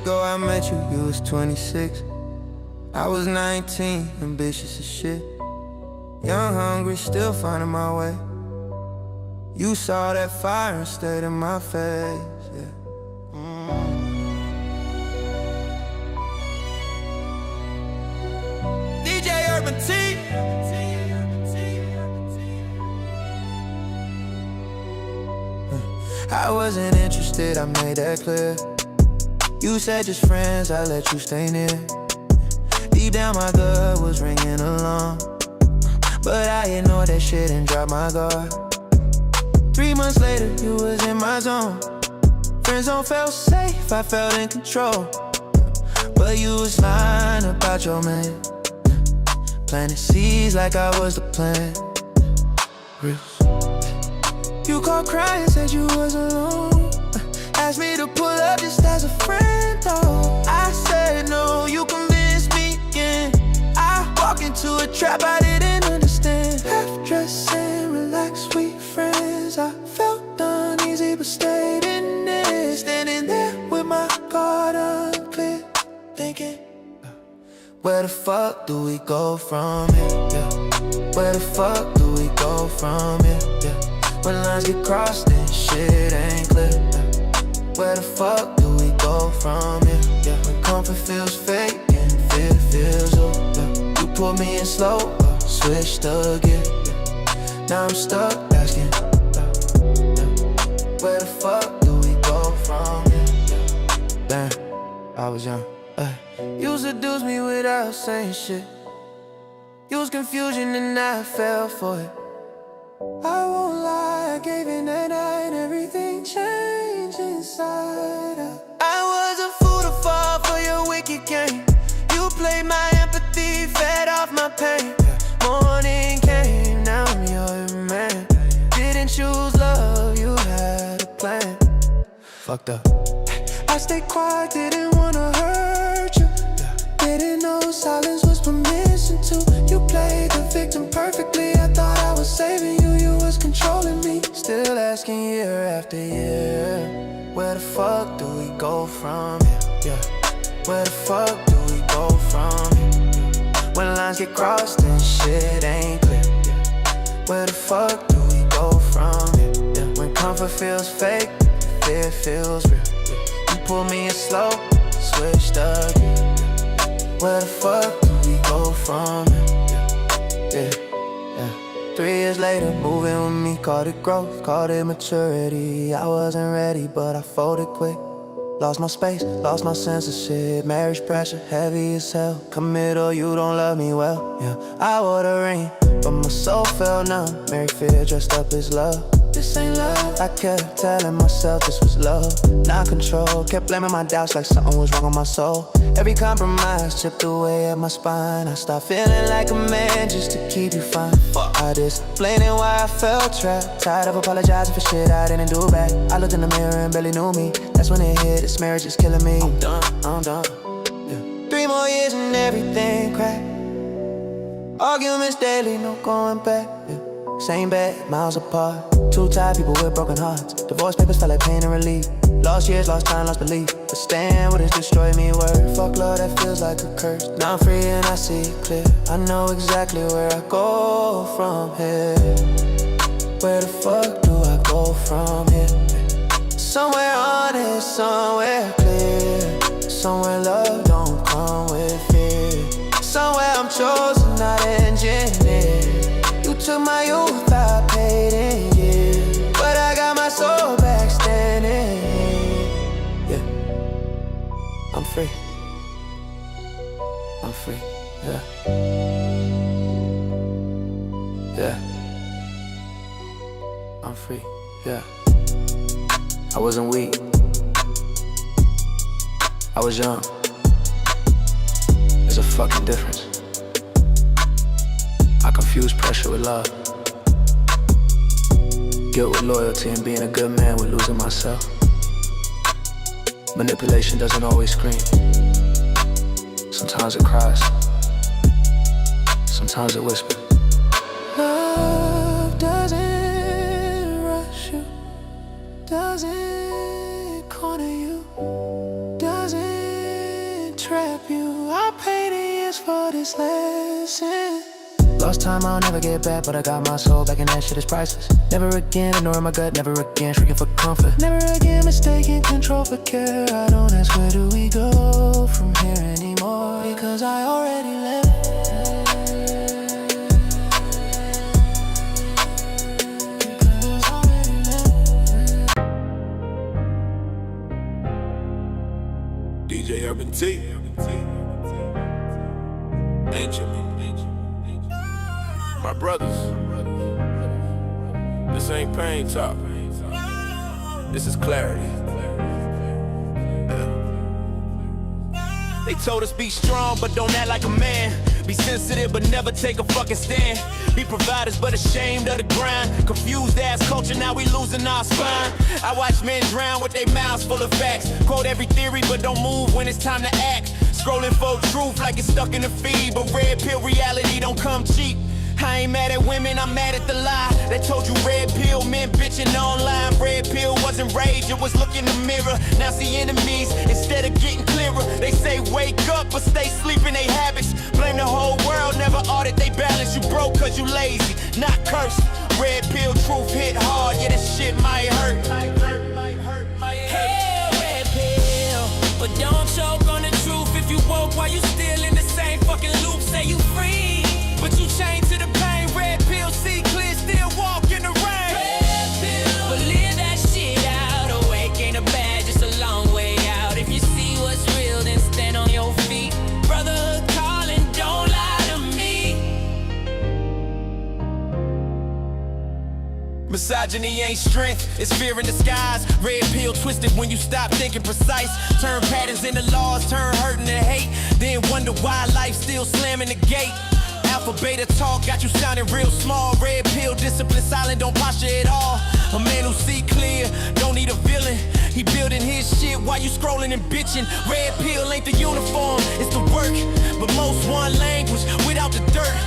ago I met you, you was 26. I was 19, ambitious as shit. Young, hungry, still finding my way. You saw that fire and stayed in my face, yeah. DJ Urban T. I wasn't interested, I made that clear. You said just friends, I let you stay near. Deep down my gut was ringing along, but I ignored that shit and dropped my guard. 3 months later, you was in my zone. Friend zone felt safe, I felt in control. But you was lying about your man, planting seeds like I was the plant. Real. You called crying, said you was alone. Asked me to pull up just as a friend, though. I said no, you convinced me again. I walked into a trap I didn't understand. Half dressed and relaxed, sweet friends. I felt uneasy but stayed in there. Standing there with my guard unclear, thinking, where the fuck do we go from here? Yeah. Where the fuck do we go from here? Yeah. When lines get crossed and shit ain't clear, yeah. Where the fuck do we go from here? Yeah. When comfort feels fake and fear feels real, yeah. You put me in slow, switched the gear, yeah. Now I'm stuck asking, where the fuck do we go from here? Yeah. Damn, I was young. You seduced me without saying shit. Used confusion and I fell for it. I won't lie, I gave in that night, everything changed inside. I was a fool to fall for your wicked game. You played my empathy, fed off my pain. Morning came, now I'm your man. Didn't choose love, you had a plan. Fucked up. I stayed quiet, didn't wanna hurt you. Didn't know silence was permission to. You played the victim perfectly. I thought I was saving you, you was controlling me. Still asking year after year, where the fuck do we go from here? Yeah. Where the fuck do we go from here? When lines get crossed and shit ain't clear, yeah. Where the fuck do we go from here? Yeah. When comfort feels fake, fear feels real, yeah. You pull me in slow, switch the gear. Where the fuck do we go from here? Yeah, yeah. 3 years later, moving with me, called it growth, called it maturity. I wasn't ready, but I folded quick. Lost my space, lost my sense of shit. Marriage pressure, heavy as hell. Commit or you don't love me well, yeah. I wore the ring, but my soul felt numb. Married fear dressed up as love. This ain't love. I kept telling myself this was love, not control. Kept blaming my doubts like something was wrong with my soul. Every compromise chipped away at my spine. I stopped feeling like a man just to keep you fine. I just explaining why I felt trapped. Tired of apologizing for shit I didn't do back. I looked in the mirror and barely knew me. That's when it hit, this marriage is killing me. I'm done, yeah. 3 more years and everything cracked. Arguments daily, no going back, yeah. Same bed, miles apart. 2 tired people with broken hearts. Divorce papers felt like pain and relief. Lost years, lost time, lost belief. But staying would have destroyed me. Word, fuck love, that feels like a curse. Now I'm free and I see it clear. I know exactly where I go from here. Where the fuck do I go from here? Somewhere honest, somewhere clear. Somewhere love don't come with fear. Somewhere I'm chosen, not engineered. You took my youth, I paid in years, but I got my soul back standing. Yeah, I'm free. I'm free, yeah. Yeah, I'm free, yeah. I wasn't weak, I was young. There's a fucking difference. I confuse pressure with love, guilt with loyalty, and being a good man with losing myself. Manipulation doesn't always scream. Sometimes it cries, sometimes it whispers. Love doesn't rush you, doesn't corner you, doesn't accept you. I paid the years for this lesson. Lost time, I'll never get back, but I got my soul back and that shit is priceless. Never again ignoring my gut, never again shrieking for comfort. Never again mistaking control for care. I don't ask where do we go from here anymore, because I already left. DJ Urban T. Benjamin. My brothers, this ain't pain talk. This is clarity. They told us be strong, but don't act like a man. Be sensitive, but never take a fucking stand. Be providers, but ashamed of the grind. Confused ass culture, now we losing our spine. I watch men drown with their mouths full of facts. Quote every theory, but don't move when it's time to act. Scrolling for truth like it's stuck in the feed, but red pill reality don't come cheap. I ain't mad at women, I'm mad at the lie. They told you red pill meant bitching online. Red pill wasn't rage, it was look in the mirror. Now see enemies instead of getting clearer. They say wake up, but stay sleeping they habits. Blame the whole world, never audit they balance. You broke cause you lazy, not cursed. Red pill truth hit hard, yeah this shit might hurt. Hell, red pill, but don't choke on the truth. If you woke while you still in the same fucking loop, say you free, but you chained to the pain. Red pill, see clear, still walk in the rain. Red pill, but live that shit out. Awake ain't a bad, just a long way out. If you see what's real, then stand on your feet. Brotherhood calling, don't lie to me. Misogyny ain't strength, it's fear in disguise. Red pill twisted when you stop thinking precise. Turn patterns into laws, turn hurt into hate. Then wonder why life still slamming the gate. Alpha beta talk got you sounding real small. Red pill discipline silent, don't posture at all. A man who see clear, don't need a villain. He building his shit while you scrolling and bitching. Red pill ain't the uniform, it's the work. But most one language without the dirt.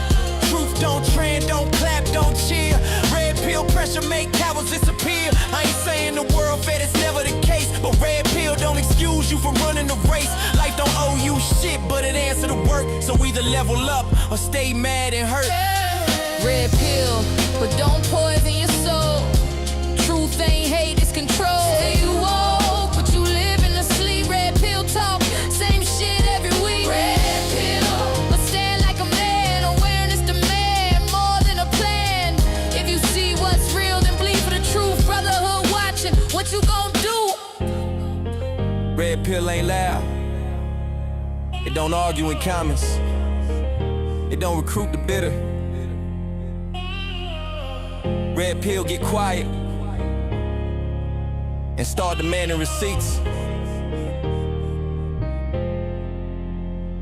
Truth don't trend, don't clap, don't cheer. Red pill pressure make cowards disappear. I ain't saying the world fed, it's never the case. But red pill don't excuse you from running the race. Life don't owe you shit, but it answer the work. So either level up or stay mad and hurt. Red pill, but don't poison your soul. Truth ain't hate, it's control. Say you woke, but you live in the sleep. Red pill talk, same shit every week. Red pill, but stand like a man. Awareness demand more than a plan. If you see what's real, then bleed for the truth. Brotherhood watching, what you gon' do? Red pill ain't loud. It don't argue in comments. It don't recruit the bitter. Red pill get quiet and start demanding receipts.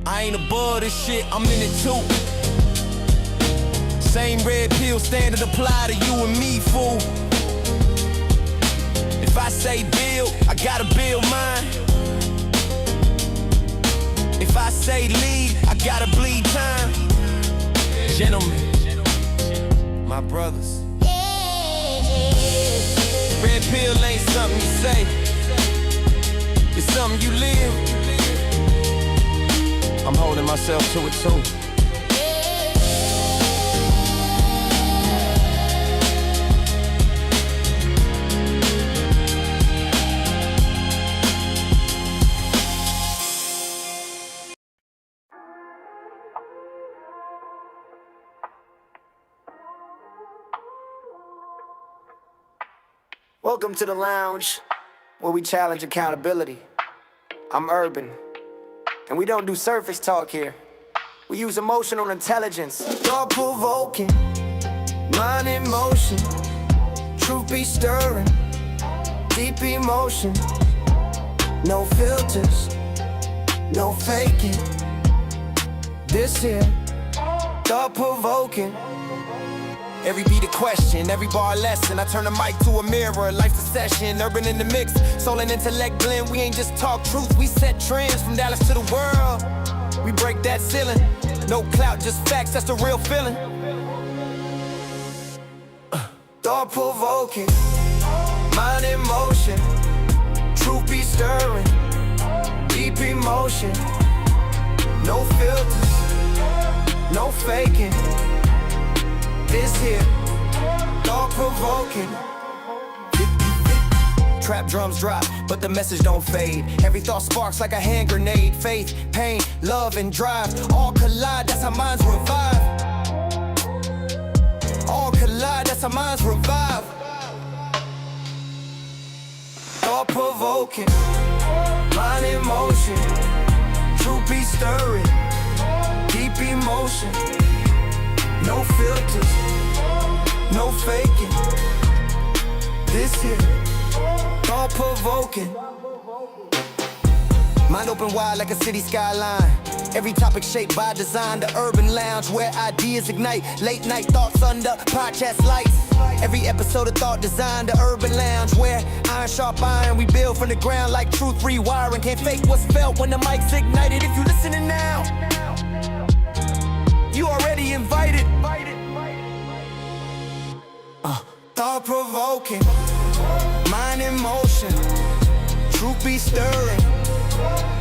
I ain't above this shit, I'm in it too. Same red pill standard apply to you and me, fool. If I say build, I gotta build mine. If I say lead, I gotta bleed time. Gentlemen, my brothers. Red pill ain't something you say, it's something you live. I'm holding myself to it too. Welcome to the lounge, where we challenge accountability. I'm Urban, and we don't do surface talk here. We use emotional intelligence, thought-provoking, mind in motion, truth be stirring, deep emotion, no filters, no faking. This here, thought-provoking. Every beat a question, every bar a lesson. I turn the mic to a mirror, life's a session. Urban in the mix, soul and intellect blend. We ain't just talk truth, we set trends from Dallas to the world. We break that ceiling, no clout, just facts, that's the real feeling. Thought-provoking, mind in motion, truth be stirring, deep emotion, no faking. This here, thought-provoking. Trap drums drop, but the message don't fade. Every thought sparks like a hand grenade. Faith, pain, love, and drive all collide, that's how minds revive. All collide, that's how minds revive. Thought-provoking, mind in motion. Truth be stirring, deep emotion. No filters, no faking. This here, thought-provoking. Mind open wide like a city skyline. Every topic shaped by design. The urban lounge where ideas ignite. Late night thoughts under podcast lights. Every episode of thought design. The urban lounge where iron sharp iron. We build from the ground like truth rewiring. Can't fake what's felt when the mic's ignited. If you listening now, you already invited. Thought-provoking, mind in motion. Truth be stirring,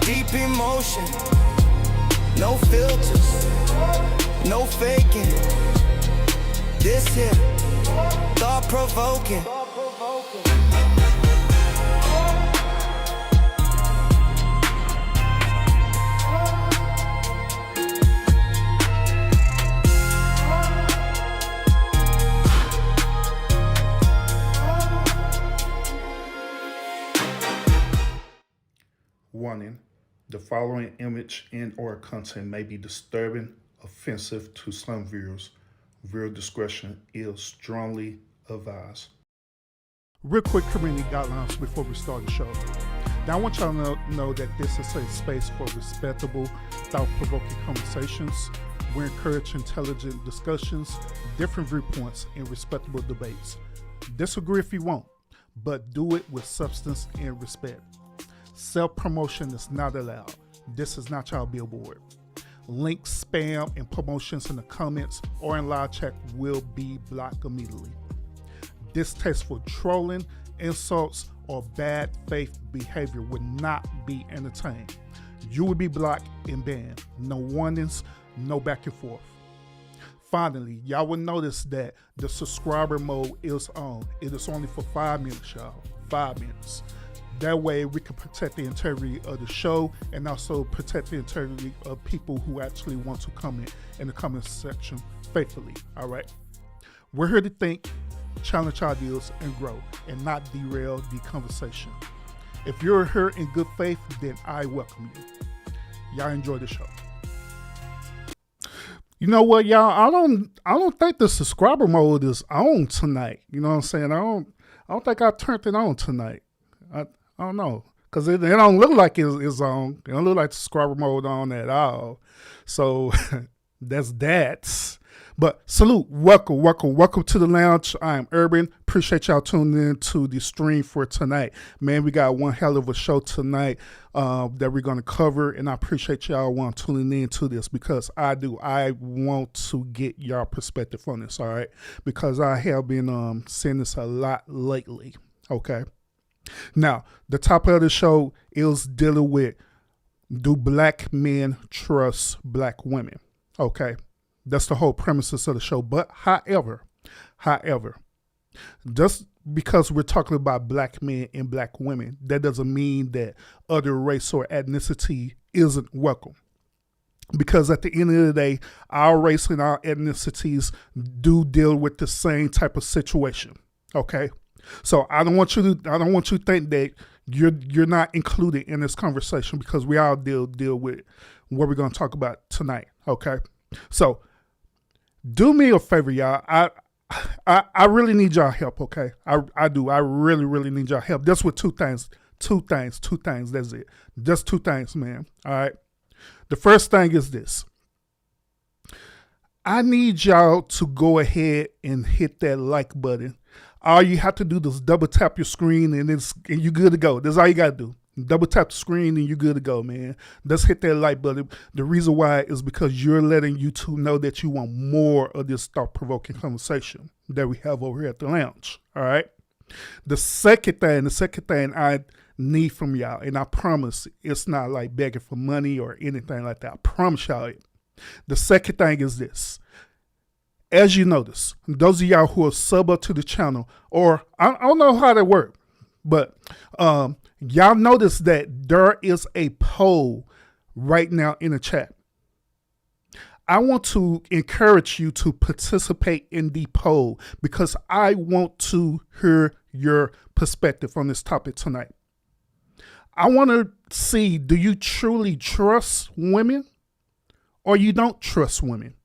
deep emotion. No filters, no faking. This here, thought-provoking. Warning, the following image and or content may be disturbing, offensive to some viewers. Viewer discretion is strongly advised. Real quick community guidelines before we start the show. Now I want y'all to know that this is a space for respectable, thought-provoking conversations. We encourage intelligent discussions, different viewpoints, and respectable debates. Disagree if you want, but do it with substance and respect. Self-promotion is not allowed. This is not your billboard. Links, spam, and promotions in the comments or in live chat will be blocked immediately. Distasteful trolling, insults, or bad faith behavior will not be entertained. You will be blocked and banned. No warnings, no back and forth. Finally, y'all will notice that the subscriber mode is on. It is only for 5 minutes, y'all. 5 minutes. That way we can protect the integrity of the show and also protect the integrity of people who actually want to comment in the comment section faithfully. All right. We're here to think, challenge ideas, and grow, and not derail the conversation. If you're here in good faith, then I welcome you. Y'all enjoy the show. You know what, y'all? I don't think the subscriber mode is on tonight. You know what I'm saying? I don't think I turned it on tonight. I don't know, because it don't look like it's on. It don't look like the subscriber mode on at all. So that's that. But salute, welcome to the lounge. I am Urban. Appreciate y'all tuning in to the stream for tonight. Man, we got one hell of a show tonight that we're going to cover, and I appreciate y'all tuning in to this because I want to get y'all perspective on this, all right? Because I have been seeing this a lot lately, okay? Now, the topic of the show is dealing with, do black men trust black women? Okay, that's the whole premises of the show. But however, just because we're talking about black men and black women, that doesn't mean that other race or ethnicity isn't welcome. Because at the end of the day, our race and our ethnicities do deal with the same type of situation. Okay. So I don't want you to think that you're not included in this conversation because we all deal with what we're going to talk about tonight. Okay. So do me a favor, y'all. I really need y'all help. Okay. I do. I really need y'all help. That's with two things. That's it. Just 2 things, man. All right. The first thing is this. I need y'all to go ahead and hit that like button. All you have to do is double tap your screen and you're good to go. That's all you got to do. Double tap the screen and you're good to go, man. Let's hit that like button. The reason why is because you're letting YouTube know that you want more of this thought-provoking conversation that we have over here at the lounge. All right. The second thing I need from y'all, and I promise it's not like begging for money or anything like that. I promise y'all it. The second thing is this. As you notice, those of y'all who are sub up to the channel, or I don't know how that works, but y'all notice that there is a poll right now in the chat. I want to encourage you to participate in the poll because I want to hear your perspective on this topic tonight. I want to see, do you truly trust women or you don't trust women?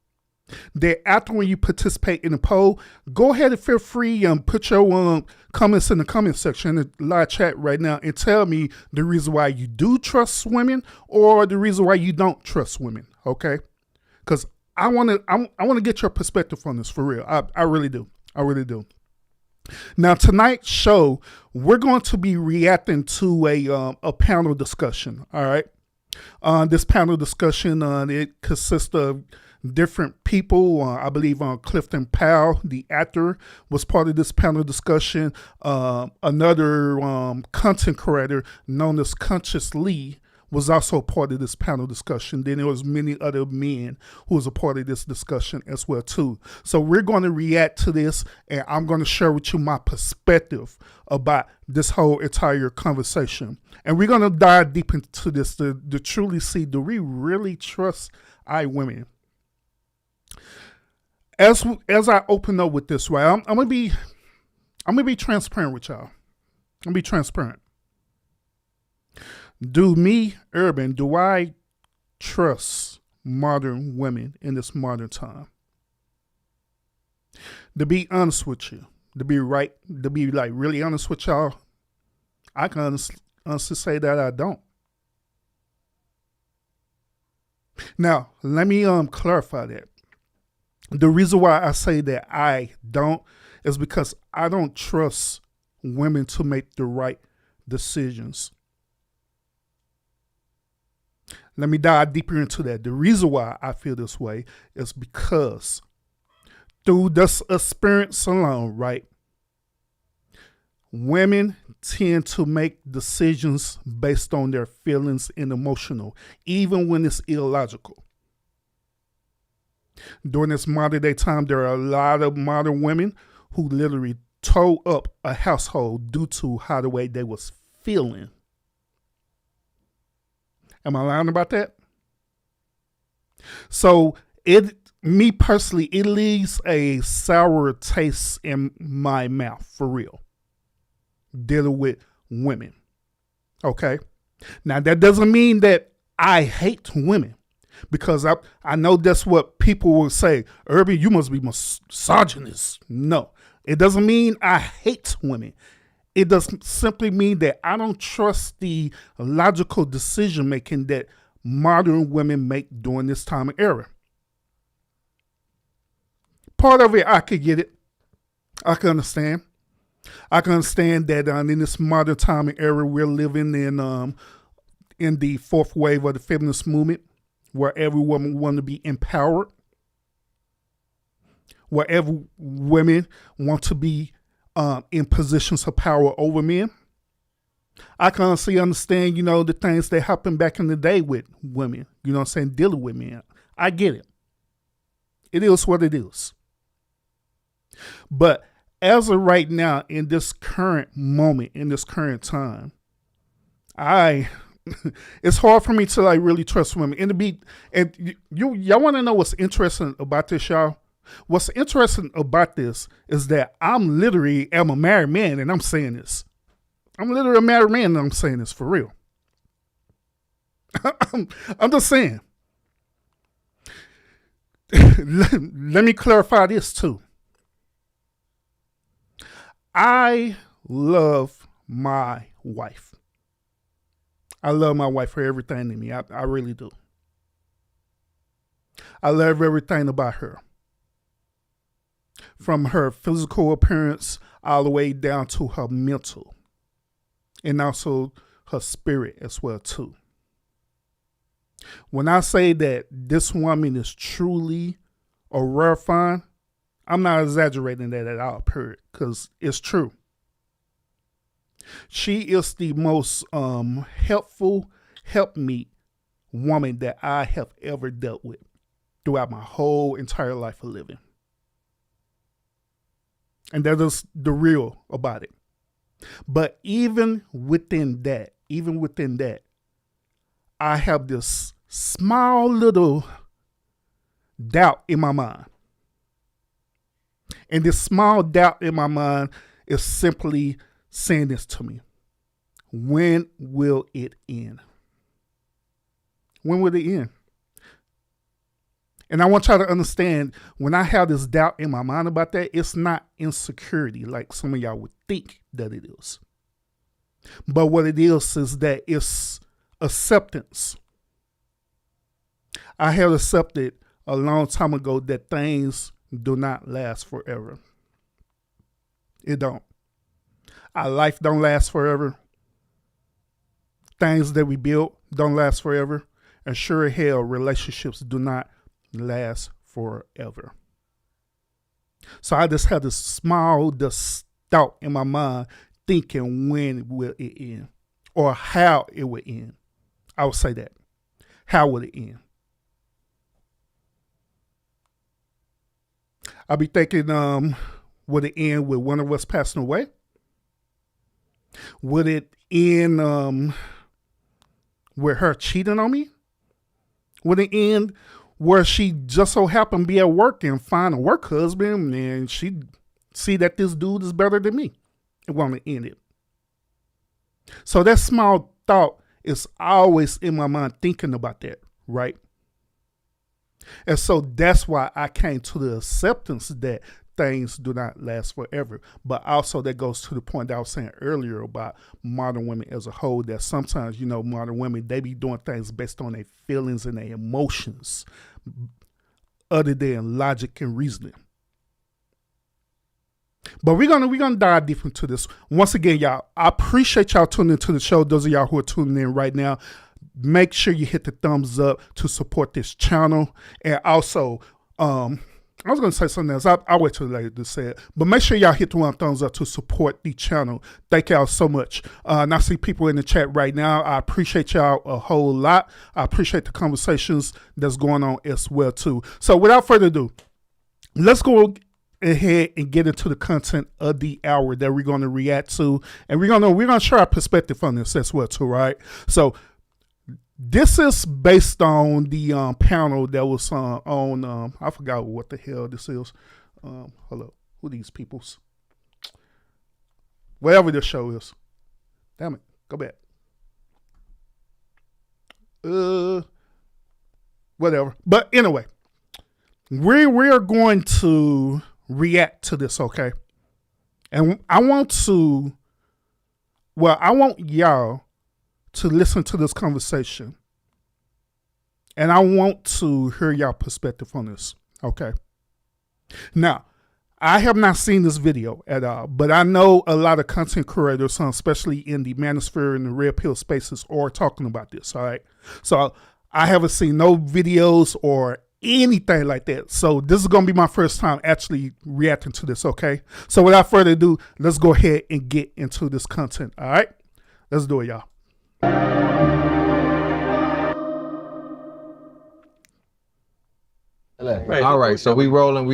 That after when you participate in the poll, go ahead and feel free and put your comments in the comment section in the live chat right now and tell me the reason why you do trust women or the reason why you don't trust women, okay? Because I want to get your perspective on this for real. I really do. I really do. Now, tonight's show, we're going to be reacting to a panel discussion, all right? This panel discussion, it consists of different people. I believe Clifton Powell, the actor, was part of this panel discussion. Another content creator known as Conscious Lee was also part of this panel discussion. Then there was many other men who was a part of this discussion as well too. So we're going to react to this, and I'm going to share with you my perspective about this whole entire conversation. And we're going to dive deep into this to truly see, do we really trust our women? As I open up with this, right, I'm gonna be transparent with y'all. I'm gonna be transparent. Do I trust modern women in this modern time? To be honest with you, to be like really honest with y'all, I can honestly say that I don't. Now, let me clarify that. The reason why I say that I don't is because I don't trust women to make the right decisions. Let me dive deeper into that. The reason why I feel this way is because through this experience alone, right, women tend to make decisions based on their feelings and emotional, even when it's illogical. During this modern day time, there are a lot of modern women who literally tore up a household due to how the way they was feeling. Am I lying about that? So me personally, it leaves a sour taste in my mouth for real, dealing with women. Okay. Now that doesn't mean that I hate women. Because I know that's what people will say. Urban, you must be misogynist. No, it doesn't mean I hate women. It doesn't simply mean that I don't trust the logical decision making that modern women make during this time and era. Part of it, I could get it. I can understand. I can understand that in this modern time and era, we're living in the fourth wave of the feminist movement, where every woman want to be empowered, where every women want to be in positions of power over men. I can honestly understand, the things that happened back in the day with women, dealing with men. I get it. It is what it is. But as of right now, in this current moment, in this current time, it's hard for me to really trust women. Y'all want to know what's interesting about this, y'all? What's interesting about this is that I'm a married man and I'm saying this. I'm literally a married man and I'm saying this for real. I'm just saying. Let me clarify this too. I love my wife. I love my wife for everything in me. I really do. I love everything about her. From her physical appearance all the way down to her mental. And also her spirit as well too. When I say that this woman is truly a rare find, I'm not exaggerating that at all, period, because it's true. She is the most helpful, helpmeet woman that I have ever dealt with. throughout my whole entire life of living. And that is the real about it. But even within that, I have this small little doubt in my mind. And this small doubt in my mind is simply saying this to me. When will it end? When will it end? And I want y'all to understand, when I have this doubt in my mind about that, it's not insecurity like some of y'all would think that it is. But what it is that it's acceptance. I have accepted a long time ago that things do not last forever. It don't. Our life don't last forever. Things that we build don't last forever. And sure as hell, relationships do not last forever. So I just had this small thought in my mind thinking, when will it end? Or how it will end. I would say that. How will it end? I'll be thinking, would it end with one of us passing away? Would it end with her cheating on me? Would it end where she just so happened to be at work and find a work husband and she see that this dude is better than me and want to end it? So that small thought is always in my mind thinking about that, right? And so that's why I came to the acceptance that things do not last forever. But also that goes to the point that I was saying earlier about modern women as a whole, that sometimes, modern women, they be doing things based on their feelings and their emotions other than logic and reasoning. But we're gonna dive deep into this. Once again, y'all, I appreciate y'all tuning into the show. Those of y'all who are tuning in right now, make sure you hit the thumbs up to support this channel. And also, I was going to say something else. I'll wait till later to say it. But make sure y'all hit the thumbs up to support the channel. Thank y'all so much. And I see people in the chat right now. I appreciate y'all a whole lot. I appreciate the conversations that's going on as well, too. So without further ado, let's go ahead and get into the content of the hour that we're going to react to. And we're going to share our perspective on this as well, too, right? So this is based on the panel that was on, I forgot what the hell this is. Hello, who these peoples? Whatever this show is. Damn it, go back. Whatever. But anyway, we're going to react to this, okay? And I want y'all to listen to this conversation. And I want to hear y'all perspective on this, okay? Now, I have not seen this video at all, but I know a lot of content creators, especially in the manosphere and the red pill spaces, are talking about this, all right? So I haven't seen no videos or anything like that. So this is going to be my first time actually reacting to this, okay? So without further ado, let's go ahead and get into this content, all right? Let's do it, y'all. All right, so we rolling.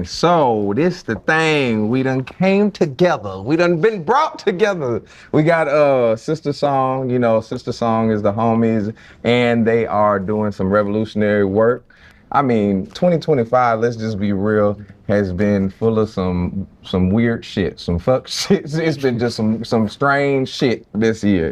So this the thing. We done came together. We done been brought together. We got SisterSong. SisterSong is the homies, and they are doing some revolutionary work. I mean, 2025, let's just be real, has been full of some weird shit, some fuck shit. It's been just some strange shit this year,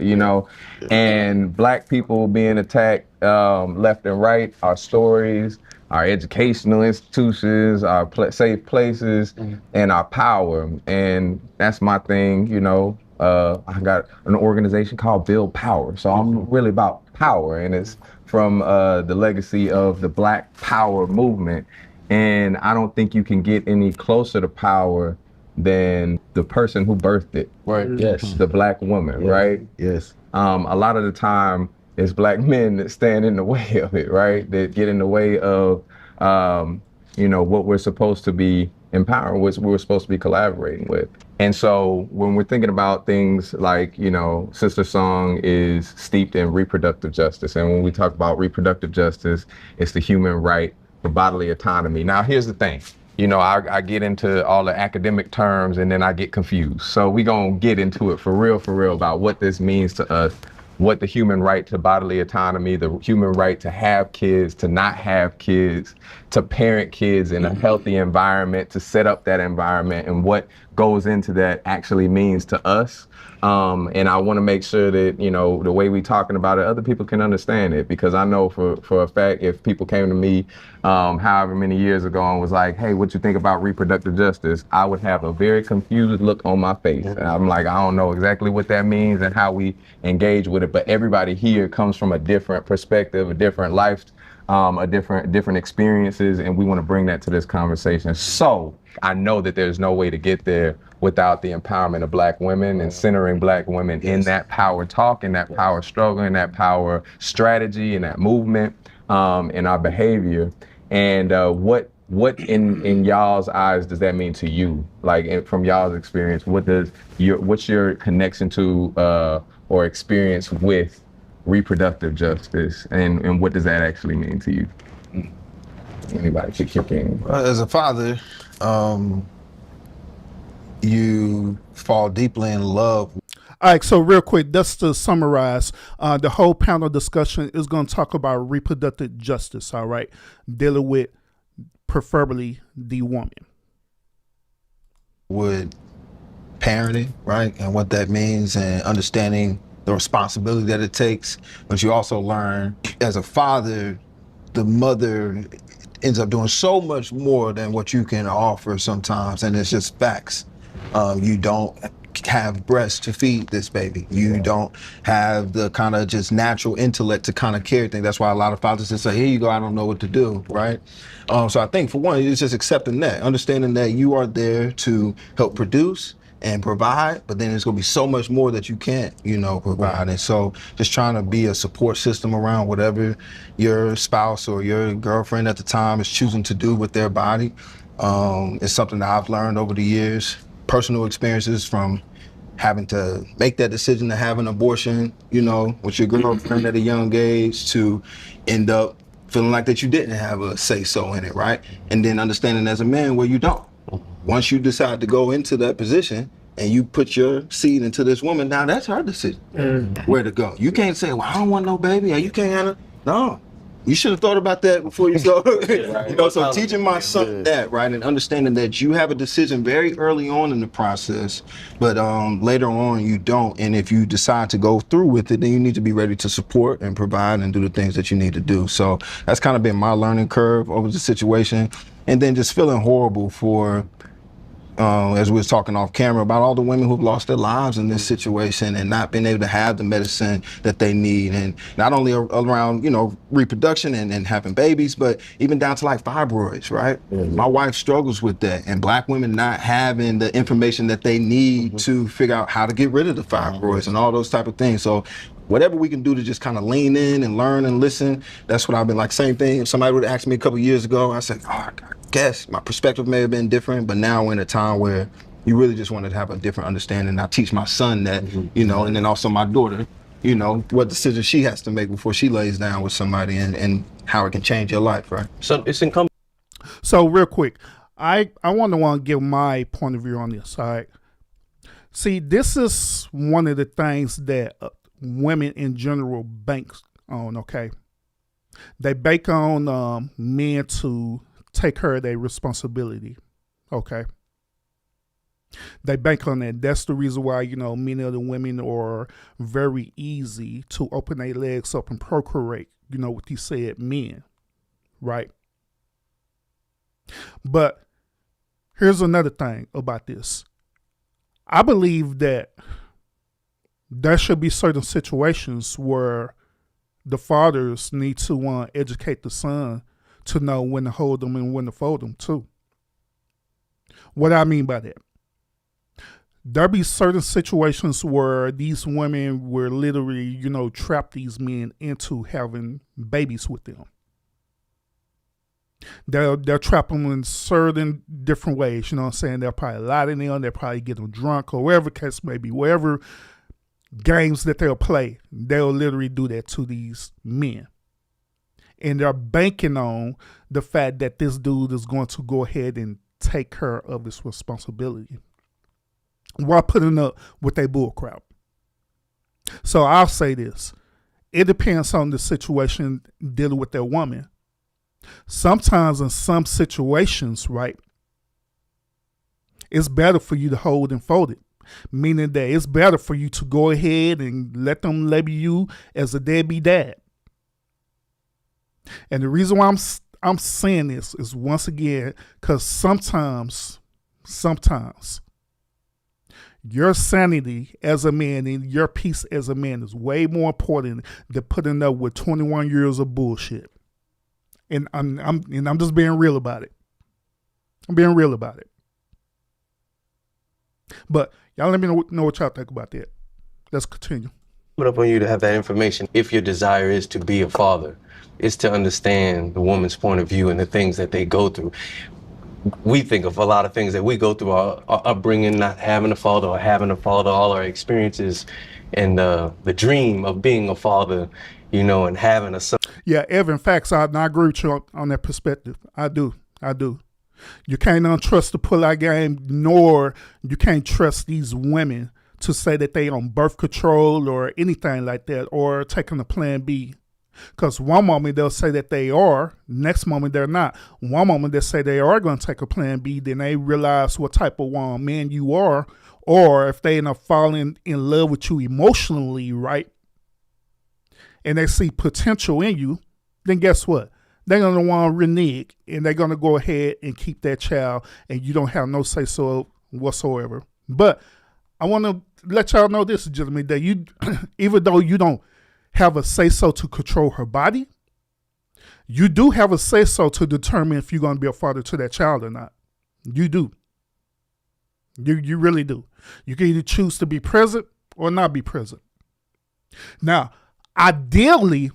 and Black people being attacked left and right, our stories, our educational institutions, our safe places, and our power. And that's my thing, I got an organization called Build Power. So I'm really about power, and it's from the legacy of the Black Power movement. And I don't think you can get any closer to power than the person who birthed it. Right. Yes. The Black woman, right? Yes. A lot of the time, it's Black men that stand in the way of it, right? That get in the way of, what we're supposed to be empowering, which we're supposed to be collaborating with. And so when we're thinking about things like, you know, Sister Song is steeped in reproductive justice. And when we talk about reproductive justice, it's the human right for bodily autonomy. Now, here's the thing. You know, I get into all the academic terms and then I get confused. So we gonna get into it for real about what this means to us, what the human right to bodily autonomy, the human right to have kids, to not have kids, to parent kids in a healthy environment, to set up that environment, and what goes into that actually means to us. And I want to make sure that, you know, the way we talking about it, other people can understand it, because I know for a fact, if people came to me however many years ago and was like, hey, what you think about reproductive justice? I would have a very confused look on my face. And I'm like, I don't know exactly what that means and how we engage with it, but everybody here comes from a different perspective, a different life, different experiences, and we want to bring that to this conversation. So I know that there's no way to get there without the empowerment of Black women and centering Black women in that power talk, in that power struggle, in that power strategy, in that movement, in our behavior. And what in y'all's eyes does that mean to you? Like, from y'all's experience, what's your connection to or experience with reproductive justice, and what does that actually mean to you? Anybody could kick in. As a father, you fall deeply in love. All right, so real quick, just to summarize, the whole panel discussion is going to talk about reproductive justice, all right, dealing with preferably the woman. With parenting, right, and what that means, and understanding the responsibility that it takes. But you also learn, as a father, the mother ends up doing so much more than what you can offer sometimes, and it's just facts. You don't have breasts to feed this baby. You don't have the kind of just natural intellect to kind of carry things. That's why a lot of fathers just say, here you go, I don't know what to do, right? So I think, for one, it's just accepting that, understanding that you are there to help produce and provide, but then there's gonna be so much more that you can't, you know, provide. And so just trying to be a support system around whatever your spouse or your girlfriend at the time is choosing to do with their body is something that I've learned over the years. Personal experiences from having to make that decision to have an abortion, you know, with your girlfriend at a young age, to end up feeling like that you didn't have a say-so in it, right? And then understanding as a man where you don't. Once you decide to go into that position and you put your seed into this woman, now that's her decision where to go. You can't say, well, I don't want no baby, or you can't have it. No, you should have thought about that before you go. You know, so teaching my son that, right, and understanding that you have a decision very early on in the process, but later on you don't. And if you decide to go through with it, then you need to be ready to support and provide and do the things that you need to do. So that's kind of been my learning curve over the situation. And then just feeling horrible for, as we was talking off camera, about all the women who've lost their lives in this situation and not being able to have the medicine that they need. And not only around, you know, reproduction and having babies, but even down to like fibroids, right? My wife struggles with that, and Black women not having the information that they need to figure out how to get rid of the fibroids and all those type of things. So whatever we can do to just kind of lean in and learn and listen, that's what I've been like. Same thing, if somebody would have asked me a couple years ago, I said, oh, I guess my perspective may have been different, but now we're in a time where you really just want to have a different understanding. I teach my son that, you know, and then also my daughter, you know, what decision she has to make before she lays down with somebody, and how it can change your life, right? So it's incumbent. So real quick, I want to give my point of view on this, all right? See, this is one of the things that women in general bank on, okay? They bank on men to take care of their responsibility, okay? They bank on that. That's the reason why, you know, many of the women are very easy to open their legs up and procreate, you know, what you said, men, right? But here's another thing about this. I believe that there should be certain situations where the fathers need to educate the son to know when to hold them and when to fold them too. What I mean by that, there be certain situations where these women were literally, you know, trap these men into having babies with them. They'll trap them in certain different ways. You know what I'm saying? They'll probably lie to them. They'll probably get them drunk or whatever case may be. Whatever games that they'll play, they'll literally do that to these men. And they're banking on the fact that this dude is going to go ahead and take care of this responsibility while putting up with their bullcrap. So I'll say this. It depends on the situation dealing with that woman. Sometimes in some situations, right, it's better for you to hold and fold it. Meaning that it's better for you to go ahead and let them label you as a deadbeat dad. And the reason why I'm saying this is, once again, because sometimes your sanity as a man and your peace as a man is way more important than putting up with 21 years of bullshit. And I'm just being real about it. I'm being real about it. But y'all let me know what y'all think about that. Let's continue. Put up on you to have that information. If your desire is to be a father, is to understand the woman's point of view and the things that they go through. We think of a lot of things that we go through, our upbringing, not having a father or having a father, all our experiences, and the dream of being a father, you know, and having a son. Yeah, Evan, facts, I agree with you on that perspective. I do. You can't untrust the pull-out game, nor you can't trust these women to say that they on birth control or anything like that, or taking a plan B. Because one moment they'll say that they are, next moment they're not. One moment they say they are going to take a plan B, then they realize what type of man you are, or if they end up falling in love with you emotionally, right, and they see potential in you, then guess what? They're going to want to renege, and they're going to go ahead and keep that child, and you don't have no say-so whatsoever. But I want to let y'all know this, gentlemen, that you, even though you don't have a say-so to control her body, you do have a say-so to determine if you're going to be a father to that child or not. You do. You really do. You can either choose to be present or not be present. Now, ideally,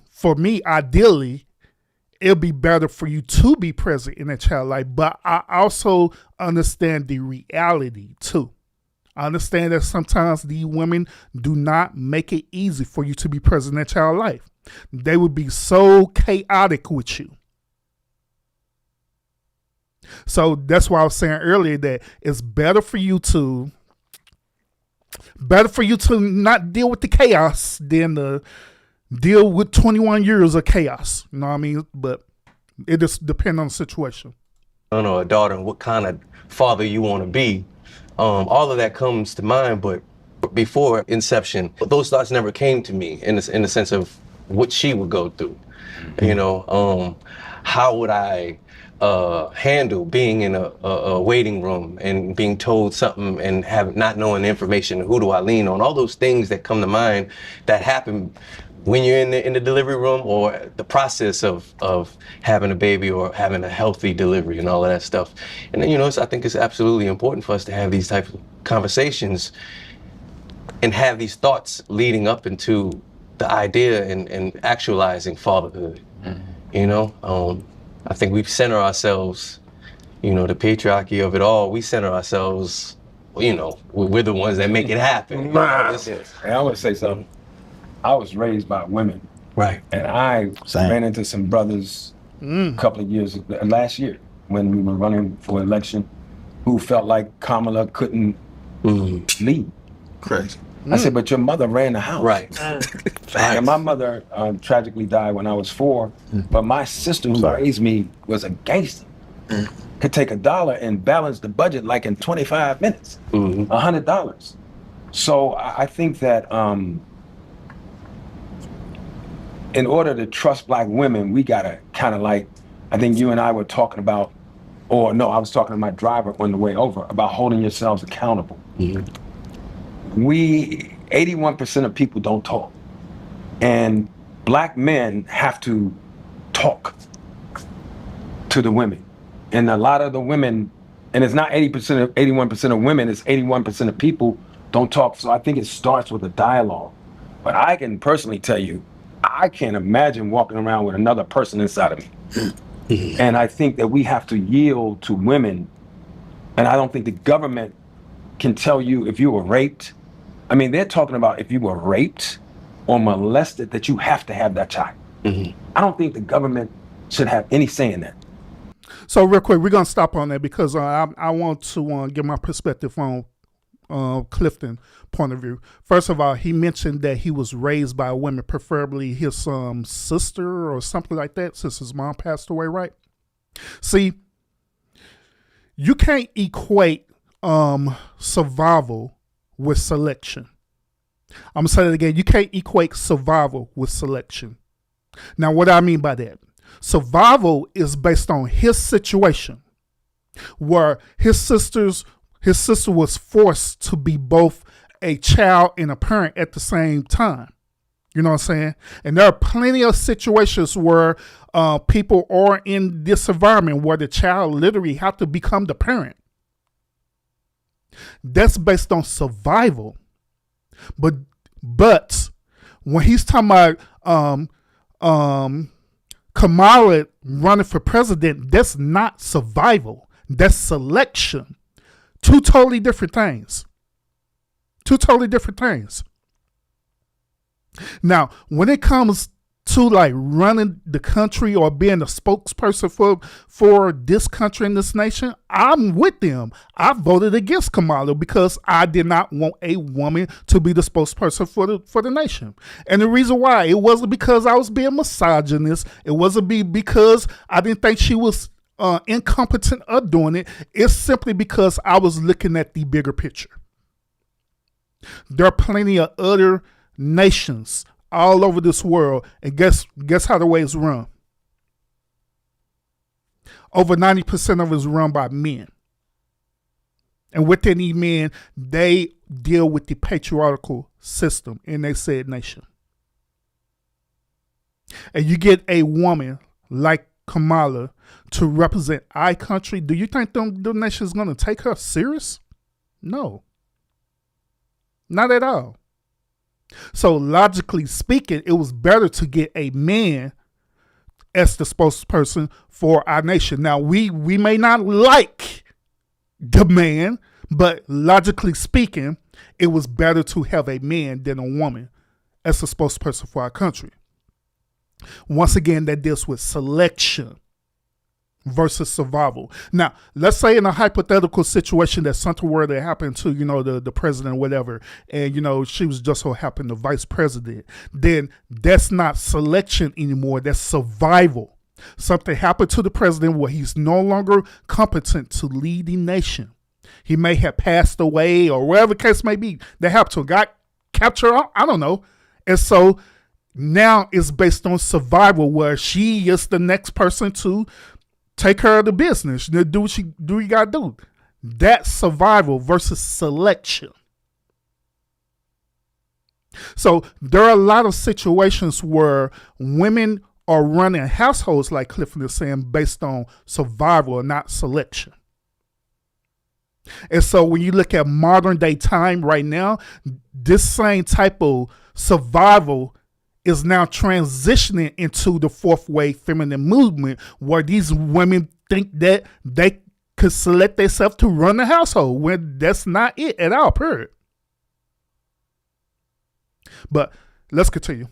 it'll be better for you to be present in that child's life, but I also understand the reality too. I understand that sometimes these women do not make it easy for you to be present in that child's life. They would be so chaotic with you. So that's why I was saying earlier that it's better for you to not deal with the chaos than to deal with 21 years of chaos. You know what I mean? But it just depends on the situation. Son or a daughter, and what kind of father you want to be. All of that comes to mind, but before inception, those thoughts never came to me in the sense of what she would go through. Mm-hmm. You know, how would I handle being in a waiting room and being told something and not knowing the information? Who do I lean on? All those things that come to mind that happen when you're in the delivery room, or the process of having a baby or having a healthy delivery and all of that stuff. And then, you know, I think it's absolutely important for us to have these types of conversations and have these thoughts leading up into the idea and actualizing fatherhood. Mm-hmm. You know, I think we center ourselves, you know, the patriarchy of it all, we center ourselves, you know, we're the ones that make it happen. Hey, I want to say something. I was raised by women. Right. And I ran into some brothers a couple of years, last year, when we were running for election, who felt like Kamala couldn't lead. Correct. I said, but your mother ran the house. Right. And my mother tragically died when I was 4, but my sister who raised me was a gangster. Could take $1 and balance the budget like in 25 minutes, $100. So I think that in order to trust Black women, we gotta kind of like, I think you and I were talking about, or no, I was talking to my driver on the way over about holding yourselves accountable. 81% of people don't talk. And Black men have to talk to the women. And a lot of the women, and it's not 81% of women, it's 81% of people don't talk. So I think it starts with a dialogue. But I can personally tell you, I can't imagine walking around with another person inside of me. And I think that we have to yield to women. And I don't think the government can tell you if you were raped. I mean, they're talking about if you were raped or molested, that you have to have that child. I don't think the government should have any say in that. So real quick, we're going to stop on that because I want to give my perspective on Clifton point of view. First of all, he mentioned that he was raised by a woman, preferably his sister or something like that, since his mom passed away, right? See, you can't equate survival with selection. I'm going to say that again. You can't equate survival with selection. Now, what do I mean by that? Survival is based on his situation, where his sister was forced to be both a child and a parent at the same time. You know what I'm saying? And there are plenty of situations where people are in this environment where the child literally have to become the parent. That's based on survival. But when he's talking about Kamala running for president, that's not survival. That's selection. Two totally different things. Now, when it comes to like running the country or being a spokesperson for this country and this nation, I'm with them. I voted against Kamala because I did not want a woman to be the spokesperson for the nation. And the reason why, it wasn't because I was being misogynist. It wasn't because I didn't think she was incompetent of doing it. It's simply because I was looking at the bigger picture. There are plenty of other nations all over this world, and guess how the way it's run? Over 90% of it is run by men. And within these men, they deal with the patriarchal system in their said nation. And you get a woman like Kamala to represent our country. Do you think them nations going to take her serious? No. Not at all. So logically speaking, it was better to get a man as the spokesperson for our nation. Now, we may not like the man, but logically speaking, it was better to have a man than a woman as the spokesperson for our country. Once again, that deals with selection versus survival. Now, let's say in a hypothetical situation that something were to happen to, the president or whatever, and, she was just so happened the vice president, then that's not selection anymore. That's survival. Something happened to the president where he's no longer competent to lead the nation. He may have passed away or whatever the case may be. That happened to him. Got captured, I don't know. And so now it's based on survival, where she is the next person to take care of the business, do what you gotta do. That's survival versus selection. So there are a lot of situations where women are running households, like Clifton is saying, based on survival and not selection. And so when you look at modern day time right now, this same type of survival is now transitioning into the fourth wave feminine movement, where these women think that they could select themselves to run the household, when that's not it at all, period. But let's continue.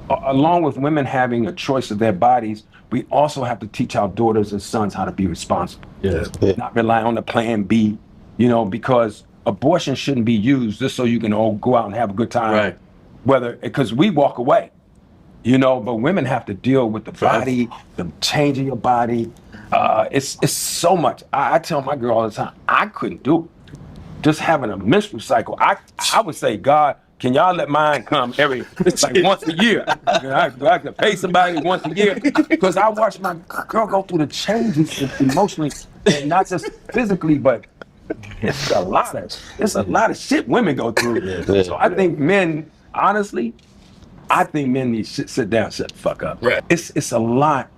Along with women having a choice of their bodies, we also have to teach our daughters and sons how to be responsible. Not rely on the plan B, because abortion shouldn't be used just so you can all go out and have a good time. Right. Because we walk away, but women have to deal with the body, the changing your body. It's so much. I tell my girl all the time, I couldn't do it. Just having a menstrual cycle. I would say, God, can y'all let mine come once a year? I can pay somebody once a year, because I watch my girl go through the changes emotionally, and not just physically, but it's a lot of shit women go through. So I think men, honestly, need to sit down and shut the fuck up. Right. It's a lot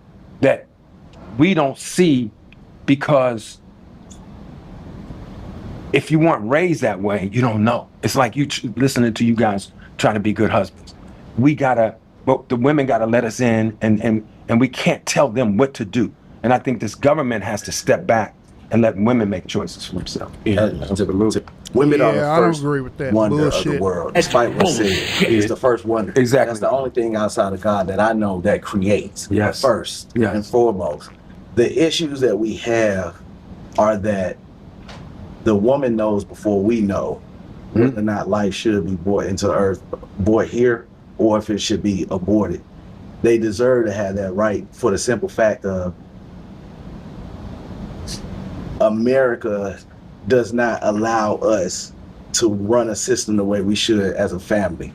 that we don't see, because if you weren't raised that way, you don't know. It's like listening to you guys trying to be good husbands. The women gotta let us in, and we can't tell them what to do. And I think this government has to step back and let women make choices for themselves. Women are the Yeah, I don't first agree with that wonder of bullshit. the world. Despite what's said, it's the first wonder. Exactly. That's the only thing outside of God that I know that creates. Yes. First Yes. and foremost. The issues that we have are that the woman knows before we know whether or not life should be brought into earth, brought here, or if it should be aborted. They deserve to have that right for the simple fact of America does not allow us to run a system the way we should as a family.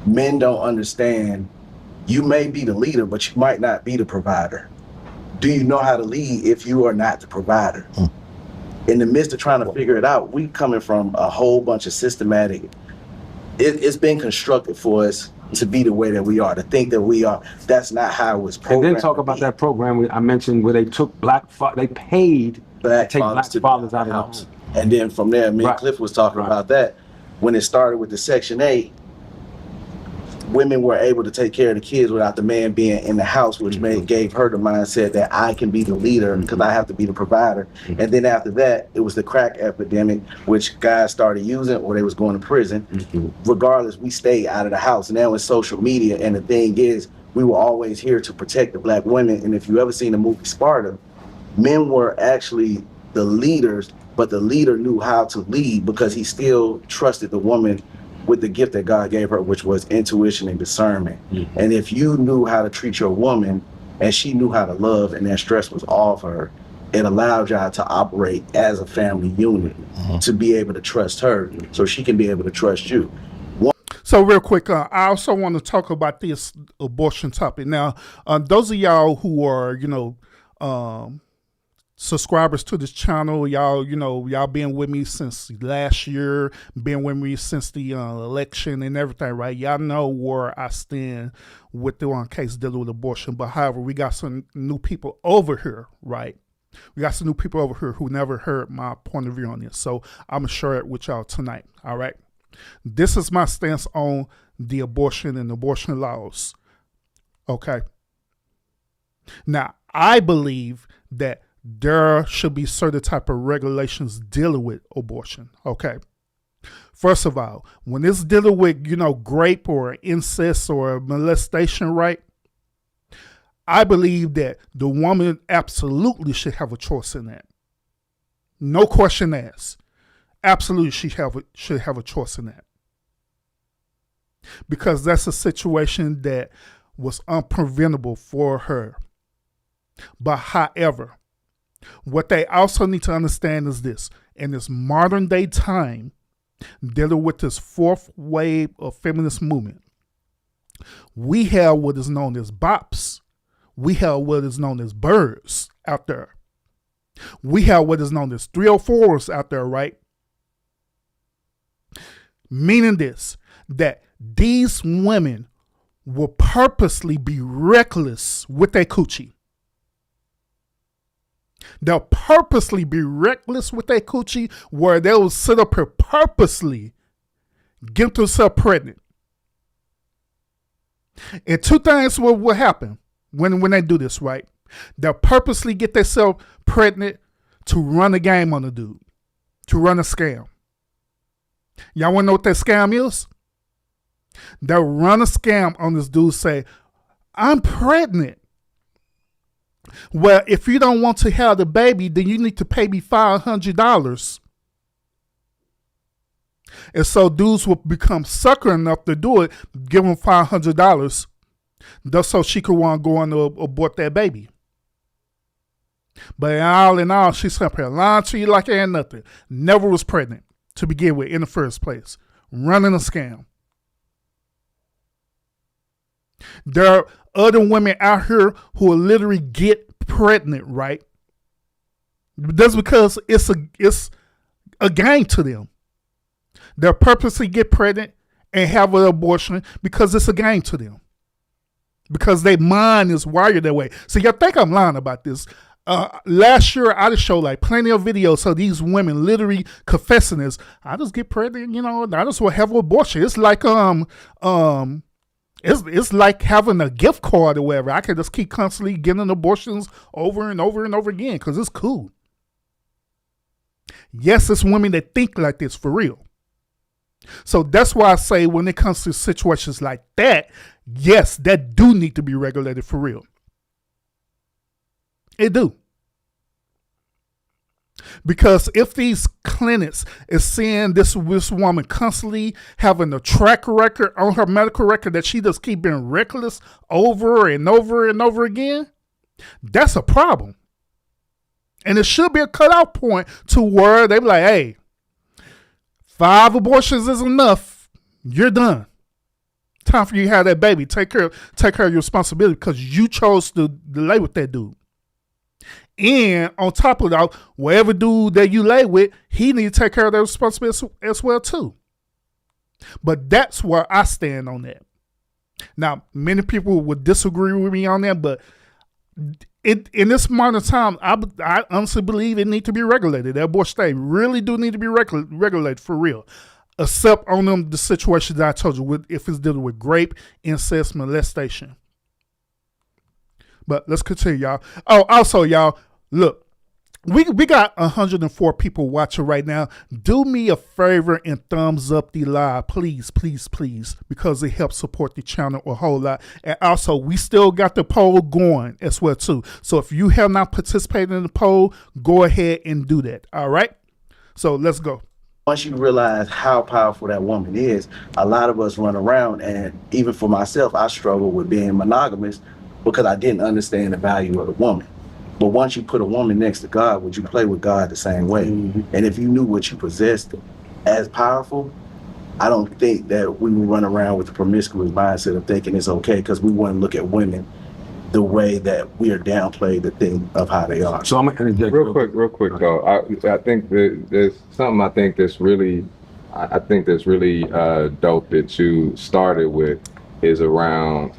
Men don't understand, you may be the leader, but you might not be the provider. Do you know how to lead if you are not the provider? In the midst of trying to figure it out, we coming from a whole bunch of systematic, it's been constructed for us to be the way that we are, to think that we are. That's not how it was And programmed. then talk about that program I mentioned where they took they paid Black to take fathers black to fathers the out of the house. house. And then from there, me Right. and Cliff was talking Right. about that. When it started with the Section 8, women were able to take care of the kids without the man being in the house, which gave her the mindset that I can be the leader because I have to be the provider. And then after that, it was the crack epidemic, which guys started using or they was going to prison. Regardless, we stayed out of the house. And now with social media, and the thing is, we were always here to protect the black women. And if you ever seen the movie Sparta, men were actually the leaders, but the leader knew how to lead because he still trusted the woman with the gift that God gave her, which was intuition and discernment. And if you knew how to treat your woman and she knew how to love and that stress was off her, it allowed y'all to operate as a family unit, to be able to trust her so she can be able to trust you. So real quick, I also want to talk about this abortion topic. Now, those of y'all who are, subscribers to this channel, y'all been with me since last year, been with me since the election and everything, right? Y'all know where I stand with the case dealing with abortion. But however, we got some new people over here, right? We got some new people over here who never heard my point of view on this. So I'm going to share it with y'all tonight, all right? This is my stance on the abortion and abortion laws, okay? Now, I believe that there should be certain type of regulations dealing with abortion, okay? First of all, when it's dealing with, rape or incest or molestation, right? I believe that the woman absolutely should have a choice in that. No question asked. Absolutely should have a choice in that. Because that's a situation that was unpreventable for her. But however, what they also need to understand is this: in this modern day time, dealing with this fourth wave of feminist movement, we have what is known as bops. We have what is known as birds out there. We have what is known as 304s out there, right? Meaning this, that these women will purposely be reckless with their coochie. They'll purposely be reckless with their coochie, where they will sit up here purposely get themselves pregnant. And two things will happen when they do this, right? They'll purposely get themselves pregnant to run a game on the dude, to run a scam. Y'all want to know what that scam is? They'll run a scam on this dude, say, I'm pregnant. Well, if you don't want to have the baby, then you need to pay me $500. And so dudes will become sucker enough to do it, give them $500, just so she could want to go on to abort that baby. But in all, she's up here lying to you like it ain't nothing. Never was pregnant to begin with in the first place. Running a scam. There are other women out here who will literally get pregnant, right? That's because it's a game to them. They'll purposely get pregnant and have an abortion because it's a game to them. Because their mind is wired that way. So y'all think I'm lying about this. Last year, I just showed like plenty of videos of these women literally confessing this. I just get pregnant, I just will have an abortion. It's like It's like having a gift card or whatever. I can just keep constantly getting abortions over and over and over again because it's cool. Yes, it's women that think like this for real. So that's why I say when it comes to situations like that, yes, that do need to be regulated for real. It do. Because if these clinics is seeing this woman constantly having a track record on her medical record that she just keep being reckless over and over and over again, that's a problem. And it should be a cutoff point to where they be like, hey, 5 abortions is enough. You're done. Time for you to have that baby. Take care of your responsibility because you chose to lay with that dude. And on top of that, whatever dude that you lay with, he need to take care of that responsibility as well too. But that's where I stand on that. Now, many people would disagree with me on that, but in this modern time, I honestly believe it needs to be regulated. That abortion state really do need to be regulated for real. Except on the situations that I told you, if it's dealing with rape, incest, molestation. But let's continue, y'all. Oh, also, y'all, look, we got 104 people watching right now. Do me a favor and thumbs up the live, please, please, please, because it helps support the channel a whole lot. And also, we still got the poll going as well, too. So if you have not participated in the poll, go ahead and do that, all right? So let's go. Once you realize how powerful that woman is, a lot of us run around, and even for myself, I struggle with being monogamous because I didn't understand the value of the woman. But once you put a woman next to God, would you play with God the same way? Mm-hmm. And if you knew what you possessed as powerful, I don't think that we would run around with the promiscuous mindset of thinking it's okay because we wouldn't look at women the way that we are downplayed the thing of how they are. So I'm gonna interject real quick though. I think that there's something I think that's really dope that you started with is around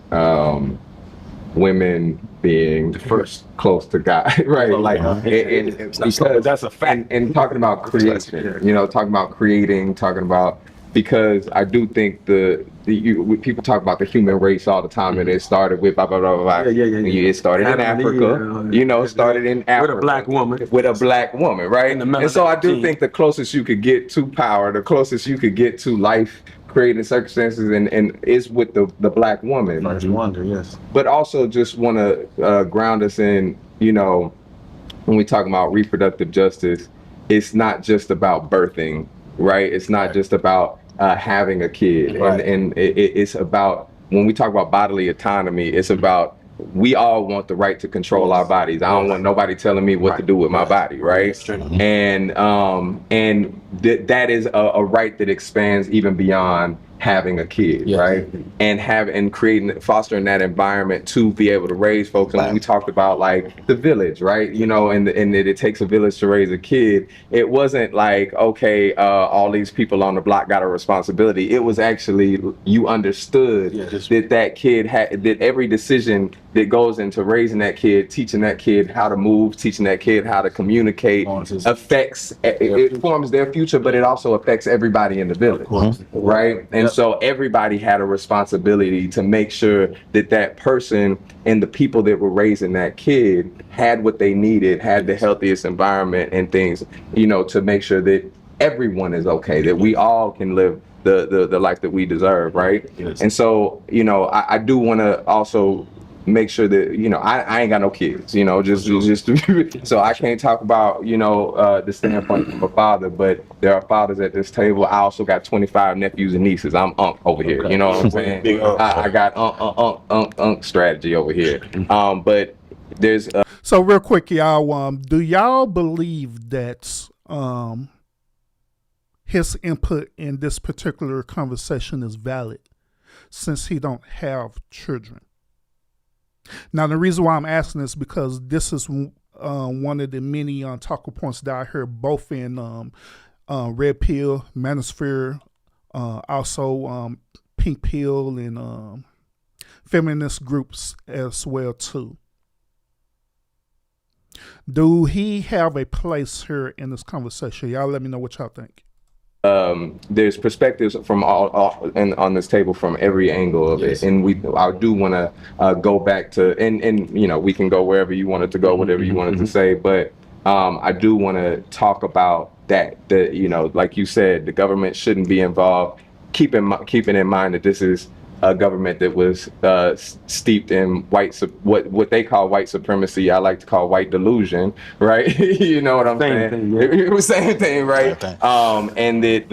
women being first close to God, right? Like, because that's a fact. And talking about creation, talking about creating, talking about, because I do think people talk about the human race all the time, and it started with blah blah blah blah. It started in Africa, started in Africa with a black woman, right? And so I do think the closest you could get to power, the closest you could get to life creating circumstances and is with the black woman. First wonder, yes. But also just want to ground us in, when we talk about reproductive justice, it's not just about birthing, right? It's not just about having a kid. Right. And it's about, when we talk about bodily autonomy, it's about, we all want the right to control our bodies. I don't want nobody telling me what to do with my body, right? And that is a right that expands even beyond having a kid, right? And fostering that environment to be able to raise folks. And when we talked about like the village, right? And that it takes a village to raise a kid. It wasn't like, okay, all these people on the block got a responsibility. It was actually, you understood that kid that every decision that goes into raising that kid, teaching that kid how to move, teaching that kid how to communicate, affects, it forms their future, but it also affects everybody in the village, right? And so everybody had a responsibility to make sure that that person and the people that were raising that kid had what they needed, had the healthiest environment and things, to make sure that everyone is okay, that we all can live the life that we deserve, right? And so, I do want to also make sure that, I ain't got no kids, just so I can't talk about, the standpoint of a father, but there are fathers at this table. I also got 25 nephews and nieces. I'm unk over here, you know what I'm saying? I got unk strategy over here. But there's so real quick, y'all, do y'all believe that his input in this particular conversation is valid since he don't have children? Now, the reason why I'm asking is because this is one of the many talking points that I heard both in Red Pill, Manosphere, also Pink Pill, and feminist groups as well too. Do he have a place here in this conversation? Y'all let me know what y'all think. there's perspectives from all and on this table from every angle of it, and I do want to go back to and you know, we can go wherever you wanted to go, whatever you wanted to say, but I do want to talk about that you know, like you said, the government shouldn't be involved. Keeping in mind that this is a government that was steeped in what they call white supremacy. I like to call white delusion, right? You know what I'm saying? Thing, yeah. It was same thing, right? And the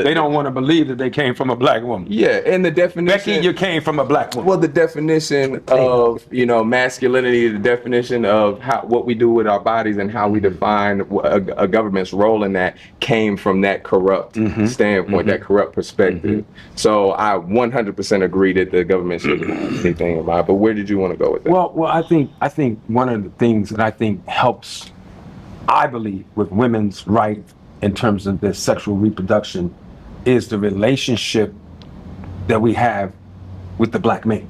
they don't want to believe that they came from a black woman. Yeah, and the definition. Becky, you came from a black woman. Well, the definition of, you know, masculinity, the definition of what we do with our bodies and how we define a government's role in that came from that corrupt standpoint, that corrupt perspective. So I 100% agree that the government shouldn't have anything about it. But where did you want to go with that? Well, I think one of the things that I think helps, I believe, with women's right in terms of their sexual reproduction is the relationship that we have with the black man.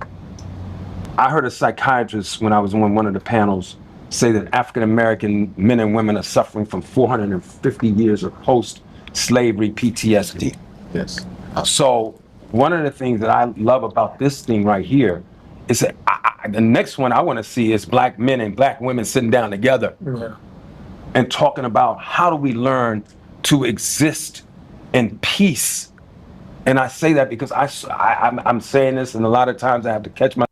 I heard a psychiatrist when I was on one of the panels say that African American men and women are suffering from 450 years of post-slavery PTSD. Yes. So one of the things that I love about this thing right here is that the next one I want to see is black men and black women sitting down together and talking about how do we learn to exist in peace. And I say that because I'm saying this, and a lot of times I have to catch my.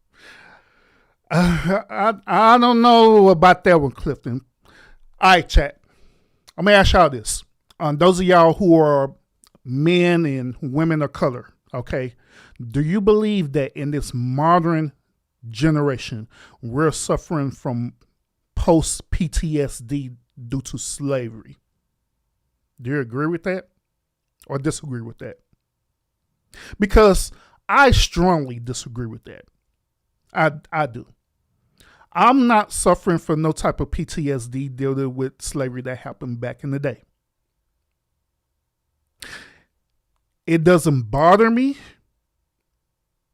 I don't know about that one, Clifton. All right, chat. I'm gonna ask y'all this. Those of y'all who are men and women of color, okay, do you believe that in this modern generation we're suffering from post PTSD due to slavery? Do you agree with that or disagree with that? Because I strongly disagree with that. I do. I'm not suffering from no type of PTSD dealing with slavery that happened back in the day. It doesn't bother me.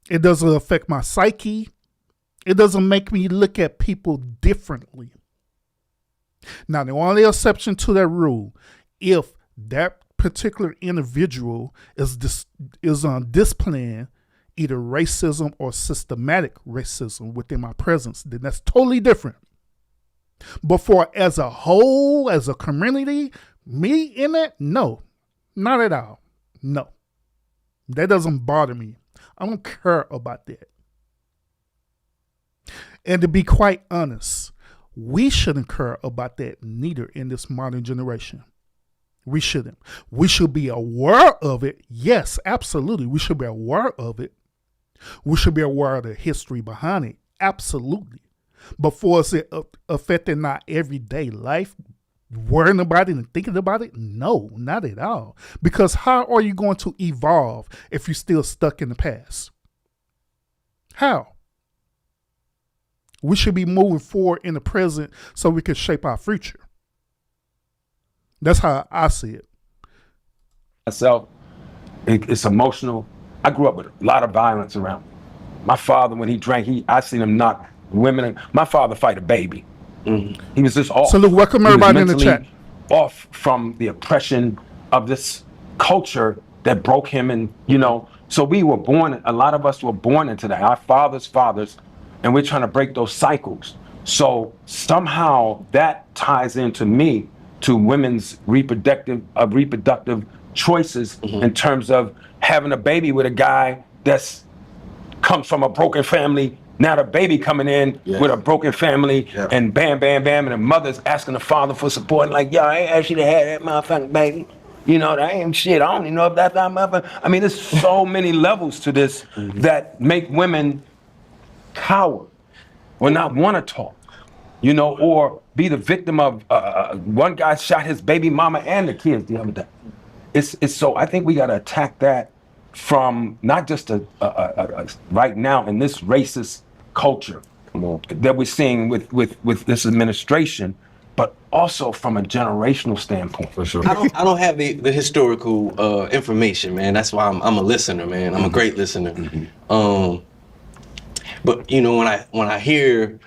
It doesn't affect my psyche. It doesn't make me look at people differently. Now, the only exception to that rule, if that particular individual is displaying either racism or systematic racism within my presence, then that's totally different. But for as a whole, as a community, me in it, no, not at all. No, that doesn't bother me. I don't care about that. And to be quite honest, we shouldn't care about that neither in this modern generation. We shouldn't. We should be aware of it. Yes, absolutely. We should be aware of it. We should be aware of the history behind it. Absolutely. But for us it affecting our everyday life, worrying about it and thinking about it, no, not at all. Because how are you going to evolve if you're still stuck in the past? How? We should be moving forward in the present so we can shape our future. That's how I see it. Myself, it's emotional. I grew up with a lot of violence around me. My father, when he drank, I seen him knock women. My father fight a baby. He was just off. So look, welcome everybody in the chat. Off from the oppression of this culture that broke him, and so we were born. A lot of us were born into that. Our fathers, and we're trying to break those cycles. So somehow that ties into me to women's reproductive choices in terms of having a baby with a guy that's comes from a broken family. Now the baby coming in with a broken family, and bam, bam, bam, and the mother's asking the father for support, and like, yo, I ain't asked you to have that motherfucking baby. That ain't shit. I don't even know if that's that motherfucker. I mean, there's so many levels to this that make women cower or not want to talk, or be the victim of one guy shot his baby mama and the kids the other day. It's so I think we got to attack that from not just right now in this racist culture that we're seeing with this administration, but also from a generational standpoint. For sure. I don't have the historical information, man. That's why I'm a listener, man. I'm a great listener. But when I hear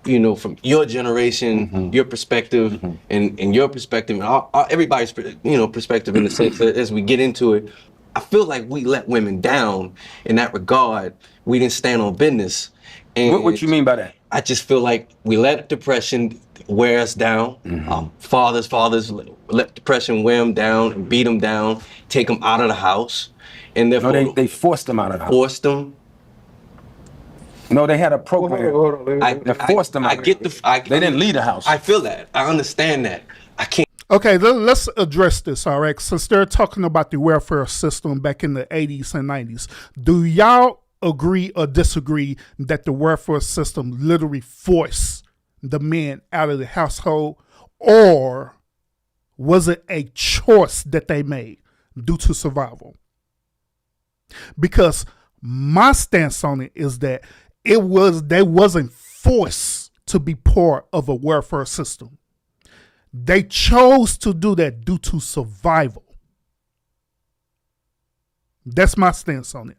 you know, from your generation, your perspective, and your perspective, and everybody's, you know, perspective in the sense that as we get into it, I feel like we let women down in that regard. We didn't stand on business. And What you mean by that? I just feel like we let depression wear us down. Fathers let depression wear them down and beat them down, take them out of the house. And therefore, No, they forced them out of the house. Forced them. No, they had a program. They forced them out. They didn't leave the house. I feel that. I understand that. I can't. Okay, let's address this, all right? Since they're talking about the welfare system back in the 80s and 90s, do y'all agree or disagree that the welfare system literally forced the men out of the household, or was it a choice that they made due to survival? Because my stance on it is that they wasn't forced to be part of a welfare system. They chose to do that due to survival. That's my stance on it.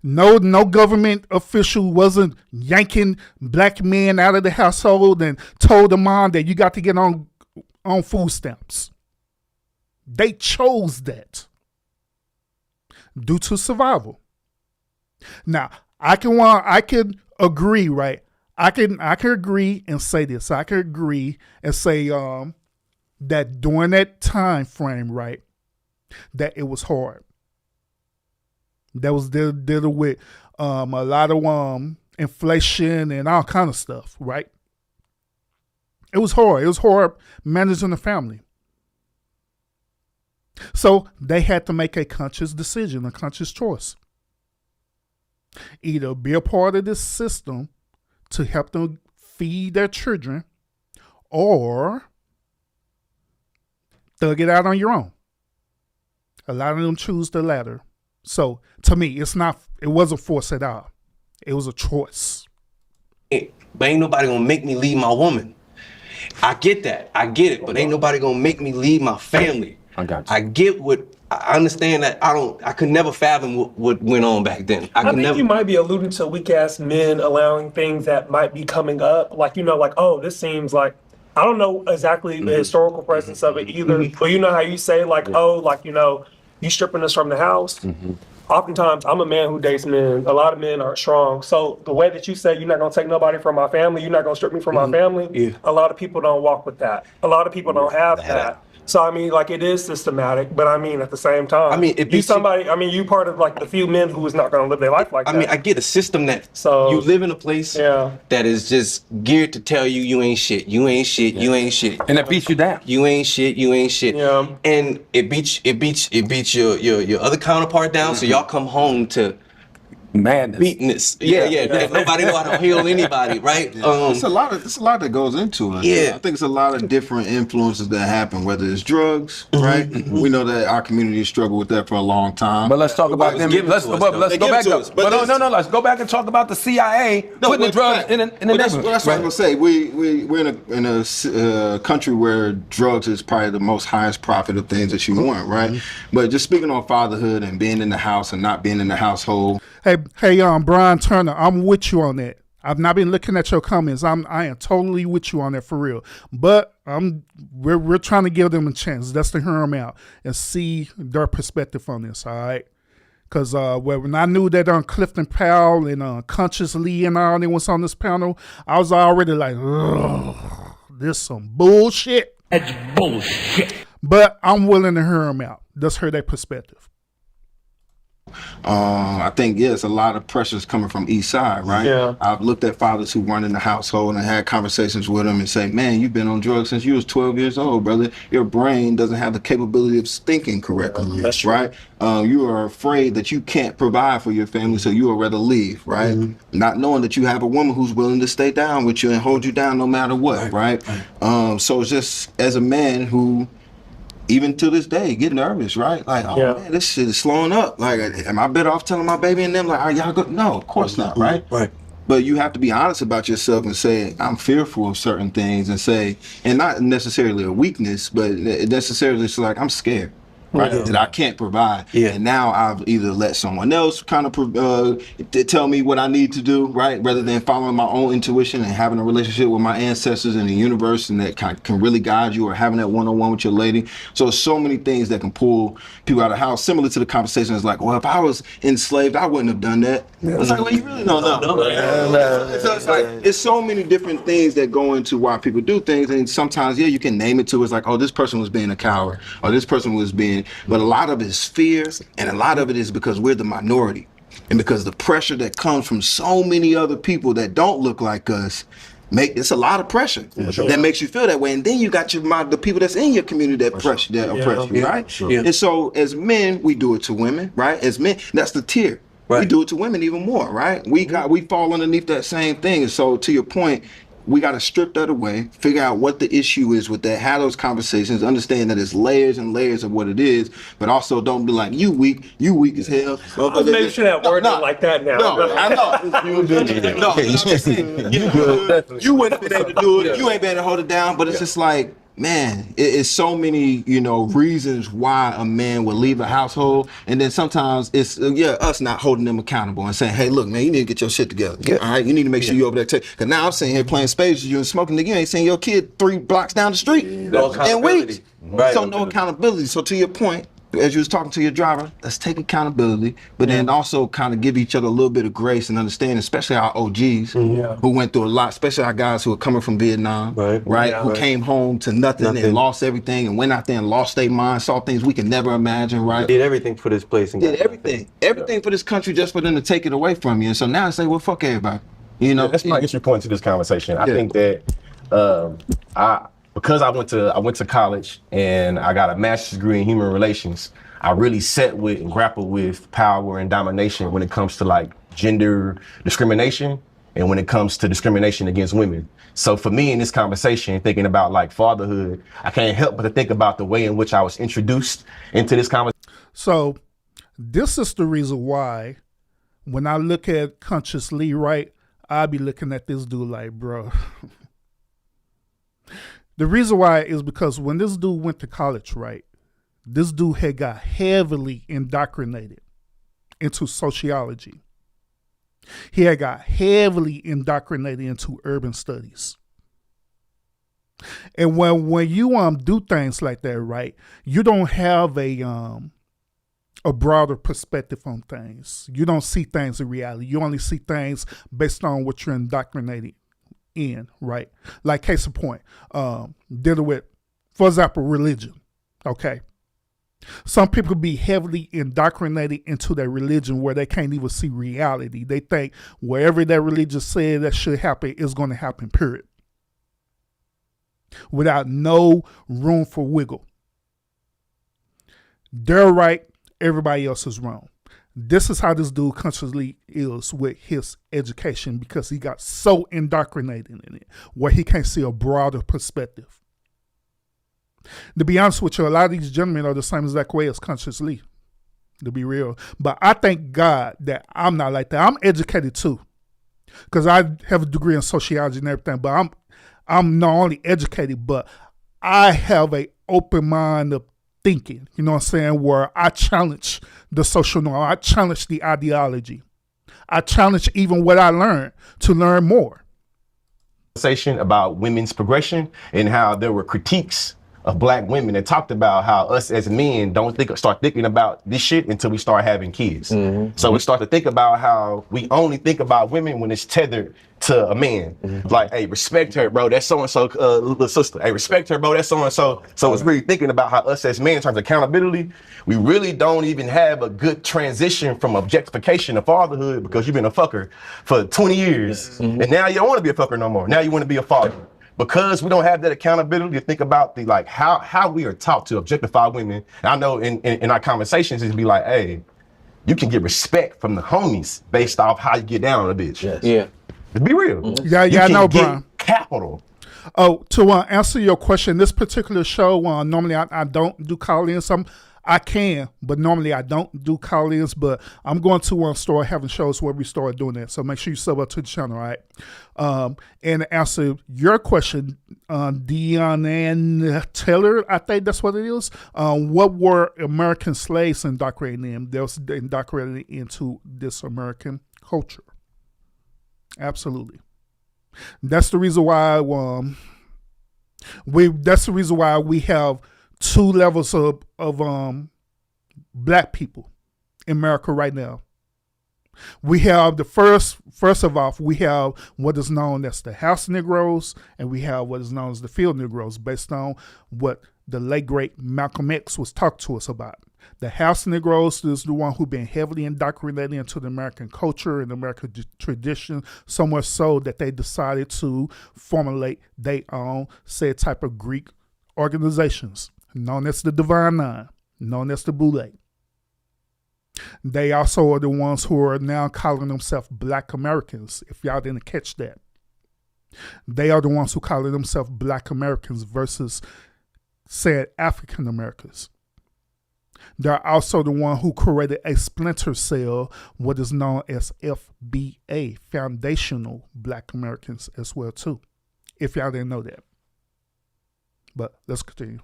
No government official wasn't yanking black men out of the household and told the mom that you got to get on food stamps. They chose that due to survival. Now, I can agree, right? I can agree and say this. I can agree and say that during that time frame, right, that it was hard. That was dealing with a lot of inflation and all kind of stuff, right? It was hard. It was hard managing the family. So they had to make a conscious decision, a conscious choice. Either be a part of this system to help them feed their children, or thug it out on your own. A lot of them choose the latter. So to me, it wasn't forced at all. It was a choice. But ain't nobody gonna make me leave my woman. I get that. I get it. But ain't nobody gonna make me leave my family. I got you. I understand that. I could never fathom what went on back then. I think you might be alluding to weak ass men allowing things that might be coming up. Like, you know, like, oh, this seems like, I don't know exactly the historical presence of it either. But you know how you say, like, oh, like, you know, you stripping us from the house. Oftentimes, I'm a man who dates men. A lot of men are strong. So the way that you say you're not going to take nobody from my family, you're not going to strip me from my family, a lot of people don't walk with that. A lot of people don't have that. So, I mean, like, it is systematic, but I mean, at the same time, I mean, you part of, like, the few men who is not going to live their life like that. I mean, I get a system that you live in a place that is just geared to tell you, you ain't shit, you ain't shit, you ain't shit. And it beats you down. You ain't shit, you ain't shit. Yeah. And it beats your other counterpart down, so y'all come home to madness, beatness. Yeah. Nobody know how to heal anybody, right? It's a lot that goes into it. Yeah. I think it's a lot of different influences that happen, whether it's drugs, right? We know that our community struggled with that for a long time. But let's talk about them. Let's go back up. But no. Let's go back and talk about the CIA putting the drugs in the neighborhood. That's what I'm gonna say. We're in a country where drugs is probably the most highest profit of things that you want, right? But just speaking on fatherhood and being in the house and not being in the household. Hey, Brian Turner, I'm with you on that. I've not been looking at your comments. I am totally with you on that for real. But we're trying to give them a chance. That's to hear them out and see their perspective on this. All right, because when I knew that Clifton Powell and Conscious Lee and all they was on this panel, I was already like, this some bullshit. That's bullshit. But I'm willing to hear them out. Let's hear their perspective. I think, it's a lot of pressures coming from East Side, right? Yeah. I've looked at fathers who run in the household and had conversations with them and say, man, you've been on drugs since you was 12 years old, brother. Your brain doesn't have the capability of thinking correctly, That's true. right? You are afraid that you can't provide for your family, so you would rather leave, right? Not knowing that you have a woman who's willing to stay down with you and hold you down no matter what, right? So it's just, as a man who, even to this day, get nervous, right? Like, man, this shit is slowing up. Like, am I better off telling my baby and them, like, are y'all good? No, of course not, right? Right. But you have to be honest about yourself and say, I'm fearful of certain things, and say, and not necessarily a weakness, but necessarily it's like, I'm scared. right? That I can't provide. And now I've either let someone else kind of tell me what I need to do, right? Rather than following my own intuition and having a relationship with my ancestors in the universe and that can really guide you, or having that one-on-one with your lady. So many things that can pull people out of the house, similar to the conversation. It's like, well, if I was enslaved, I wouldn't have done that. It's like, well, you really don't know. So it's like, it's so many different things that go into why people do things. And sometimes, you can name it to, it's like, oh, this person was being a coward, or this person was being, but a lot of it is fear, and a lot of it is because we're the minority. And because the pressure that comes from so many other people that don't look like us, it's a lot of pressure that makes you feel that way. And then you got the people that's in your community that oppress you, right? Sure. And so as men, we do it to women, right? As men, that's the tier. Right. We do it to women even more, right? We fall underneath that same thing. And so to your point, we got to strip that away, figure out what the issue is with that, have those conversations, understand that it's layers and layers of what it is, but also don't be like, you weak as hell. I'll make sure that word not like that now. No, I know. You wouldn't have been able to do it. You ain't been able to hold it down, but it's just like, man, it's so many, reasons why a man would leave a household. And then sometimes it's, us not holding them accountable and saying, hey, look, man, you need to get your shit together. Yeah. All right, you need to make sure you over there. Because now I'm sitting here playing spades with you and smoking. You ain't seeing your kid 3 blocks down the street in weeks. Right. So no accountability. So to your point, as you was talking to your driver, let's take accountability, but then also kind of give each other a little bit of grace and understanding, especially our OGs who went through a lot, especially our guys who are coming from Vietnam, who came home to nothing and lost everything and went out there and lost their mind, saw things we can never imagine, right? Did everything for this place. And did everything for this country just for them to take it away from you. And so now I say, well, fuck everybody. That's my entry point to this conversation. I think that because I went to college and I got a master's degree in human relations, I really sat with and grappled with power and domination when it comes to like gender discrimination and when it comes to discrimination against women. So for me in this conversation, thinking about like fatherhood, I can't help but to think about the way in which I was introduced into this conversation. So this is the reason why when I look at Conscious Lee, right, I be looking at this dude like, bro. The reason why is because when this dude went to college, right, this dude had got heavily indoctrinated into sociology. He had got heavily indoctrinated into urban studies. And when you do things like that, right, you don't have a broader perspective on things. You don't see things in reality. You only see things based on what you're indoctrinated in, right? Like case in point, dealing with, for example, religion, okay? Some people be heavily indoctrinated into their religion where they can't even see reality. They think wherever that religion said that should happen is going to happen, period. Without no room for wiggle. They're right, everybody else is wrong. This is how this dude consciously is with his education because he got so indoctrinated in it where he can't see a broader perspective. To be honest with you, a lot of these gentlemen are the same exact way as Conscious Lee, to be real. But I thank God that I'm not like that. I'm educated too because I have a degree in sociology and everything, but I'm not only educated, but I have an open mind of thinking, you know what I'm saying, where I challenge the social norm, I challenge the ideology, I challenge even what I learned to learn more. Conversation about women's progression and how there were critiques of Black women that talked about how us as men don't start thinking about this shit until we start having kids. So we start to think about how we only think about women when it's tethered to a man. Like, hey, respect her, bro. That's so-and-so, little sister. Hey, respect her, bro. That's so-and-so. So it's really thinking about how us as men, in terms of accountability, we really don't even have a good transition from objectification to fatherhood because you've been a fucker for 20 years. And now you don't want to be a fucker no more. Now you want to be a father. Because we don't have that accountability to think about the like how we are taught to objectify women. And I know in our conversations it'd be like, hey, you can get respect from the homies based off how you get down on a bitch. Yes. Yeah. To be real. Yeah, I know, Brian. Capital. Oh, to answer your question, this particular show, normally I don't do call-ins. I can, but normally I don't do call-ins, but I'm going to start having shows where we start doing that. So make sure you sub up to the channel, all right? And to answer your question, Deanna Taylor, I think that's what it is. What were American slaves indoctrinated in? They was indoctrinated into this American culture. Absolutely. That's the reason why that's the reason why we have two levels of black people in America right now. We have the first of all, we have what is known as the house Negroes, and we have what is known as the field Negroes, based on what the late great Malcolm X was talked to us about. The house Negroes is the one who've been heavily indoctrinated into the American culture and American tradition, so much so that they decided to formulate their own said type of Greek organizations, known as the Divine Nine, known as the Boule. They also are the ones who are now calling themselves Black Americans, if y'all didn't catch that. They are the ones who call themselves Black Americans versus said African Americans. They're also the one who created a splinter cell, what is known as FBA, Foundational Black Americans as well too, if y'all didn't know that. But let's continue.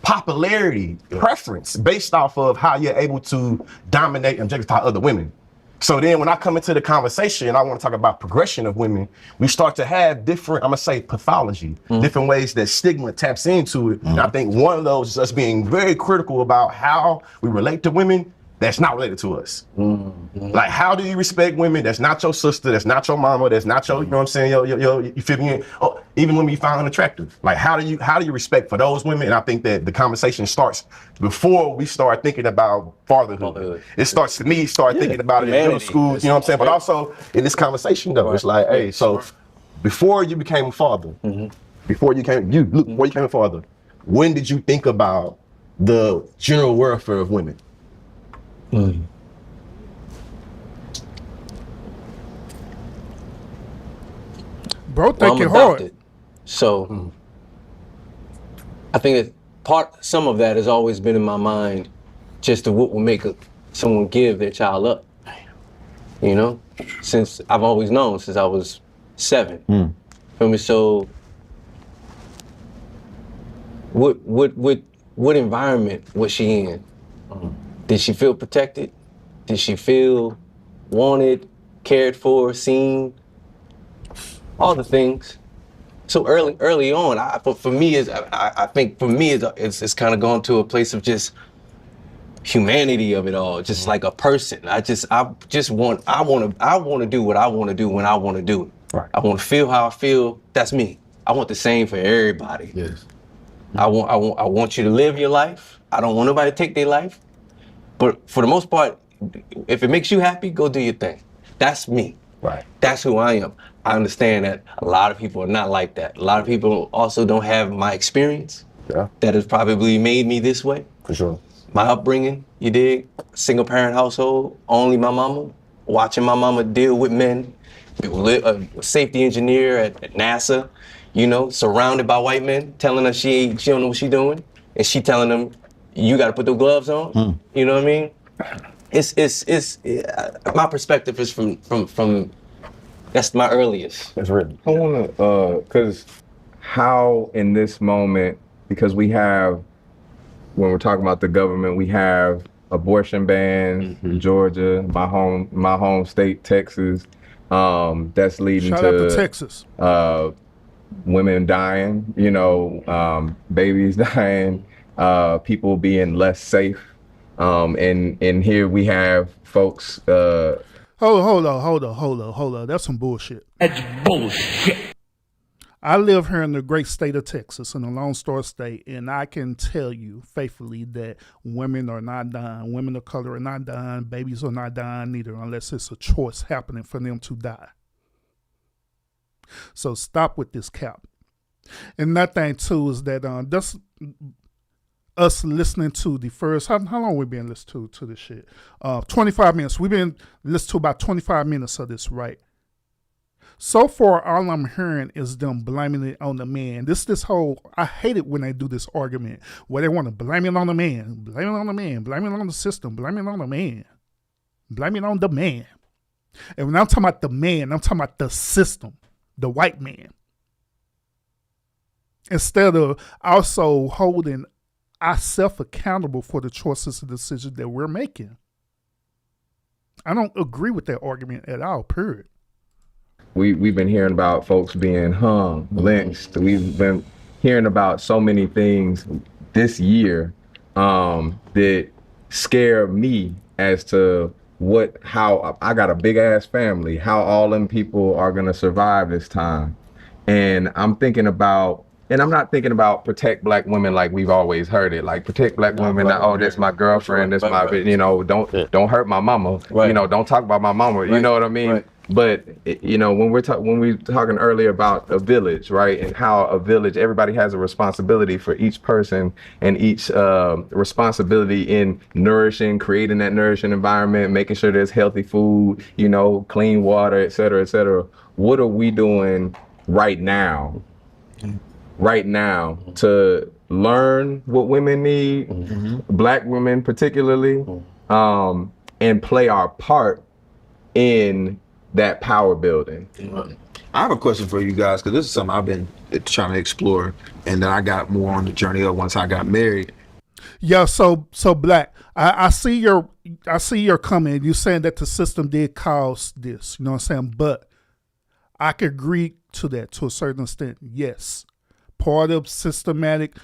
Popularity, preference, based off of how you're able to dominate and objectify other women. So then when I come into the conversation, I want to talk about progression of women, we start to have different, I'm going to say pathology, different ways that stigma taps into it. And I think one of those is us being very critical about how we relate to women that's not related to us. Like, how do you respect women that's not your sister, that's not your mama, that's not your, you know what I'm saying, you feel me? Oh, even when we find attractive. Like, how do you respect for those women? And I think that the conversation starts before we start thinking about fatherhood. It starts to me, thinking about it in middle school, you know what I'm saying? But also in this conversation though, it's like, hey, so before you became a father, before you became a father, when did you think about the general welfare of women? Bro, think it hard. So I think that some of that has always been in my mind, just to what will make someone give their child up. You know, since I've always known since I was 7. Feel me? So what environment was she in? Did she feel protected? Did she feel wanted, cared for, seen? All the things. So early on, I think it's kind of gone to a place of just humanity of it all, just like a person. I want to do what I want to do when I want to do it. Right. I want to feel how I feel. That's me. I want the same for everybody. Yes. I want you to live your life. I don't want nobody to take their life. But for the most part, if it makes you happy, go do your thing. That's me. Right. That's who I am. I understand that a lot of people are not like that. A lot of people also don't have my experience. Yeah. That has probably made me this way. For sure. My upbringing, you dig? Single parent household, only my mama. Watching my mama deal with men. A safety engineer at NASA, you know, surrounded by white men, telling her she don't know what she's doing. And she telling them, you got to put the gloves on. You know what I mean? It's my perspective is from that's my earliest. That's real. I want to, because how in this moment, because we have, when we're talking about the government, we have abortion bans in Georgia, my home state, Texas. That's leading Shout out to Texas. Women dying, you know, babies dying. People being less safe. And here we have folks. Hold on. That's some bullshit. That's bullshit. I live here in the great state of Texas, in the Lone Star State, and I can tell you faithfully that women are not dying. Women of color are not dying. Babies are not dying either, unless it's a choice happening for them to die. So stop with this cap. And that thing too is that that's us listening to the first, how long we been listening to this shit? 25 minutes. We've been listening to about 25 minutes of this, right? So far, all I'm hearing is them blaming it on the man. This whole, I hate it when they do this argument where they want to blame it on the man, blame it on the man, blame it on the system, blame it on the man, blame it on the man. And when I'm talking about the man, I'm talking about the system, the white man. Instead of also holding ourselves accountable for the choices and decisions that we're making. I don't agree with that argument at all, period. We've been hearing about folks being hung, lynched. We've been hearing about so many things this year that scare me as to how I got a big ass family, how all them people are gonna survive this time. And I'm thinking about, and I'm not thinking about protect black women like we've always heard it, like protect black women. Oh, that's my girlfriend, that's my, you know, don't hurt my mama, you know, don't talk about my mama, you know what I mean? But you know, when we talking earlier about a village, right, and how a village, everybody has a responsibility for each person and each responsibility in nourishing, creating that nourishing environment, making sure there's healthy food, you know, clean water, et cetera, et cetera. What are we doing right now to learn what women need, black women particularly, and play our part in that power building? I have a question for you guys, because this is something I've been trying to explore, and then I got more on the journey of once I got married. Yeah, so Black, I see your comment. You saying that the system did cause this, you know what I'm saying? But I could agree to that to a certain extent. Yes, part of systematic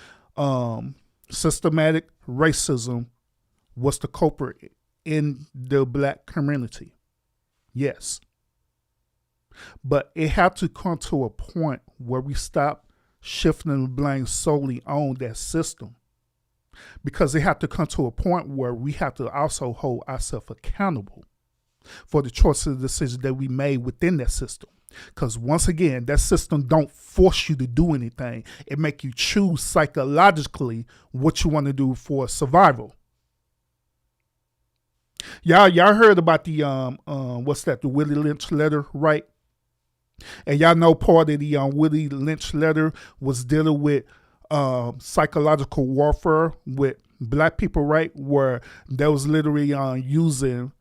racism was the culprit in the black community. Yes. But it had to come to a point where we stop shifting the blame solely on that system. Because it had to come to a point where we have to also hold ourselves accountable for the choices and decisions that we made within that system. Because once again, that system don't force you to do anything. It make you choose psychologically what you want to do for survival. Y'all heard about the the Willie Lynch letter, right? And y'all know part of the Willie Lynch letter was dealing with psychological warfare with black people, right? Where they was literally using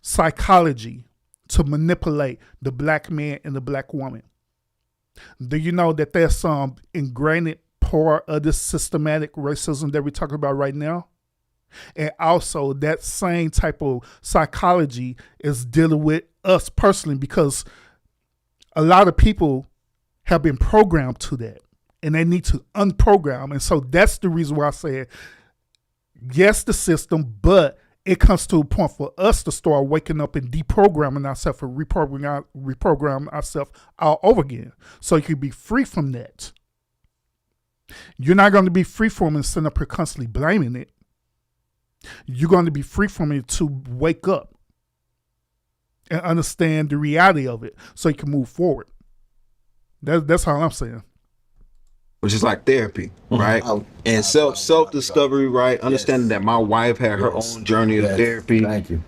psychology to manipulate the black man and the black woman. Do you know that there's some ingrained part of this systematic racism that we're talking about right now? And also that same type of psychology is dealing with us personally, because a lot of people have been programmed to that and they need to unprogram. And so that's the reason why I said, yes, the system, but it comes to a point for us to start waking up and deprogramming ourselves and reprogramming ourselves all over again. So you can be free from that. You're not going to be free from it and sitting up here constantly blaming it. You're going to be free from it to wake up and understand the reality of it so you can move forward. That's how I'm saying. Which is like therapy, right? And self-discovery, right? Understanding that my wife had her own journey of therapy. Thank you.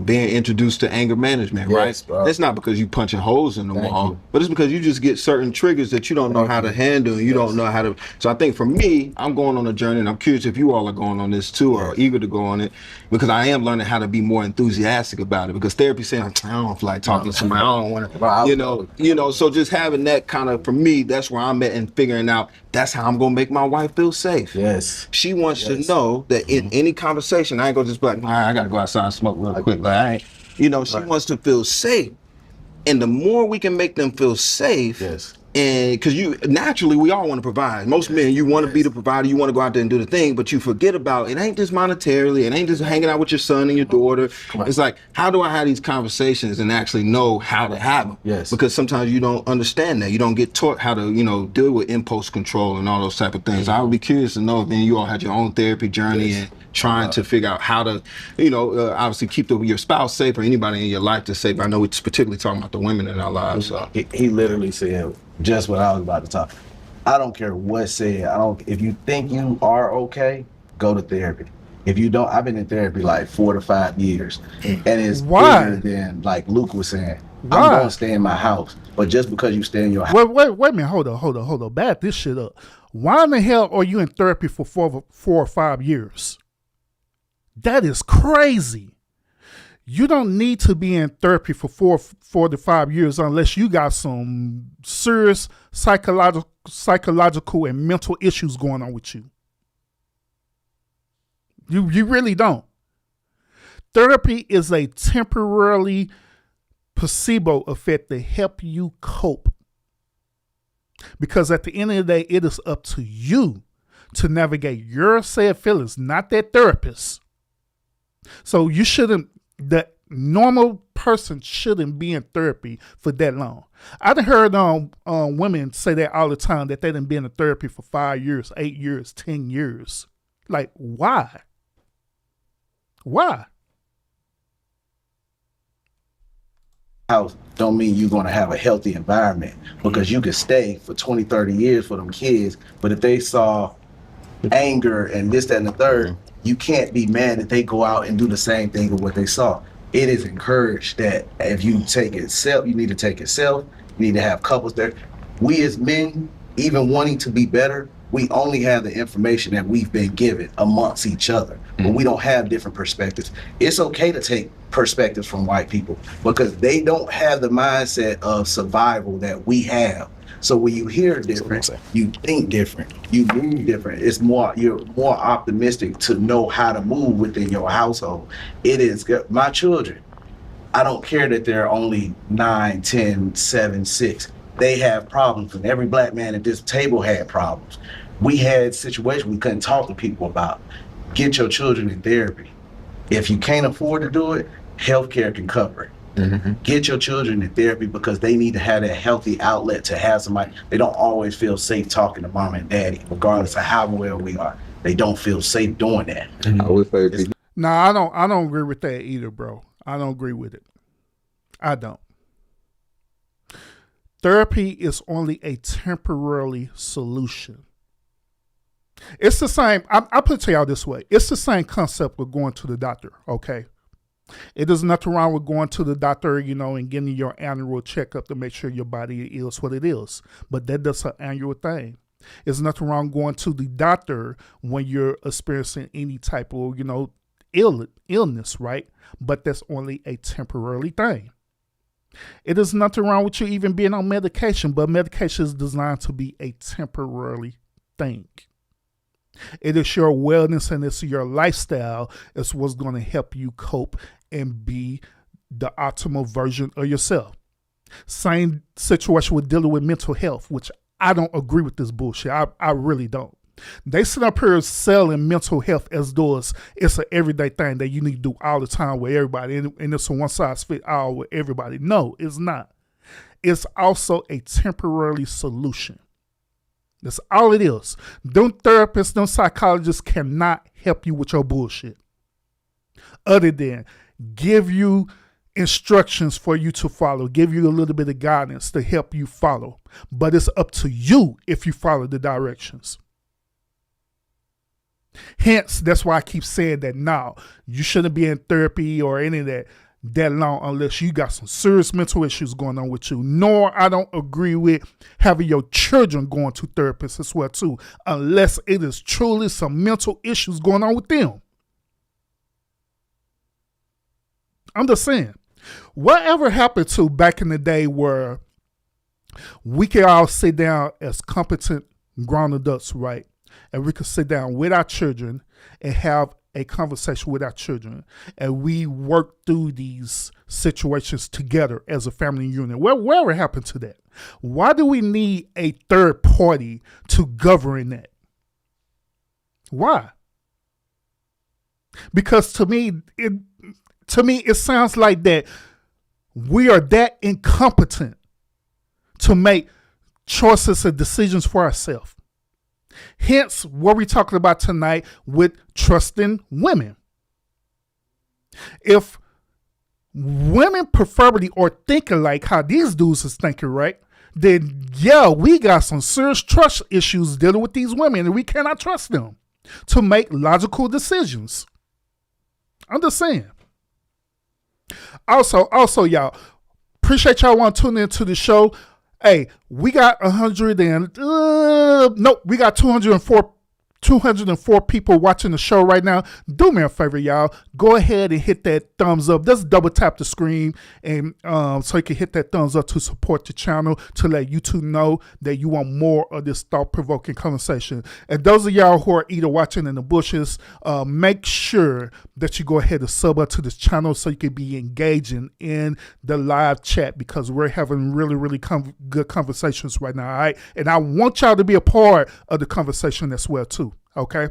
Being introduced to anger management, right? Bro. It's not because you punching holes in the wall, but it's because you just get certain triggers that you don't know how to handle, and you don't know how to. So I think for me, I'm going on a journey, and I'm curious if you all are going on this too, or eager to go on it, because I am learning how to be more enthusiastic about it. Because therapy saying, I don't feel like talking to somebody, I don't want to, you know. So just having that kind of, for me, that's where I'm at, and figuring out that's how I'm gonna make my wife feel safe. Yes. She wants to know that in any conversation, I ain't gonna just be like, I gotta go outside and smoke real quick. Like, I ain't, she wants to feel safe. And the more we can make them feel safe, and because naturally we all want to provide. Most men, you want to be the provider, you want to go out there and do the thing, but you forget about it ain't just monetarily, it ain't just hanging out with your son and your daughter. It's like, how do I have these conversations and actually know how to have them? Yes. Because sometimes you don't understand that. You don't get taught how to, deal with impulse control and all those type of things. I would be curious to know if any of you all had your own therapy journey and trying to figure out how to, obviously keep your spouse safe or anybody in your life to safe. I know it's particularly talking about the women in our lives. So. He literally said just what I was about to talk. I don't care what's said. If you think you are okay, go to therapy. If you don't, I've been in therapy like 4 to 5 years, and it's bigger than, like Luke was saying. I'm going to stay in my house. But just because you stay in your house. Wait a minute. Hold on. Back this shit up. Why in the hell are you in therapy for 4 or 5 years? That is crazy. You don't need to be in therapy for 4 to 5 years unless you got some serious psychological and mental issues going on with you. You really don't. Therapy is a temporarily placebo effect to help you cope. Because at the end of the day, it is up to you to navigate your sad feelings, not that therapist. So the normal person shouldn't be in therapy for that long. I've heard women say that all the time, that they done been in therapy for 5 years, 8 years, 10 years. Like, why? Why? House don't mean you're going to have a healthy environment, because you could stay for 20, 30 years for them kids, but if they saw anger and this, that, and the third, you can't be mad that they go out and do the same thing with what they saw. It is encouraged that if you take it self, you need to take it self. You need to have couples there. We as men, even wanting to be better, we only have the information that we've been given amongst each other, but we don't have different perspectives. It's okay to take perspectives from white people because they don't have the mindset of survival that we have. So when you hear different, you think different, you move different. You're more optimistic to know how to move within your household. It is my children. I don't care that they're only 9, 10, 7, 6. They have problems, and every black man at this table had problems. We had situations we couldn't talk to people about. Get your children in therapy. If you can't afford to do it, healthcare can cover it. Mm-hmm. Get your children in therapy because they need to have that healthy outlet to have somebody. They don't always feel safe talking to mom and daddy, regardless of how well we are. They don't feel safe doing that. Mm-hmm. No, I don't agree with that either, bro. I don't agree with it. I don't. Therapy is only a temporary solution. It's the same. I put it to y'all this way. It's the same concept with going to the doctor, okay? It is nothing wrong with going to the doctor, and getting your annual checkup to make sure your body is what it is. But that's an annual thing. There's nothing wrong going to the doctor when you're experiencing any type of, illness, right? But that's only a temporary thing. It is nothing wrong with you even being on medication, but medication is designed to be a temporary thing. It is your wellness and it's your lifestyle is what's going to help you cope and be the optimal version of yourself. Same situation with dealing with mental health, which I don't agree with this bullshit. I really don't. They sit up here selling mental health as though it's an everyday thing that you need to do all the time with everybody, and it's a one size fit all with everybody. No, it's not. It's also a temporary solution. That's all it is. Them therapists, them psychologists cannot help you with your bullshit, other than give you instructions for you to follow, give you a little bit of guidance to help you follow. But it's up to you if you follow the directions. Hence, that's why I keep saying that now you shouldn't be in therapy or any of that long unless you got some serious mental issues going on with you. Nor I don't agree with having your children going to therapists as well too, unless it is truly some mental issues going on with them. I'm just saying, whatever happened to back in the day where we could all sit down as competent grown adults, right? And we could sit down with our children and have a conversation with our children, and we work through these situations together as a family unit. Whatever happened to that? Why do we need a third party to govern that? Why? Because to me, it sounds like that we are that incompetent to make choices and decisions for ourselves. Hence, what we're talking about tonight with trusting women. If women preferably are thinking like how these dudes is thinking, right? Then, yeah, we got some serious trust issues dealing with these women, and we cannot trust them to make logical decisions. I'm just saying. Also, y'all, Appreciate y'all want to tune into the show. Hey, we got 204 people watching the show right now. Do me a favor, y'all. Go ahead and hit that thumbs up. Just double tap the screen, and so you can hit that thumbs up to support the channel, to let YouTube know that you want more of this thought-provoking conversation. And those of y'all who are either watching in the bushes, make sure that you go ahead and sub up to this channel so you can be engaging in the live chat, because we're having really, really good conversations right now, all right? And I want y'all to be a part of the conversation as well, too. Okay.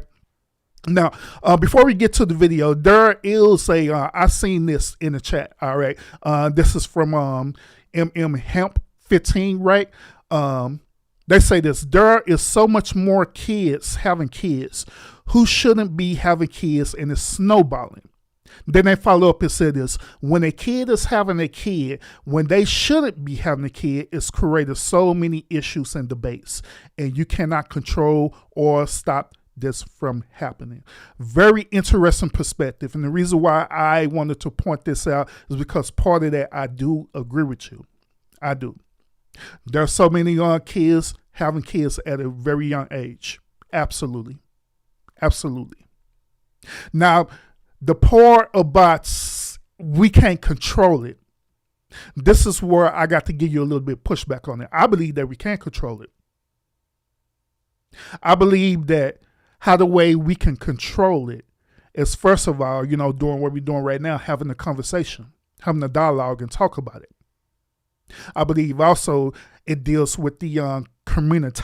Now, before we get to the video, there is I seen this in the chat. All right. This is from Hemp 15, right? They say this: there is so much more kids having kids who shouldn't be having kids, and it's snowballing. Then they follow up and say this: when a kid is having a kid, when they shouldn't be having a kid, it's created so many issues and debates, and you cannot control or stop this from happening. Very interesting perspective. And the reason why I wanted to point this out is because part of that, I do agree with you. I do. There are so many young kids having kids at a very young age. Absolutely. Absolutely. Now, the part about we can't control it, this is where I got to give you a little bit of pushback on it. I believe that we can control it. I believe that how the way we can control it is, first of all, doing what we're doing right now, having a conversation, having a dialogue and talk about it. I believe also it deals with the community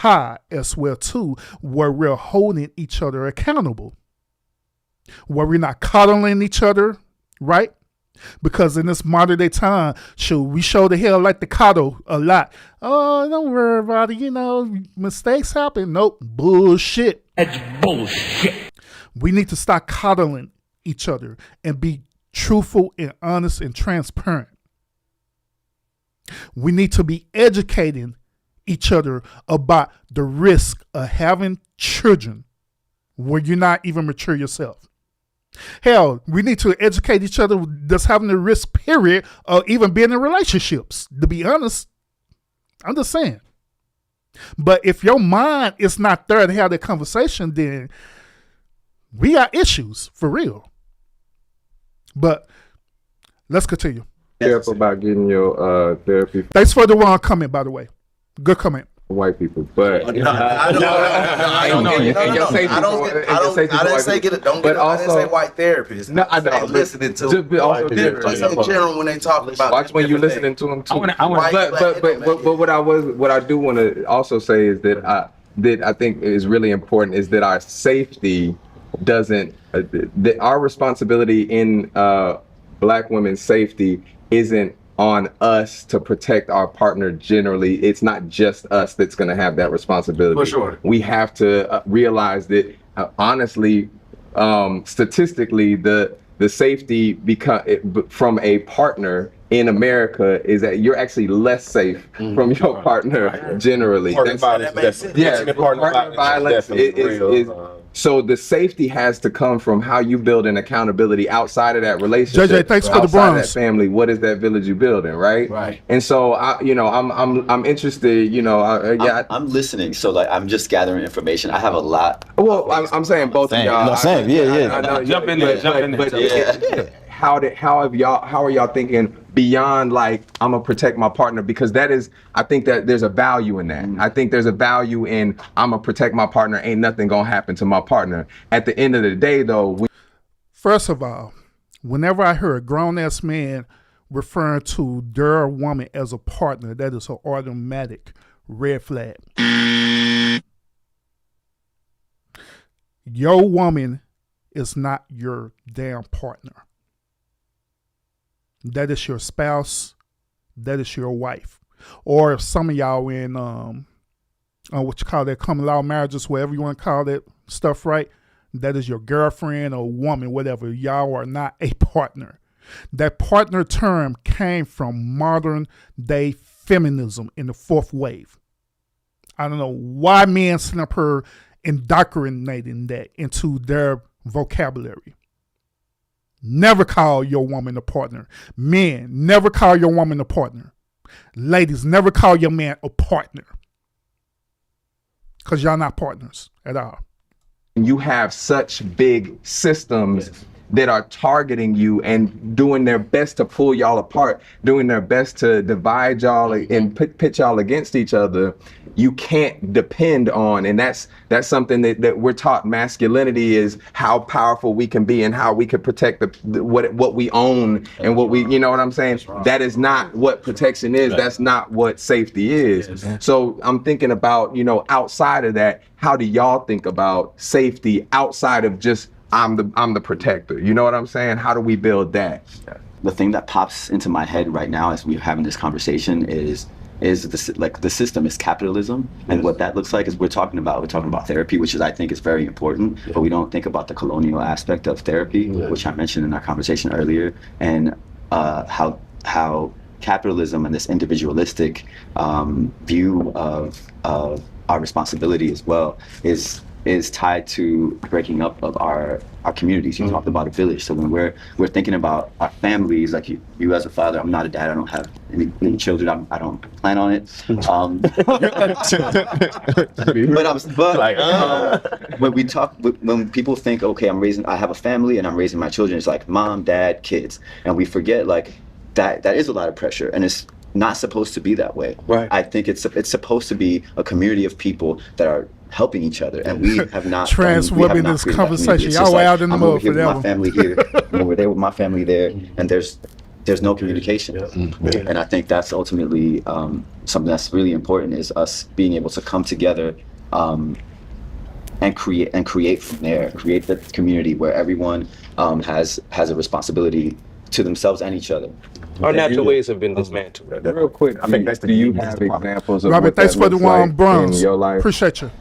as well too, where we're holding each other accountable, where we're not coddling each other, right? Because in this modern day time, we show the hell like the coddle a lot. Oh, don't worry about it. Mistakes happen. Nope. Bullshit. That's bullshit. We need to stop coddling each other and be truthful and honest and transparent. We need to be educating each other about the risk of having children when you're not even mature yourself. Hell, we need to educate each other that's having the risk, period, of even being in relationships. To be honest, I'm just saying. But if your mind is not there to have that conversation, then we got issues for real. But let's continue. Careful about getting your therapy. Thanks for the one comment, by the way. Good comment. White people, but I didn't say get it. Don't get it. I didn't say white therapists. No, I know. I'm listening to just also in general when they talk about. Watch when you're listening to them too. But what I do want to also say is that I think is really important is that our safety doesn't. That our responsibility in Black women's safety isn't on us to protect our partner generally. It's not just us that's going to have that responsibility. For sure. We have to realize that honestly, statistically, the safety from a partner in America is that you're actually less safe from your partner generally. Partner violence is so the safety has to come from how you build an accountability outside of that relationship. JJ, thanks for the bronze. That family, what is that village you building, right? Right. And so I'm interested. I'm listening. So I'm just gathering information. I have a lot. Well, I'm saying both of y'all. No, same. Yeah. Jump in there. How are y'all thinking beyond I'm gonna protect my partner? Because I think that there's a value in that. I think there's a value in I'm gonna protect my partner. Ain't nothing gonna happen to my partner. At the end of the day, though. First of all, whenever I hear a grown ass man referring to their woman as a partner, that is an automatic red flag. Your woman is not your damn partner. That is your spouse. That is your wife. Or if some of y'all in what you call that, common law marriages, whatever you want to call that stuff, right? That is your girlfriend or woman, whatever. Y'all are not a partner. That partner term came from modern day feminism in the fourth wave. I don't know why men sit up here indoctrinating that into their vocabulary. Never call your woman a partner. Men, never call your woman a partner. Ladies, never call your man a partner. Because y'all not partners at all. You have such big systems that are targeting you and doing their best to pull y'all apart, doing their best to divide y'all and pit y'all against each other. You can't depend on, and that's something that we're taught. Masculinity is how powerful we can be and how we can protect what we own and what we, you know what I'm saying? That is not what protection is. That's not what safety is. So I'm thinking about, outside of that, how do y'all think about safety outside of just I'm the protector? You know what I'm saying? How do we build that? The thing that pops into my head right now as we're having this conversation is the system is capitalism, and what that looks like is we're talking about therapy, which I think is very important, but we don't think about the colonial aspect of therapy, which I mentioned in our conversation earlier, and how capitalism and this individualistic view of our responsibility as well is tied to breaking up of our communities. You talked about a village. So when we're thinking about our families, like you as a father, I'm not a dad, I don't have any children, I don't plan on it. When people think, okay, I have a family and I'm raising my children, it's like mom, dad, kids. And we forget like that is a lot of pressure, and it's not supposed to be that way. Right. I think it's supposed to be a community of people that are helping each other, and we have not. Trans women, this conversation, y'all way out in the middle for that one. My family here, I'm over there with my family there, and there's no communication. And I think that's ultimately something that's really important, is us being able to come together and create from there, create the community where everyone has a responsibility to themselves and each other. Our natural ways have been dismantled. Real quick, I think do you have examples of Robert, thanks for the one, Bronze. in your life? Appreciate you.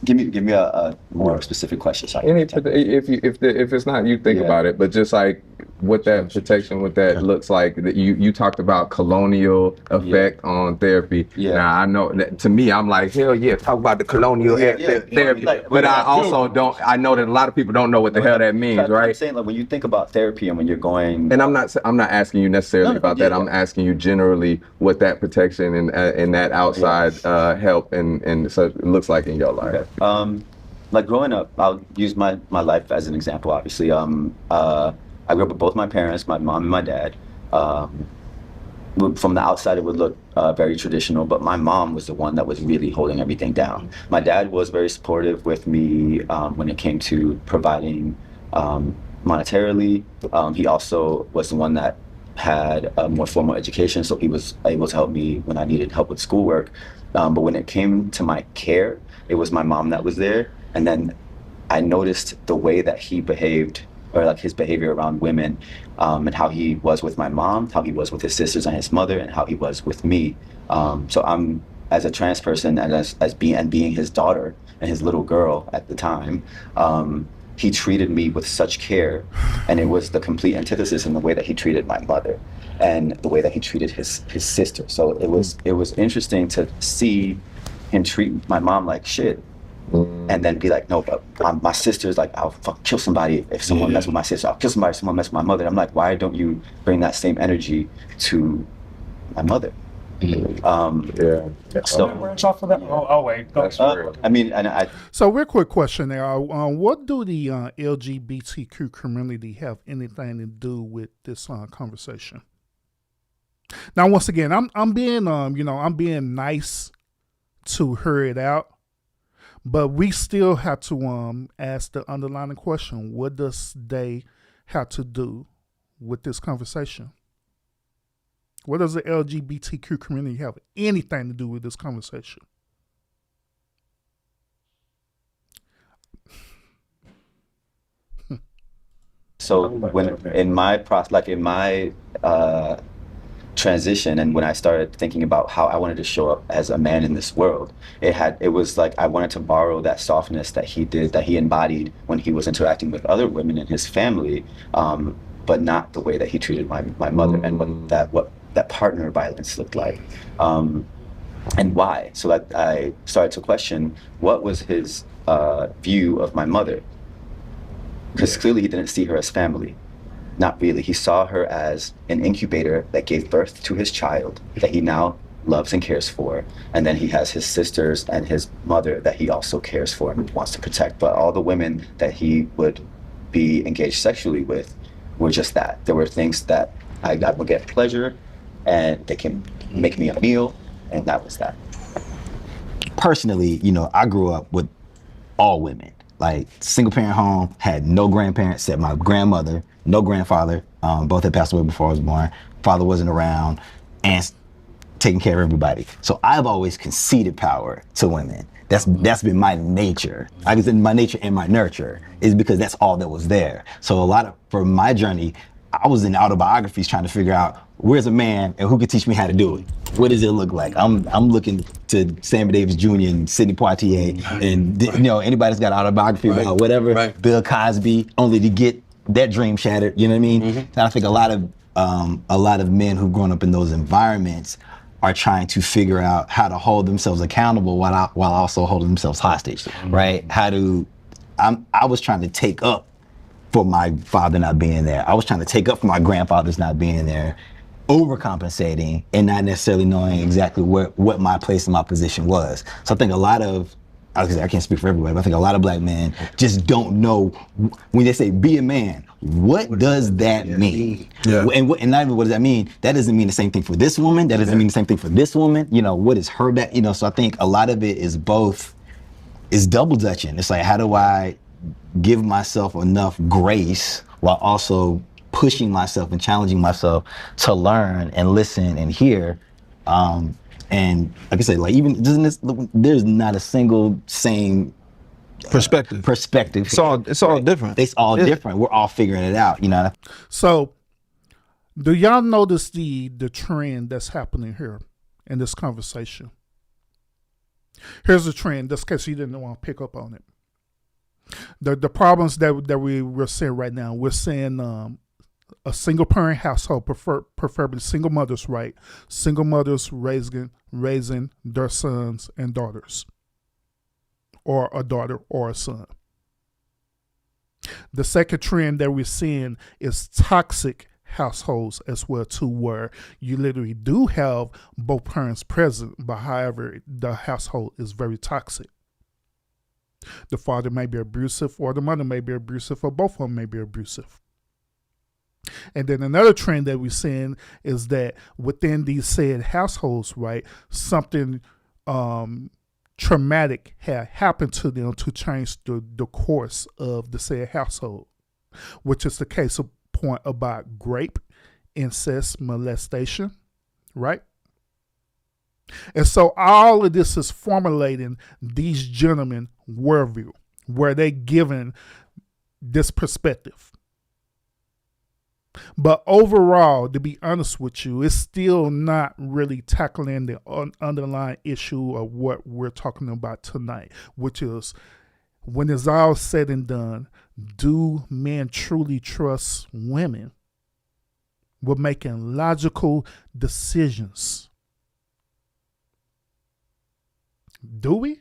Give me a more specific question. Sorry. If it's not, you think about it, but just like what that protection, what that looks like. That you talked about colonial effect on therapy. Now I know that, to me, I'm like, hell yeah, talk about the colonial therapy. But I also don't. I know that a lot of people don't know what the hell that means, right? I'm saying, like, when you think about therapy and when you're going, and I'm not asking you necessarily about that. I'm asking you generally what that protection and that outside help and so it looks like in your life. Like growing up, I'll use my life as an example. Obviously, I grew up with both my parents, my mom and my dad. From the outside, it would look very traditional, but my mom was the one that was really holding everything down. My dad was very supportive with me when it came to providing monetarily. He also was the one that had a more formal education, so he was able to help me when I needed help with schoolwork. But when it came to my care, it was my mom that was there. And then I noticed the way that he behaved, or like his behavior around women, and how he was with my mom, how he was with his sisters and his mother, and how he was with me. So I'm, as a trans person, and as being his daughter and his little girl at the time, he treated me with such care, and it was the complete antithesis in the way that he treated my mother and the way that he treated his sister. So it was interesting to see him treat my mom like shit, and then be like, no, but my sister's like, I'll kill somebody if someone messes with my sister. I'll kill somebody if someone messes with my mother. And I'm like, why don't you bring that same energy to my mother? So branch off of that. Oh wait. So real quick question there. What do the LGBTQ community have anything to do with this conversation? Now, once again, I'm being I'm being nice to hear it out, but we still have to ask the underlying question: what does they have to do with this conversation? What does the LGBTQ community have anything to do with this conversation? So when in my transition, and when I started thinking about how I wanted to show up as a man in this world, it was like I wanted to borrow that softness that he embodied when he was interacting with other women in his family, but not the way that he treated my mother, and what that partner violence looked like, and why. So that I started to question what was his view of my mother, because clearly he didn't see her as family. not really. He saw her as an incubator that gave birth to his child that he now loves and cares for. And then he has his sisters and his mother that he also cares for and wants to protect. But all the women that he would be engaged sexually with were just that. There were things that I would get pleasure, and they can make me a meal, and that was that. Personally, you know, I grew up with all women. Like, single parent home, had no grandparents except my grandmother, no grandfather. Both had passed away before I was born. Father wasn't around, and taking care of everybody. So I've always conceded power to women. That's been my nature. I guess my nature and my nurture is because that's all that was there. So for my journey, I was in autobiographies trying to figure out where's a man and who could teach me how to do it. What does it look like? I'm looking to Sammy Davis Jr. and Sidney Poitier and you know, anybody that's got an autobiography about whatever, Bill Cosby, only to get that dream shattered. You know what I mean? And I think a lot of men who've grown up in those environments are trying to figure out how to hold themselves accountable while also holding themselves hostage, right? I was trying to take up for my father not being there. I was trying to take up for my grandfather's not being there, overcompensating and not necessarily knowing exactly what my place and my position was. So I think a lot of, I can't speak for everybody, but I think a lot of black men just don't know, when they say be a man, what does that mean? Yeah. And not even what does that mean? That doesn't mean the same thing for this woman. That doesn't mean the same thing for this woman. You know, what is her back? You know, so I think a lot of it is double dutching. It's like, how do I give myself enough grace while also pushing myself and challenging myself to learn and listen and hear? And like I said, like, even there's not a single same perspective. It's all different. It's all different. We're all figuring it out, you know. So, do y'all notice the trend that's happening here in this conversation? Here's the trend, just in case you didn't want to pick up on it. The problems that we're seeing right now, we're seeing a single parent household, preferably single mothers, right? Single mothers raising their sons and daughters, or a daughter or a son. The second trend that we're seeing is toxic households as well too, where you literally do have both parents present, but however the household is very toxic. The father may be abusive, or the mother may be abusive, or both of them may be abusive. And then another trend that we're seeing is that within these said households, right, something traumatic had happened to them to change the course of the said household, which is the case of point about rape, incest, molestation, right? And so all of this is formulating these gentlemen worldview, where they given this perspective. But overall, to be honest with you, it's still not really tackling the underlying issue of what we're talking about tonight, which is, when it's all said and done, do men truly trust women with making logical decisions? Do we?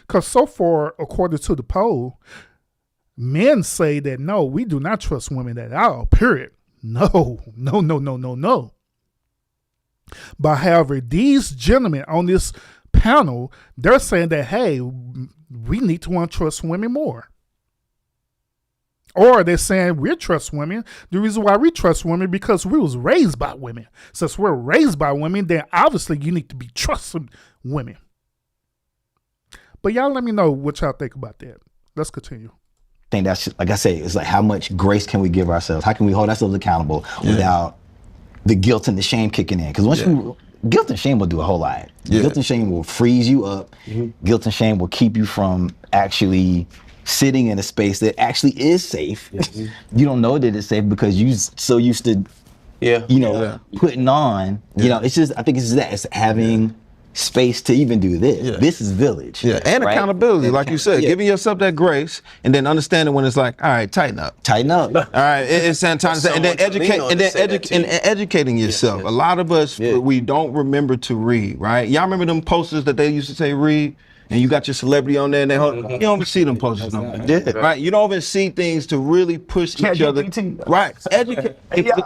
Because so far, according to the poll, men say that no, we do not trust women at all, period. No. But however, these gentlemen on this panel, they're saying that, hey, we need to trust women more. Or they're saying we trust women. The reason why we trust women because we was raised by women. Since we're raised by women, then obviously you need to be trusting women. But y'all let me know what y'all think about that. Let's continue. I think that's just, like I say, it's like, how much grace can we give ourselves? How can we hold ourselves accountable without the guilt and the shame kicking in? Because guilt and shame will do a whole lot. Guilt and shame will freeze you up. Guilt and shame will keep you from actually sitting in a space that actually is safe. You don't know that it's safe because you so used to, putting on. You know, it's just, I think it's just that, it's having space to even do this. This is village. And right? Accountability, like you said, giving yourself that grace, and then understanding when it's like, all right, tighten up. All right, it's time to, and then educating yourself. A lot of us, we don't remember to read, right? Y'all remember them posters that they used to say read? and you got your celebrity on there, and you don't even see them posters no more. Yeah. Right? You don't even see things to really push each other. Right. Educate.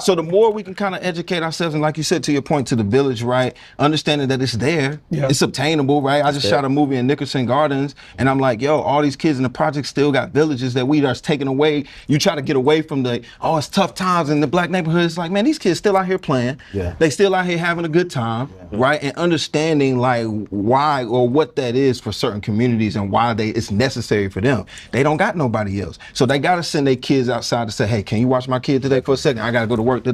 So the more we can kind of educate ourselves, and like you said, to your point, to the village, right? Understanding that it's there, it's obtainable, right? I just shot a movie in Nickerson Gardens, and I'm like, yo, all these kids in the project still got villages that we are taking away. You try to get away from the, oh, it's tough times in the black neighborhood. It's like, man, these kids still out here playing. Yeah. They still out here having a good time, right? And understanding like why or what that is for certain communities and why it's necessary for them. They don't got nobody else. So they gotta send their kids outside to say, hey, can you watch my kid today for a second? I gotta go to work,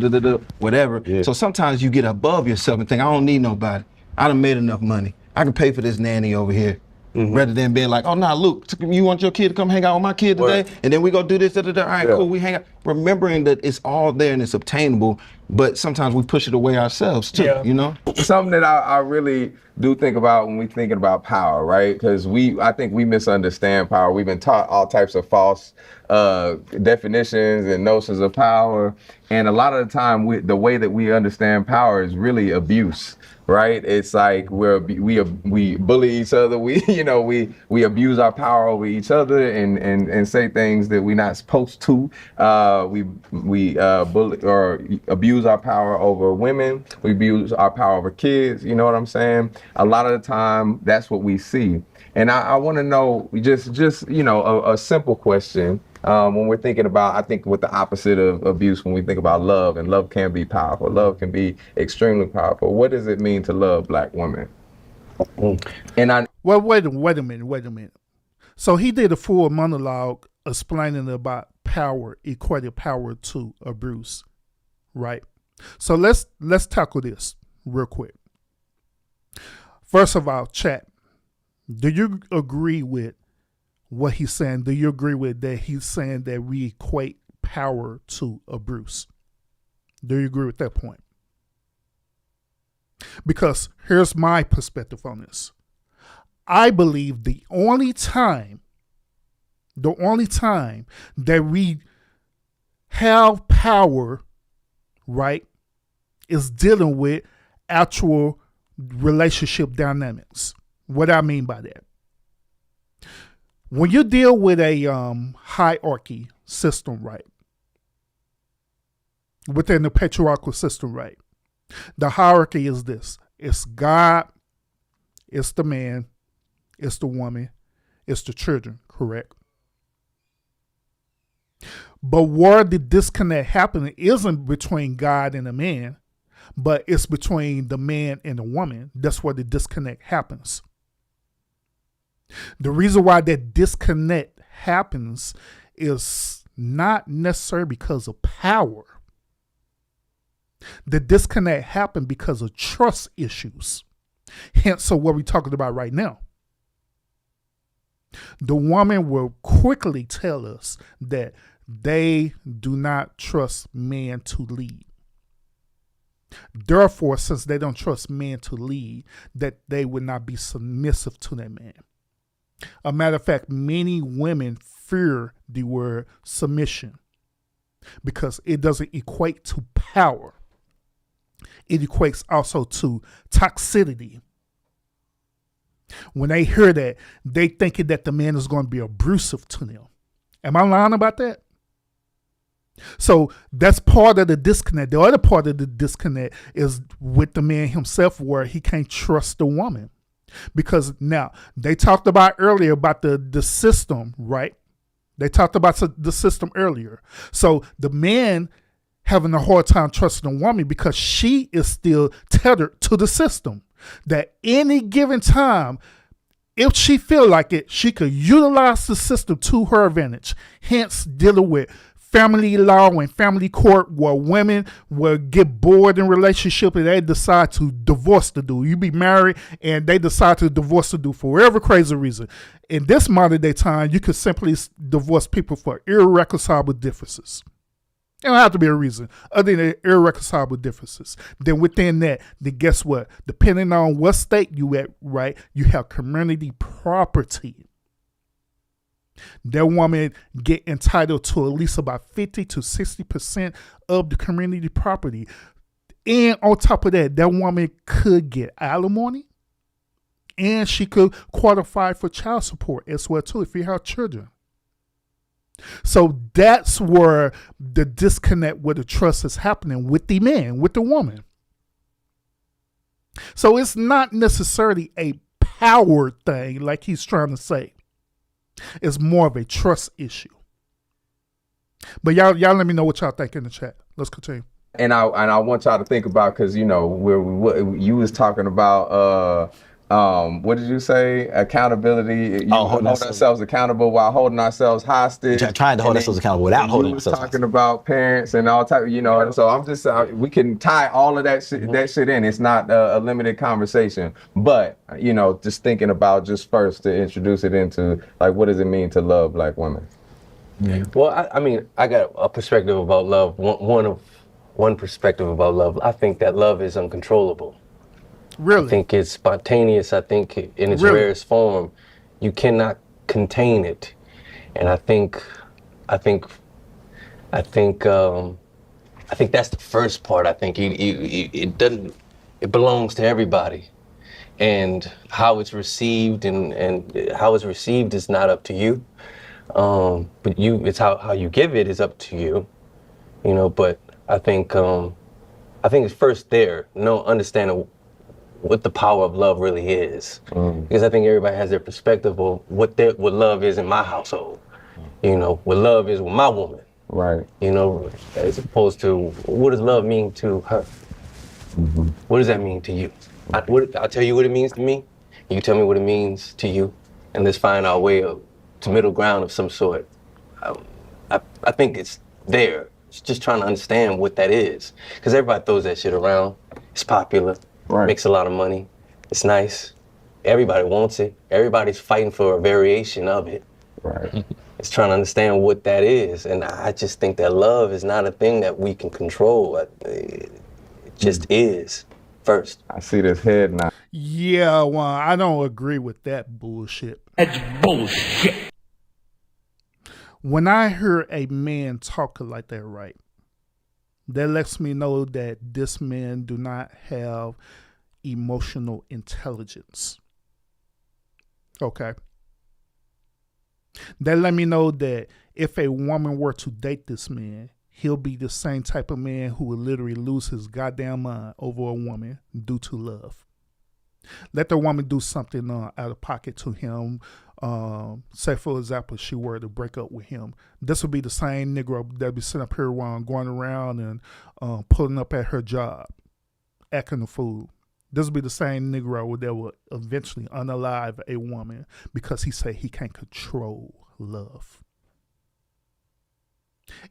whatever. Yeah. So sometimes you get above yourself and think, I don't need nobody. I done made enough money. I can pay for this nanny over here. Rather than being like, oh, nah, Luke, you want your kid to come hang out with my kid today? And then we go do this, All right, cool, we hang out. Remembering that it's all there and it's obtainable, but sometimes we push it away ourselves too, you know? Something that I really do think about when we thinking about power, right? Because I think we misunderstand power. We've been taught all types of false definitions and notions of power. And a lot of the time, the way that we understand power is really abuse. Right? It's like we bully each other. We abuse our power over each other and say things that we're not supposed to. We bully or abuse our power over women. We abuse our power over kids. You know what I'm saying? A lot of the time, that's what we see. And I want to know just a simple question. When we're thinking about, I think with the opposite of abuse, when we think about love, and love can be powerful, love can be extremely powerful. What does it mean to love black women? And well, wait a minute. So he did a full monologue explaining about power, equated power to abuse, right? So let's tackle this real quick. First of all, chat, do you agree with what he's saying? Do you agree with that he's saying that we equate power to abuse? Do you agree with that point? Because here's my perspective on this. I believe the only time that we have power, right, is dealing with actual relationship dynamics. What I mean by that? When you deal with a hierarchy system, right, within the patriarchal system, right, the hierarchy is this. It's God, it's the man, it's the woman, it's the children, correct? But where the disconnect happening isn't between God and the man, but it's between the man and the woman. That's where the disconnect happens. The reason why that disconnect happens is not necessarily because of power. The disconnect happened because of trust issues. Hence, so what we're talking about right now. The woman will quickly tell us that they do not trust men to lead. Therefore, since they don't trust men to lead, that they would not be submissive to that man. A matter of fact, many women fear the word submission because it doesn't equate to power. It equates also to toxicity. When they hear that, they thinking that the man is going to be abusive to them. Am I lying about that? So that's part of the disconnect. The other part of the disconnect is with the man himself, where he can't trust the woman. Because now, they talked about earlier about the system, right? They talked about the system earlier. So the man having a hard time trusting a woman because she is still tethered to the system. That any given time, if she feel like it, she could utilize the system to her advantage. Hence, dealing with family law and family court, where women will get bored in relationship and they decide to divorce the dude. You be married and they decide to divorce the dude for whatever crazy reason. In this modern day time, you could simply divorce people for irreconcilable differences. It don't have to be a reason other than irreconcilable differences. Then within that, then guess what? Depending on what state you at, right, you have community property. That woman get entitled to at least about 50 to 60% of the community property. And on top of that, that woman could get alimony And she could qualify for child support as well too if you have children. So that's where the disconnect with the trust is happening with the man, with the woman. So it's not necessarily a power thing like he's trying to say. It's more of a trust issue. But y'all let me know what y'all think in the chat. Let's continue. And I want y'all to think about, because you know you was talking about what did you say? Accountability. Holding ourselves accountable while holding ourselves hostage. Trying to hold ourselves accountable without holding ourselves hostage. Talking about parents and all type, so I'm just we can tie all of that shit in. It's not a limited conversation, but just thinking about just first to introduce it into like, what does it mean to love Black women? Yeah. Well, I mean, I got a perspective about love. One perspective about love. I think that love is uncontrollable. Really? I think it's spontaneous. I think in its rarest form, you cannot contain it. And I think that's the first part. I think it belongs to everybody. And how it's received and how it's received is not up to you. But it's how you give it is up to you. But I think it's first there, understanding what the power of love really is. Because I think everybody has their perspective of what love is in my household. What love is with my woman. Right. As opposed to what does love mean to her? Mm-hmm. What does that mean to you? I'll tell you what it means to me. You tell me what it means to you, and let's find our way to middle ground of some sort. I think it's there. It's just trying to understand what that is, because everybody throws that shit around. It's popular. Right. Makes a lot of money. It's nice. Everybody wants it. Everybody's fighting for a variation of it. Right. It's trying to understand what that is. And I just think that love is not a thing that we can control. It just is first. I see this head now. Yeah, well, I don't agree with that bullshit. That's bullshit. When I hear a man talking like that, right, that lets me know that this man do not have emotional intelligence. Okay. That let me know that if a woman were to date this man, he'll be the same type of man who would literally lose his goddamn mind over a woman due to love. Let the woman do something out of pocket to him. Say, for example, she were to break up with him. This would be the same Negro that be sitting up here going around and pulling up at her job, acting a fool. This would be the same Negro that will eventually unalive a woman because he say he can't control love.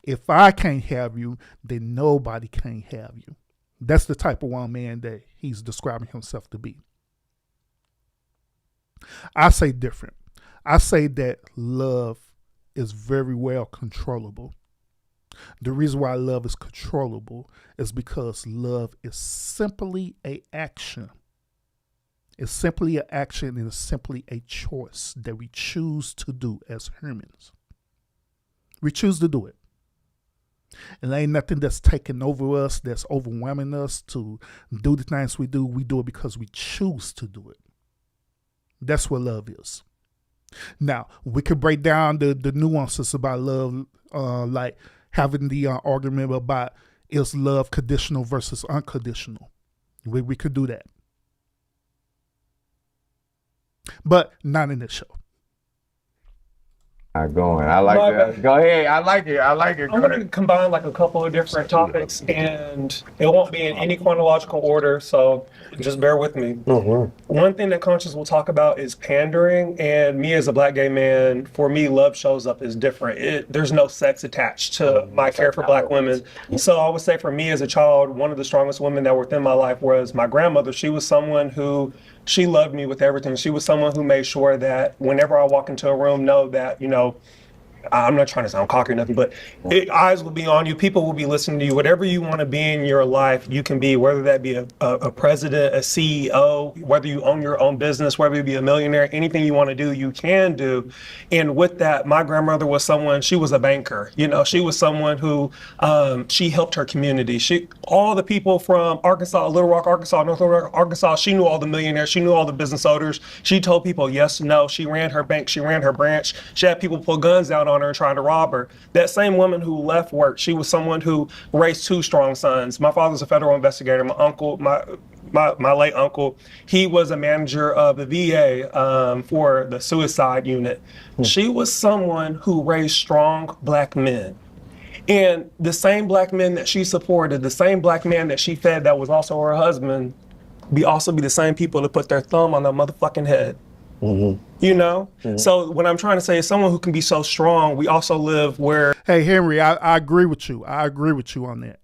If I can't have you, then nobody can't have you. That's the type of one man that he's describing himself to be. I say different. I say that love is very well controllable. The reason why love is controllable is because love is simply an action. It's simply an action and it's simply a choice that we choose to do as humans. We choose to do it. And there ain't nothing that's taking over us, that's overwhelming us to do the things we do. We do it because we choose to do it. That's what love is. Now, we could break down the nuances about love, like having the argument about is love conditional versus unconditional. We could do that. But not in this show. Going. I like that. Go ahead. I like it. I'm going to combine like a couple of different topics, and it won't be in any chronological order, so just bear with me. Mm-hmm. One thing that Conscious will talk about is pandering, and me as a Black gay man, for me, love shows up as different. There's no sex attached to my care for Black women. So I would say for me as a child, one of the strongest women that were within my life was my grandmother. She was someone who she loved me with everything. She was someone who made sure that whenever I walk into a room, know that, I'm not trying to sound cocky or nothing, but eyes will be on you. People will be listening to you. Whatever you want to be in your life, you can be, whether that be a president, a CEO, whether you own your own business, whether you be a millionaire, anything you want to do, you can do. And with that, my grandmother was someone, she was a banker. You know, she was someone who, she helped her community. All the people from Arkansas, Little Rock, Arkansas, North Little Rock, Arkansas, she knew all the millionaires. She knew all the business owners. She told people yes, no. She ran her bank. She ran her branch. She had people pull guns out on her and trying to rob her. That same woman who left work, she was someone who raised 2 strong sons. My father's a federal investigator. My uncle, my late uncle, he was a manager of the VA for the suicide unit. She was someone who raised strong Black men. And the same Black men that she supported, the same Black man that she fed that was also her husband, also be the same people that put their thumb on their motherfucking head. You know? So what I'm trying to say is someone who can be so strong, we also live where... Hey, Henry, I agree with you. I agree with you on that.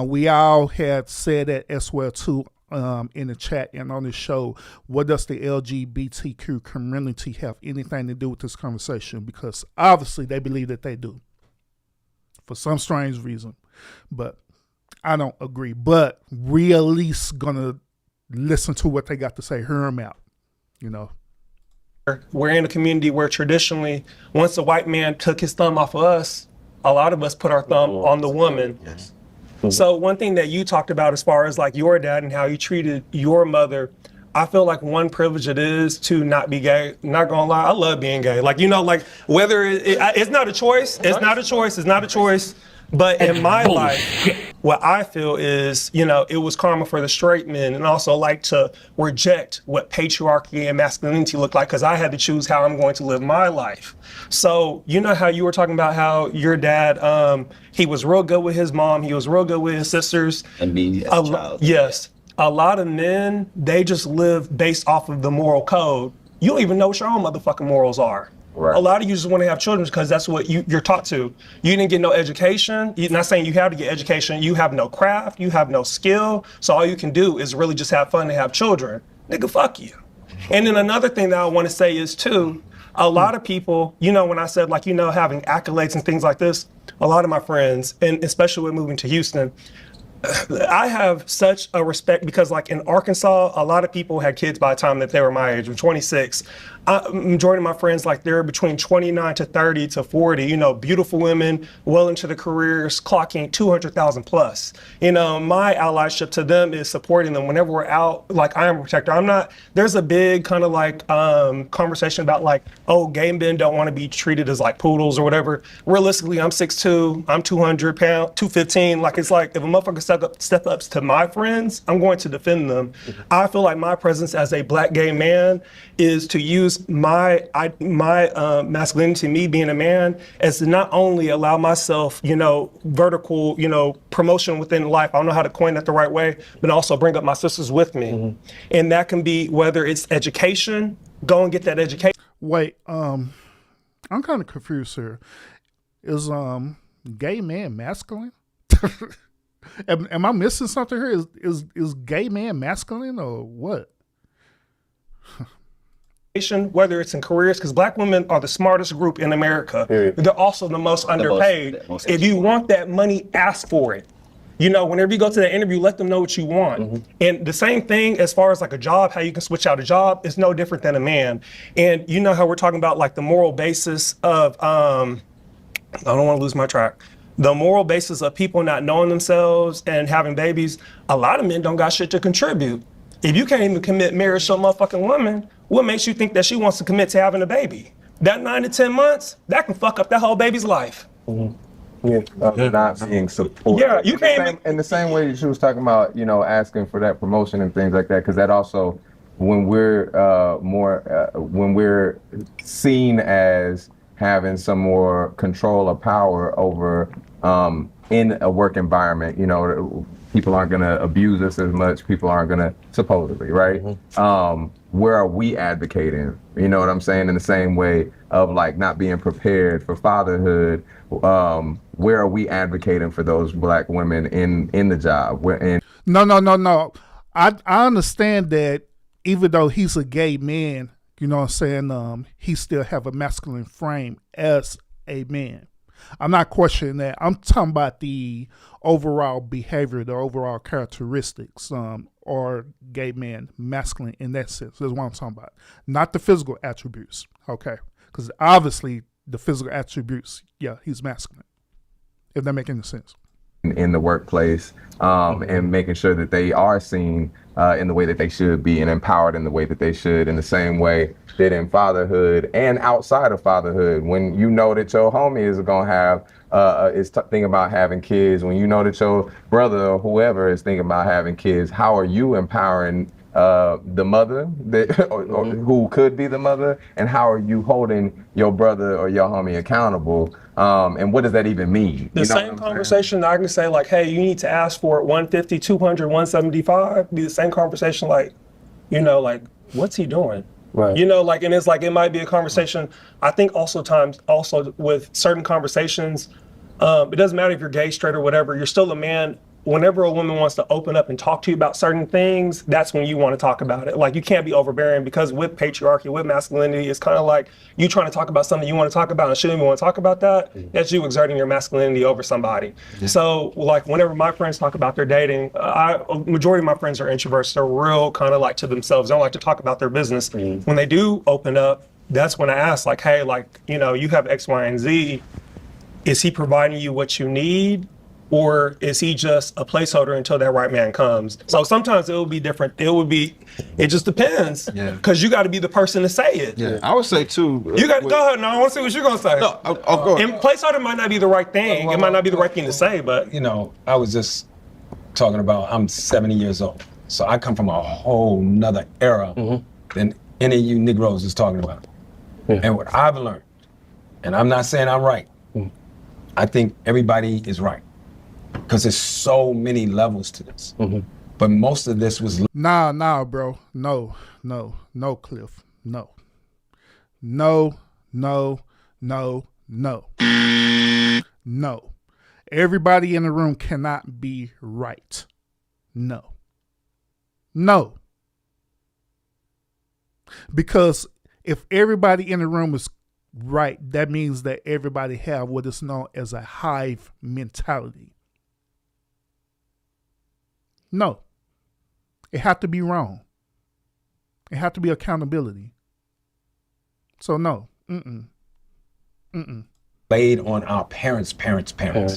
We all had said that as well, too, in the chat and on the show. What does the LGBTQ community have anything to do with this conversation? Because obviously they believe that they do, for some strange reason. But I don't agree. But we at least gonna listen to what they got to say, hear them out, you know. We're in a community where traditionally, once a white man took his thumb off of us, a lot of us put our thumb on the woman. Yes. So one thing that you talked about as far as like your dad and how you treated your mother, I feel like one privilege it is to not be gay. Not gonna lie, I love being gay. Like, you know, like whether it's not a choice, it's not a choice. But in my life, what I feel is, you know, it was karma for the straight men, and also like to reject what patriarchy and masculinity look like, because I had to choose how I'm going to live my life. So, you know how you were talking about how your dad, he was real good with his mom, he was real good with his sisters. And me as a child. Yes. A lot of men, they just live based off of the moral code. You don't even know what your own motherfucking morals are. Right. A lot of you just want to have children because that's what you're taught to. You didn't get no education. You're not saying you have to get education. You have no craft. You have no skill. So all you can do is really just have fun and have children. Nigga, fuck you. And then another thing that I want to say is too, a lot of people, you know, when I said like, you know, having accolades and things like this, a lot of my friends, and especially with moving to Houston, I have such a respect because like in Arkansas, a lot of people had kids by the time that they were my age. I'm 26. Majority of my friends, like they're between 29 to 30 to 40, you know, beautiful women, well into the careers, clocking 200,000 plus. You know, my allyship to them is supporting them whenever we're out. Like I am a protector. There's a big kind of like conversation about like, oh, gay men don't want to be treated as like poodles or whatever. Realistically, I'm 6'2", I'm 200 pounds, 215. Like it's like if a motherfucker step up to my friends, I'm going to defend them. I feel like my presence as a Black gay man is to use my masculinity, me being a man, as to not only allow myself, you know, vertical, you know, promotion within life. I don't know how to coin that the right way, but also bring up my sisters with me. And that can be whether it's education, go and get that education. Wait, I'm kind of confused here. Is gay man masculine? Am I missing something here? Is gay man masculine or what? Whether it's in careers, because Black women are the smartest group in America. They're also the most underpaid. If you want that money, ask for it. You know, whenever you go to that interview, let them know what you want. And the same thing as far as like a job, how you can switch out a job is no different than a man. And you know how we're talking about like the moral basis of, I don't want to lose my track. The moral basis of people not knowing themselves and having babies, a lot of men don't got shit to contribute. If you can't even commit marriage to a motherfucking woman, what makes you think that she wants to commit to having a baby? That 9 to 10 months, that can fuck up that whole baby's life. Not being supported. Yeah, you can't. In the same way that she was talking about, you know, asking for that promotion and things like that, because that also, when we're when we're seen as having some more control or power over in a work environment, you know, people aren't going to abuse us as much. People aren't going to, supposedly, right? Where are we advocating? You know what I'm saying? In the same way of like not being prepared for fatherhood, where are we advocating for those Black women in the job? No. I understand that even though he's a gay man, you know what I'm saying, he still have a masculine frame as Amen. I'm not questioning that. I'm talking about the overall behavior, the overall characteristics, or gay man masculine in that sense. That's what I'm talking about. Not the physical attributes, okay? Because obviously the physical attributes, yeah, he's masculine. If that makes any sense. In the workplace, and making sure that they are seen in the way that they should be and empowered in the way that they should, in the same way that in fatherhood and outside of fatherhood, when you know that your homie is gonna have thinking about having kids, when you know that your brother or whoever is thinking about having kids, how are you empowering the mother that or who could be the mother, and how are you holding your brother or your homie accountable, and what does that even mean? The same conversation I can say, like, hey, you need to ask for it 150, 200, 175, be the same conversation, like, you know, like, what's he doing? Right. You know, like, and it's like, it might be a conversation. I think also with certain conversations, it doesn't matter if you're gay, straight, or whatever, you're still a man. Whenever a woman wants to open up and talk to you about certain things, that's when you want to talk about it. Like, you can't be overbearing, because with patriarchy, with masculinity, it's kind of like you trying to talk about something you want to talk about and shouldn't even want to talk about that. That's you exerting your masculinity over somebody. So, like, whenever my friends talk about their dating, majority of my friends are introverts. They're real kind of like to themselves. They don't like to talk about their business. When they do open up, that's when I ask, like, hey, like, you know, you have X, Y, and Z. Is he providing you what you need? Or is he just a placeholder until that right man comes? So sometimes it will be different. It just depends. Yeah. Because you got to be the person to say it. Yeah, I would say too. You got to go ahead. No, I want to see what you're going to say. No, I'll go ahead. And placeholder might not be the right thing. It might not be the right thing to say, but. You know, I was just talking about, I'm 70 years old. So I come from a whole nother era than any of you Negroes is talking about. And what I've learned, and I'm not saying I'm right, I think everybody is right. Because there's so many levels to this. But most of this was... Nah, bro. No, Cliff. No. No. Everybody in the room cannot be right. No. Because if everybody in the room is right, that means that everybody have what is known as a hive mentality. No. It had to be wrong. It had to be accountability. So no. Laid on our parents.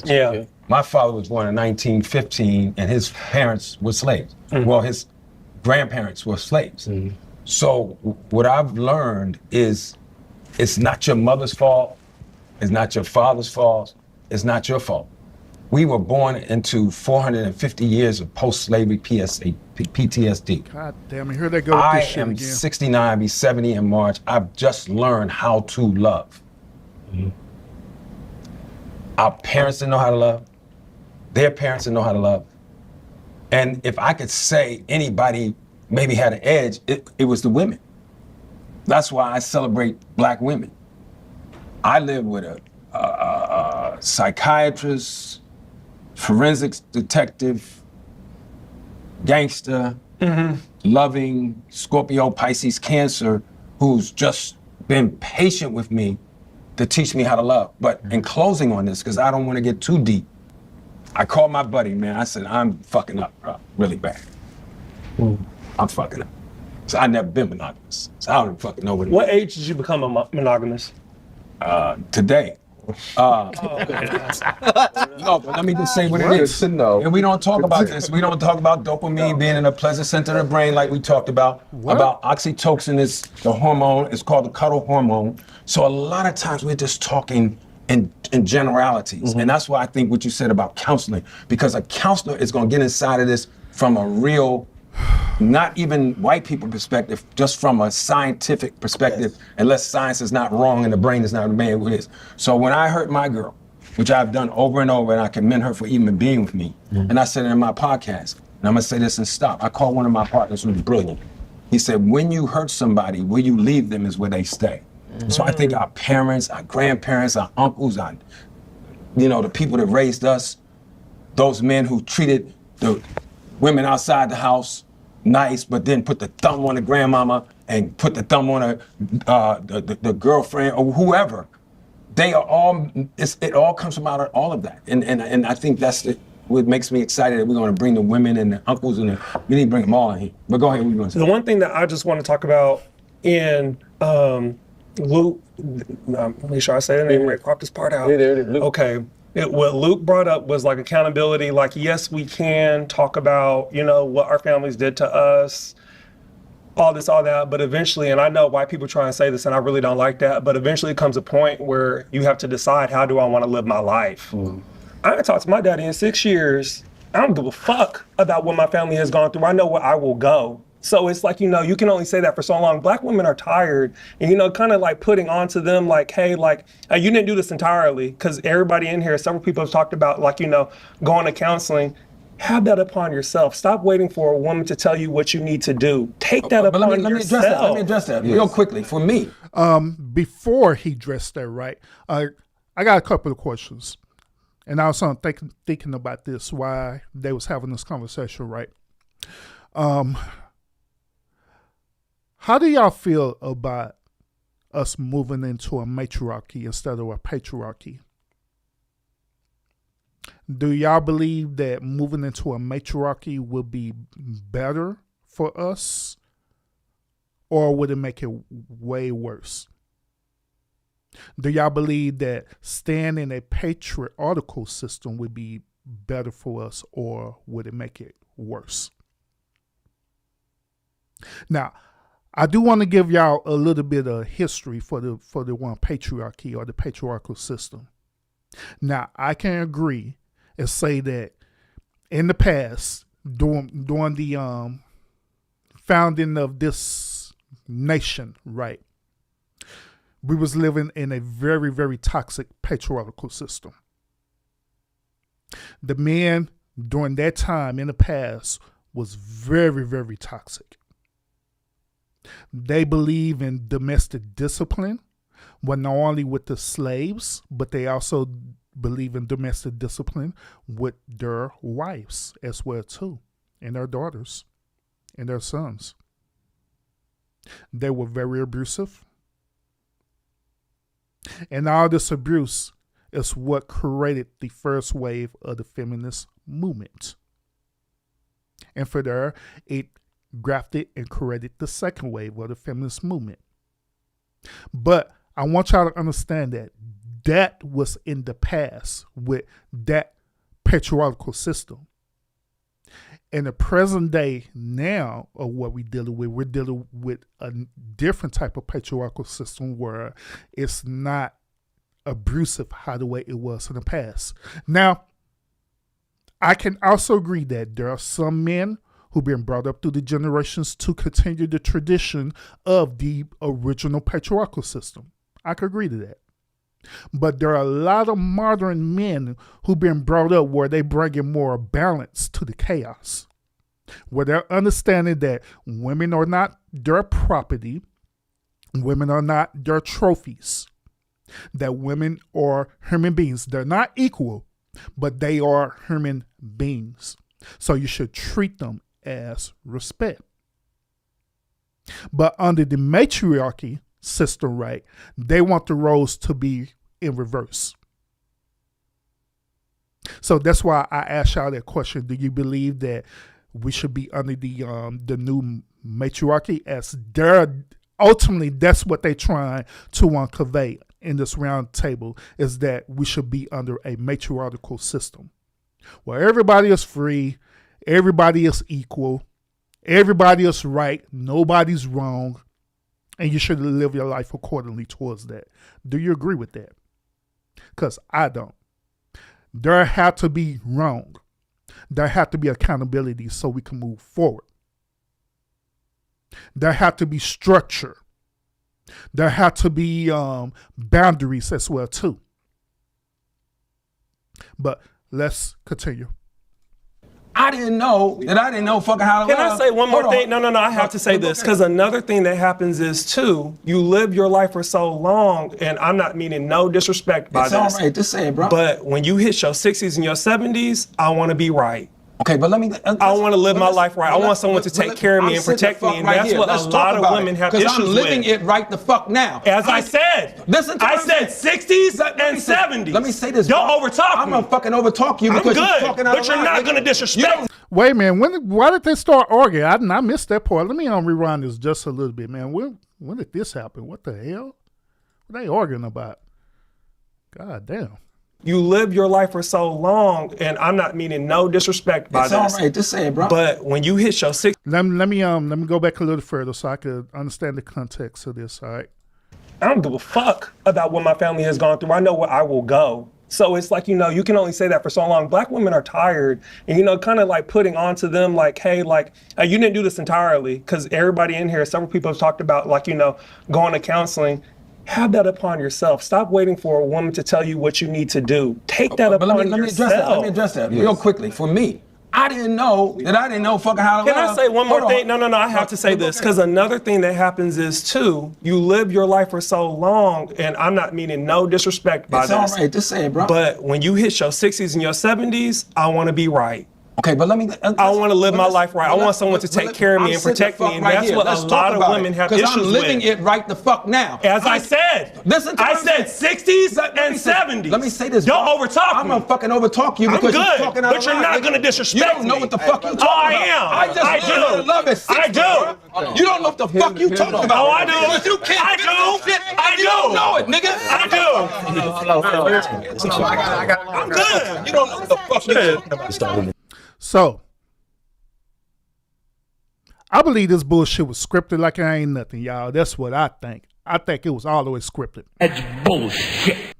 Yeah. My father was born in 1915 and his parents were slaves. Well, his grandparents were slaves. So what I've learned is it's not your mother's fault. It's not your father's fault. It's not your fault. We were born into 450 years of post-slavery PTSD. God damn it, here they go with this shit again. I am 69, I'll be 70 in March. I've just learned how to love. Our parents didn't know how to love. Their parents didn't know how to love. And if I could say anybody maybe had an edge, it was the women. That's why I celebrate Black women. I live with a psychiatrist, forensics detective, gangster, loving Scorpio, Pisces, Cancer, who's just been patient with me to teach me how to love. But in closing on this, because I don't want to get too deep, I called my buddy, man. I said, I'm fucking up, bro, really bad. I'm fucking up. So I never been monogamous. So I don't even fucking know what it is. What age did you become monogamous? Today. No, but let me just say what it is. And we don't talk about this. We don't talk about dopamine being in a pleasant center of the brain like we talked about. About oxytocin is the hormone. It's called the cuddle hormone. So a lot of times we're just talking in generalities. And that's why I think what you said about counseling, because a counselor is going to get inside of this from a real, not even white people perspective, just from a scientific perspective, unless science is not wrong and the brain is not made what it is. So when I hurt my girl, which I've done over and over, and I commend her for even being with me, and I said it in my podcast, and I'm gonna say this and stop. I called one of my partners who's brilliant. He said, when you hurt somebody, where you leave them is where they stay. So I think our parents, our grandparents, our uncles, the people that raised us, those men who treated the women outside the house nice, but then put the thumb on the grandmama and put the thumb on the girlfriend or whoever, they are all, it all comes from out of all of that. And I think that's what makes me excited that we're going to bring the women and the uncles and we need to bring them all in here. But go ahead, what you going to say? The one thing that I just want to talk about in Luke, make sure I say the name right, crop this part out. Okay. What Luke brought up was like accountability. Like, yes, we can talk about, you know, what our families did to us, all this, all that, but eventually, and I know why people try and say this, and I really don't like that, but eventually it comes a point where you have to decide, how do I want to live my life? I haven't talked to my daddy in 6 years. I don't give a fuck about what my family has gone through. I know where I will go. So it's like, you know, you can only say that for so long. Black women are tired, and, you know, kind of like putting onto them like, hey, like, you didn't do this entirely, because everybody in here, several people have talked about, like, you know, going to counseling. Have that upon yourself. Stop waiting for a woman to tell you what you need to do. Take that upon yourself. Let me address that real quickly. For me, before he addressed that, right, I got a couple of questions. And I was thinking about this, why they was having this conversation, right? How do y'all feel about us moving into a matriarchy instead of a patriarchy? Do y'all believe that moving into a matriarchy will be better for us, or would it make it way worse? Do y'all believe that staying in a patriarchal system would be better for us, or would it make it worse? Now, I do want to give y'all a little bit of history for the one patriarchy or the patriarchal system. Now, I can agree and say that in the past, during the founding of this nation, right, we was living in a very, very toxic patriarchal system. The men during that time in the past was very, very toxic. They believe in domestic discipline, well, not only with the slaves, but they also believe in domestic discipline with their wives as well too, and their daughters and their sons. They were very abusive. And all this abuse is what created the first wave of the feminist movement. And for there, it grafted and created the second wave of the feminist movement. But I want y'all to understand that that was in the past with that patriarchal system. In the present day now of what we're dealing with a different type of patriarchal system where it's not abusive how the way it was in the past. Now, I can also agree that there are some men who've been brought up through the generations to continue the tradition of the original patriarchal system. I could agree to that. But there are a lot of modern men who've been brought up where they bring in more balance to the chaos, where they're understanding that women are not their property, women are not their trophies, that women are human beings. They're not equal, but they are human beings. So you should treat them as respect. But under the matriarchy system, right, they want the roles to be in reverse. So that's why I asked y'all that question. Do you believe that we should be under the new matriarchy, as ultimately that's what they're trying to convey in this round table, is that we should be under a matriarchal system where everybody is free, everybody is equal, everybody is right, nobody's wrong, and you should live your life accordingly towards that. Do you agree with that? Because I don't. There have to be wrong. There have to be accountability so we can move forward. There have to be structure. There have to be boundaries as well too. But let's continue. I didn't know fucking how to Can I say one more thing? No, I have to say this, because another thing that happens is too, you live your life for so long, and I'm not meaning no disrespect by this. It's all right, just say it, bro. But when you hit your 60s and your 70s, I want to be right. Okay, but let me. I want to live my life right. I want someone to take care of me and protect me, and that's what a lot of women have issues with. Because I'm living it right the fuck now. As I said, listen to I said 60s and 70s. Let me say this. Don't overtalk me. I'm gonna fucking overtalk you because you're talking out of line. But you're not gonna disrespect. Wait a minute. Why did they start arguing? I missed that part. Let me rewind this just a little bit, man. When did this happen? What the hell? What are they arguing about? God damn. You live your life for so long, and I'm not meaning no disrespect by this. It's all right. Just say it, bro. But when you hit your 60s, let me go back a little further so I could understand the context of this. All right. I don't give a fuck about what my family has gone through. I know where I will go. So it's like, you can only say that for so long. Black women are tired, and kind of like putting onto them like, hey, like you didn't do this entirely, because everybody in here, several people have talked about like, going to counseling. Have that upon yourself. Stop waiting for a woman to tell you what you need to do. Take that upon yourself. Let me address that real quickly. For me, I didn't know fucking how to love. Can I say one more thing? No, I have to say this, because another thing that happens is too, you live your life for so long, and I'm not meaning no disrespect by this. It's all right, just say it, bro. But when you hit your 60s and your 70s, I want to be right. Okay, but let me. I want to live my life right. I want someone to take care of me and protect me, and that's what a lot of women have issues with. Because I'm living it right the fuck now. As I said, I said 60s and 70s. Let me say this. Don't overtalk me. I'm gonna fucking overtalk you because you're talking out of line. But you're not gonna disrespect me. You don't know what the fuck you talking about. I am. I just learned to love at 60. I do. You don't know what the fuck you talking about. Oh, I do. You can't. I do. You don't know it, nigga. I do. I'm good. You don't know what the fuck you talking about. So, I believe this bullshit was scripted like it ain't nothing, y'all. That's what I think. I think it was all the way scripted. That's bullshit.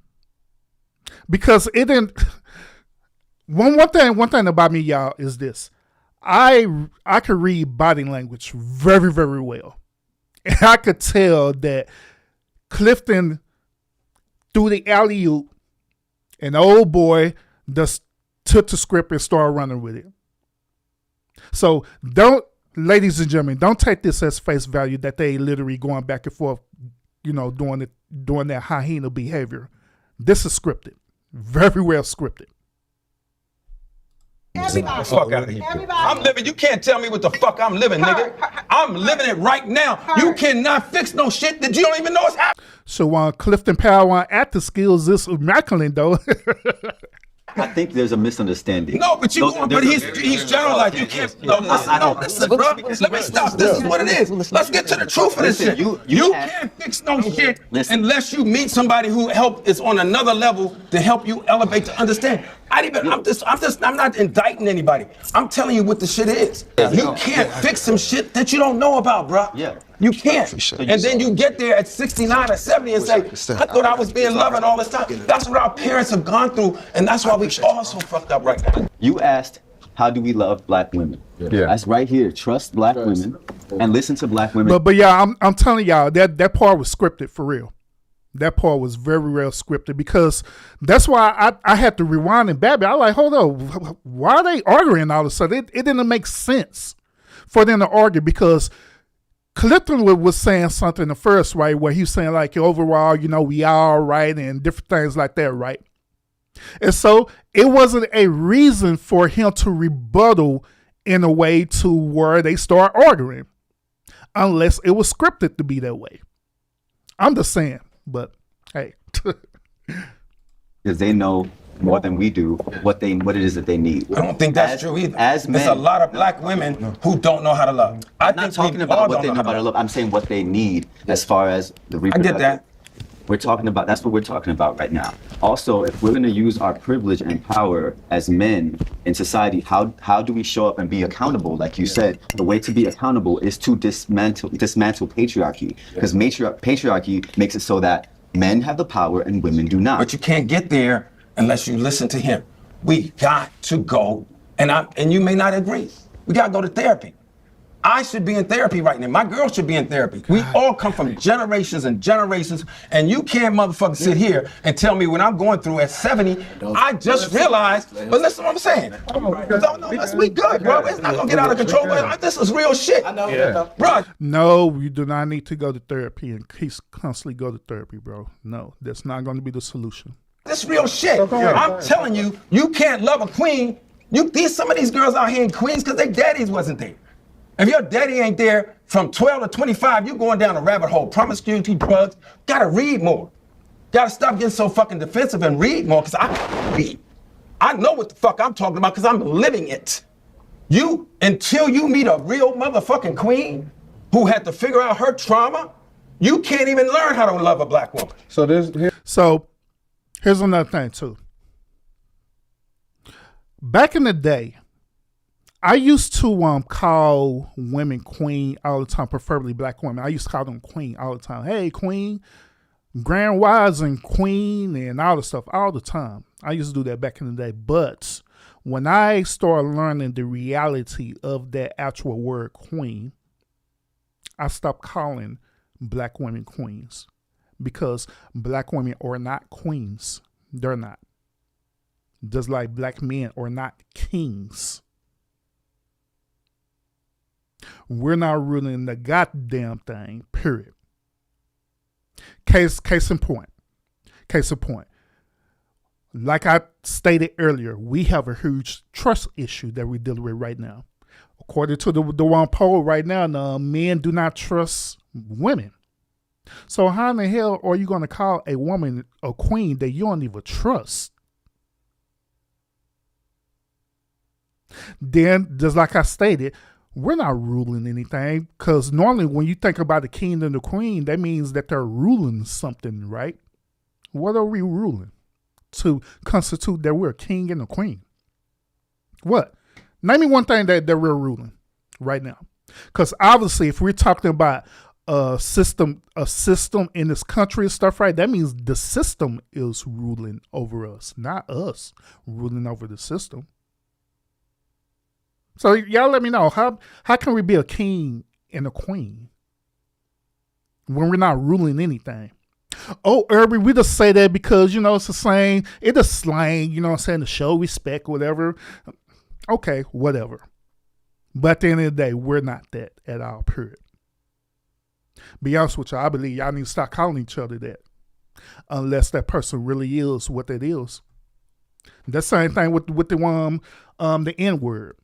Because it didn't. One thing about me, y'all, is this. I could read body language very, very well. And I could tell that Clifton threw the alley-oop, and the old boy just took the script and started running with it. So ladies and gentlemen, don't take this as face value that they literally going back and forth, doing that hyena behavior. This is scripted, very well scripted. Fuck out of here. I'm living. You can't tell me what the fuck I'm living, nigga. I'm living it right now. You cannot fix no shit that you don't even know is happening. So Clifton Powell acting skills is immaculate though. I think there's a misunderstanding. No, but he's generalized. You can't. Listen, bro. Let me stop. This is what it is. Let's get to the truth of this shit. You can't fix no shit unless you meet somebody who is on another level to help you elevate to understand. I'm not indicting anybody. I'm telling you what the shit is. You can't fix some shit that you don't know about, bro. Yeah. You can't. And then you get there at 69 or 70 and say, I thought I was being loving all this time. That's what our parents have gone through, and that's why we all so fucked up right now. You asked, how do we love black women? Yeah. That's right here. Trust black women and listen to black women. But yeah, I'm telling y'all that part was scripted for real. That part was very well scripted, because that's why I had to rewind and back. I was like, hold on, why are they arguing all of a sudden? It didn't make sense for them to argue, because Clifton was saying something the first, right, where he was saying like, overall, we are right, and different things like that, right? And so it wasn't a reason for him to rebuttal in a way to where they start arguing, unless it was scripted to be that way. I'm just saying. But hey, because they know more than we do what it is that they need. I don't think that's true either. There's a lot of black women who don't know how to love. I'm not talking about what they know how to love. I'm saying what they need as far as the reproductive. I get that. That's what we're talking about right now. Also, if we're going to use our privilege and power as men in society, how do we show up and be accountable? Like you said, the way to be accountable is to dismantle patriarchy, because patriarchy makes it so that men have the power and women do not. But you can't get there unless you listen to him. We got to go, and you may not agree. We got to go to therapy. I should be in therapy right now. My girl should be in therapy. We all come from generations and generations, and you can't motherfucking sit here and tell me when I'm going through at 70, I just realized, but listen to what I'm saying. We good, bro. It's not gonna get out of control. This is real shit. Bro. No, you do not need to go to therapy and constantly go to therapy, bro. No, that's not going to be the solution. This real shit. I'm telling you, you can't love a queen Some of these girls out here in Queens because their daddies wasn't there. If your daddy ain't there from 12 to 25, you're going down a rabbit hole. Promiscuity, drugs. Gotta read more. Gotta stop getting so fucking defensive and read more, because I read. I know what the fuck I'm talking about because I'm living it. Until you meet a real motherfucking queen who had to figure out her trauma, you can't even learn how to love a black woman. So here's another thing too. Back in the day, I used to call women queen all the time, preferably black women. I used to call them queen all the time. Hey, queen, grand rising queen, and all the stuff all the time. I used to do that back in the day. But when I started learning the reality of that actual word queen, I stopped calling black women queens, because black women are not queens. They're not. Just like black men are not kings. We're not ruling the goddamn thing, period. Case in point. Like I stated earlier, we have a huge trust issue that we're dealing with right now. According to the one poll right now, men do not trust women. So how in the hell are you going to call a woman a queen that you don't even trust? Then, just like I stated, we're not ruling anything, because normally when you think about the king and the queen, that means that they're ruling something, right? What are we ruling to constitute that we're a king and a queen? What? Name me one thing that we're ruling right now. Because obviously, if we're talking about a system in this country and stuff, right, that means the system is ruling over us, not us ruling over the system. So y'all let me know, how can we be a king and a queen when we're not ruling anything? Oh, Irby, we just say that because, it's a slang. It's a slang, what I'm saying, to show respect, whatever. Okay, whatever. But at the end of the day, we're not that at all, period. Be honest with you, I believe y'all need to stop calling each other that, unless that person really is what that is. The same thing with the N-word.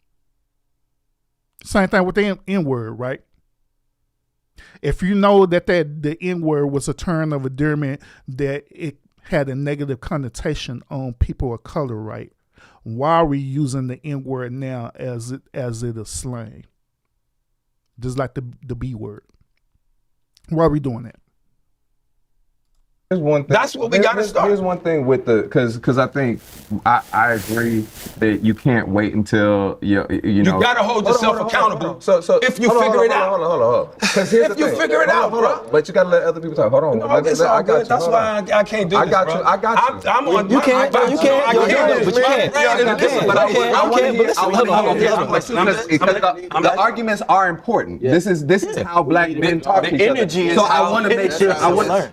Same thing with the N-word, right? If you know that the N-word was a term of endearment, that it had a negative connotation on people of color, right? Why are we using the N-word now as it is slang? Just like the B-word. Why are we doing that? Here's one thing. That's what we got to start. Here's one thing with because I think I agree that you can't wait until you got to hold yourself accountable. So if you figure it out, hold on. Because here's the thing. If you figure it out, bro. But you got to let other people talk. Hold on. No, it's all good. That's why I can't do this, bro. I got you. I'm on. You can. But you can. The arguments are important. This is how black men talk to each other. So I want to make sure.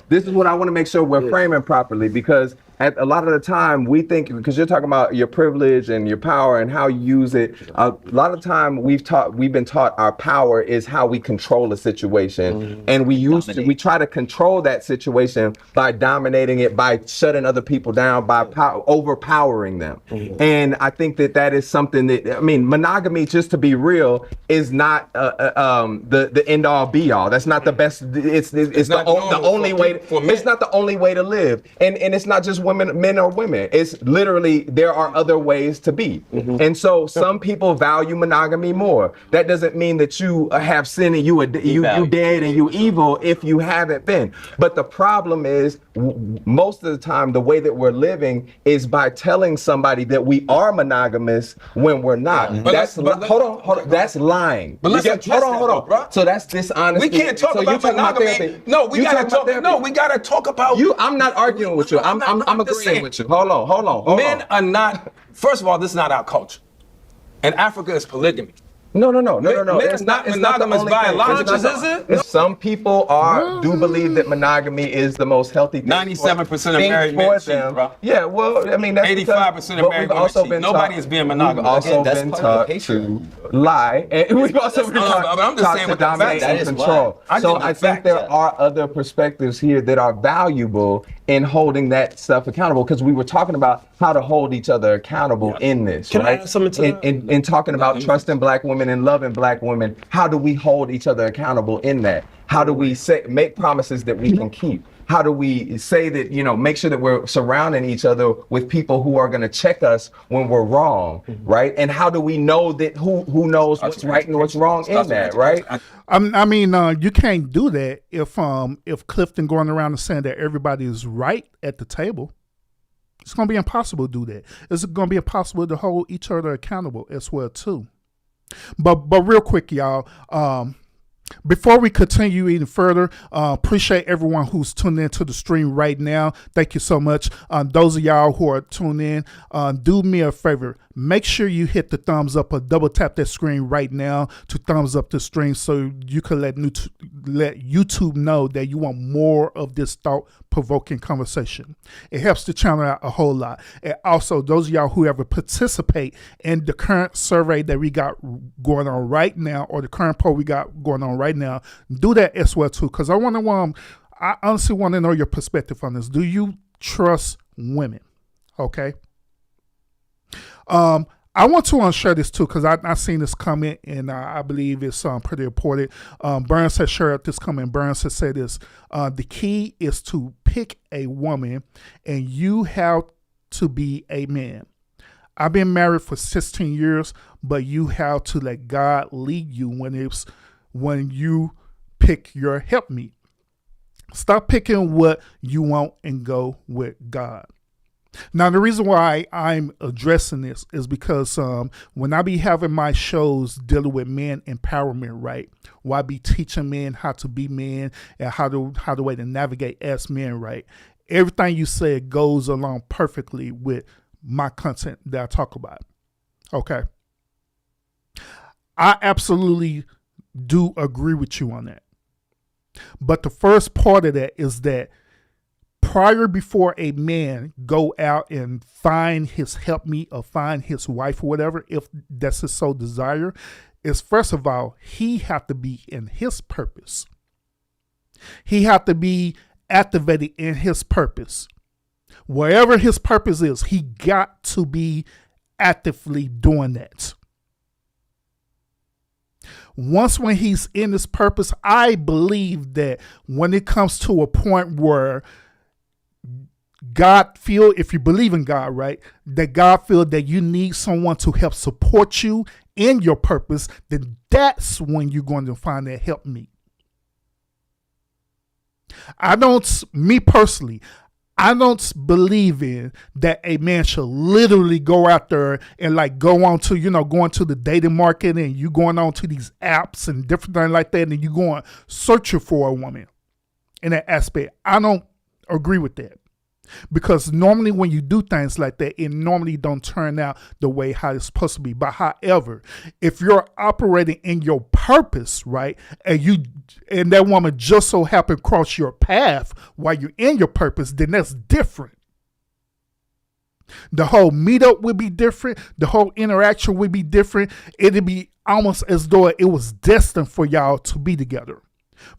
This is what I want to make sure we're framing properly, because at a lot of the time we think, because you're talking about your privilege and your power and how you use it, a lot of the time we've been taught our power is how we control a situation, and we try to control that situation by dominating it, by shutting other people down, by overpowering them. And I think that is something that, monogamy, just to be real, is not the end all be all. That's not the best. It's the only way. It's not the only way to live, and it's not just men or women. It's literally, there are other ways to be. And so some people value monogamy more. That doesn't mean that you have sin and you dead and you evil if you haven't been. But the problem is, most of the time, the way that we're living is by telling somebody that we are monogamous when we're not. Hold on. That's lying. But let's hold on, bro. So that's dishonesty. We can't talk about monogamy. No, we gotta talk about you. I'm not arguing with you. I'm agreeing with you. Hold on. Men are not. First of all, this is not our culture. In Africa, it's polygamy. No. Men It's are not not monogamous the only thing. biologically, It's not- it's some people do believe that monogamy is the most healthy thing. 97% of thing married for men cheat, them. bro. Yeah, well, I mean, that's 85% of married women cheat. Nobody is being monogamous. We've also Again, that's been part of taught the to lie, and we've also been but I'm just taught saying to what the dominate fact and is. control. I So get the I think fact, there are other perspectives here that are valuable in holding that stuff accountable, because we were talking about how to hold each other accountable in this, Can I right? add something to that? In talking about trusting black women and loving black women, how do we hold each other accountable in that? How do we make promises that we can keep? How do we say that, make sure that we're surrounding each other with people who are going to check us when we're wrong, right? And how do we know that who knows what's right and what's wrong in that, right? I mean, you can't do that if Clifton going around and saying that everybody is right at the table. It's going to be impossible to do that. It's going to be impossible to hold each other accountable as well too. But real quick, y'all. Before we continue even further, appreciate everyone who's tuned into the stream right now. Thank you so much. Those of y'all who are tuned in, do me a favor. Make sure you hit the thumbs up or double tap that screen right now to thumbs up the stream so you can let YouTube know that you want more of this thought-provoking conversation. It helps the channel out a whole lot. And also, those of y'all who ever participate in the current survey that we got going on right now, or the current poll we got going on right now, do that as well too, because I honestly want to know your perspective on this. Do you trust women? Okay. I want to share this too, because I've seen this comment, and I believe it's pretty important. Burns has shared this comment. Burns has said this: the key is to pick a woman, and you have to be a man. I've been married for 16 years, but you have to let God lead you when you pick your helpmeet. Stop picking what you want and go with God. Now, the reason why I'm addressing this is because when I be having my shows dealing with men empowerment, right? Where I be teaching men how to be men and how the way to navigate as men, right? Everything you said goes along perfectly with my content that I talk about. Okay. I absolutely do agree with you on that. But the first part of that is that before a man go out and find his helpmeet or find his wife or whatever, if that's his sole desire, is first of all, he have to be in his purpose. He have to be activated in his purpose. Wherever his purpose is, he got to be actively doing that. Once when he's in his purpose, I believe that when it comes to a point where God feel, if you believe in God, right, that God feel that you need someone to help support you in your purpose, then that's when you're going to find that helpmeet. Me personally, I don't believe in that a man should literally go out there and go on to, going to the dating market and you going on to these apps and different things like that, and you going searching for a woman in that aspect. I don't agree with that. Because normally when you do things like that, it normally don't turn out the way how it's supposed to be. But however, if you're operating in your purpose, right, and that woman just so happened cross your path while you're in your purpose, then that's different. The whole meetup would be different. The whole interaction would be different. It'd be almost as though it was destined for y'all to be together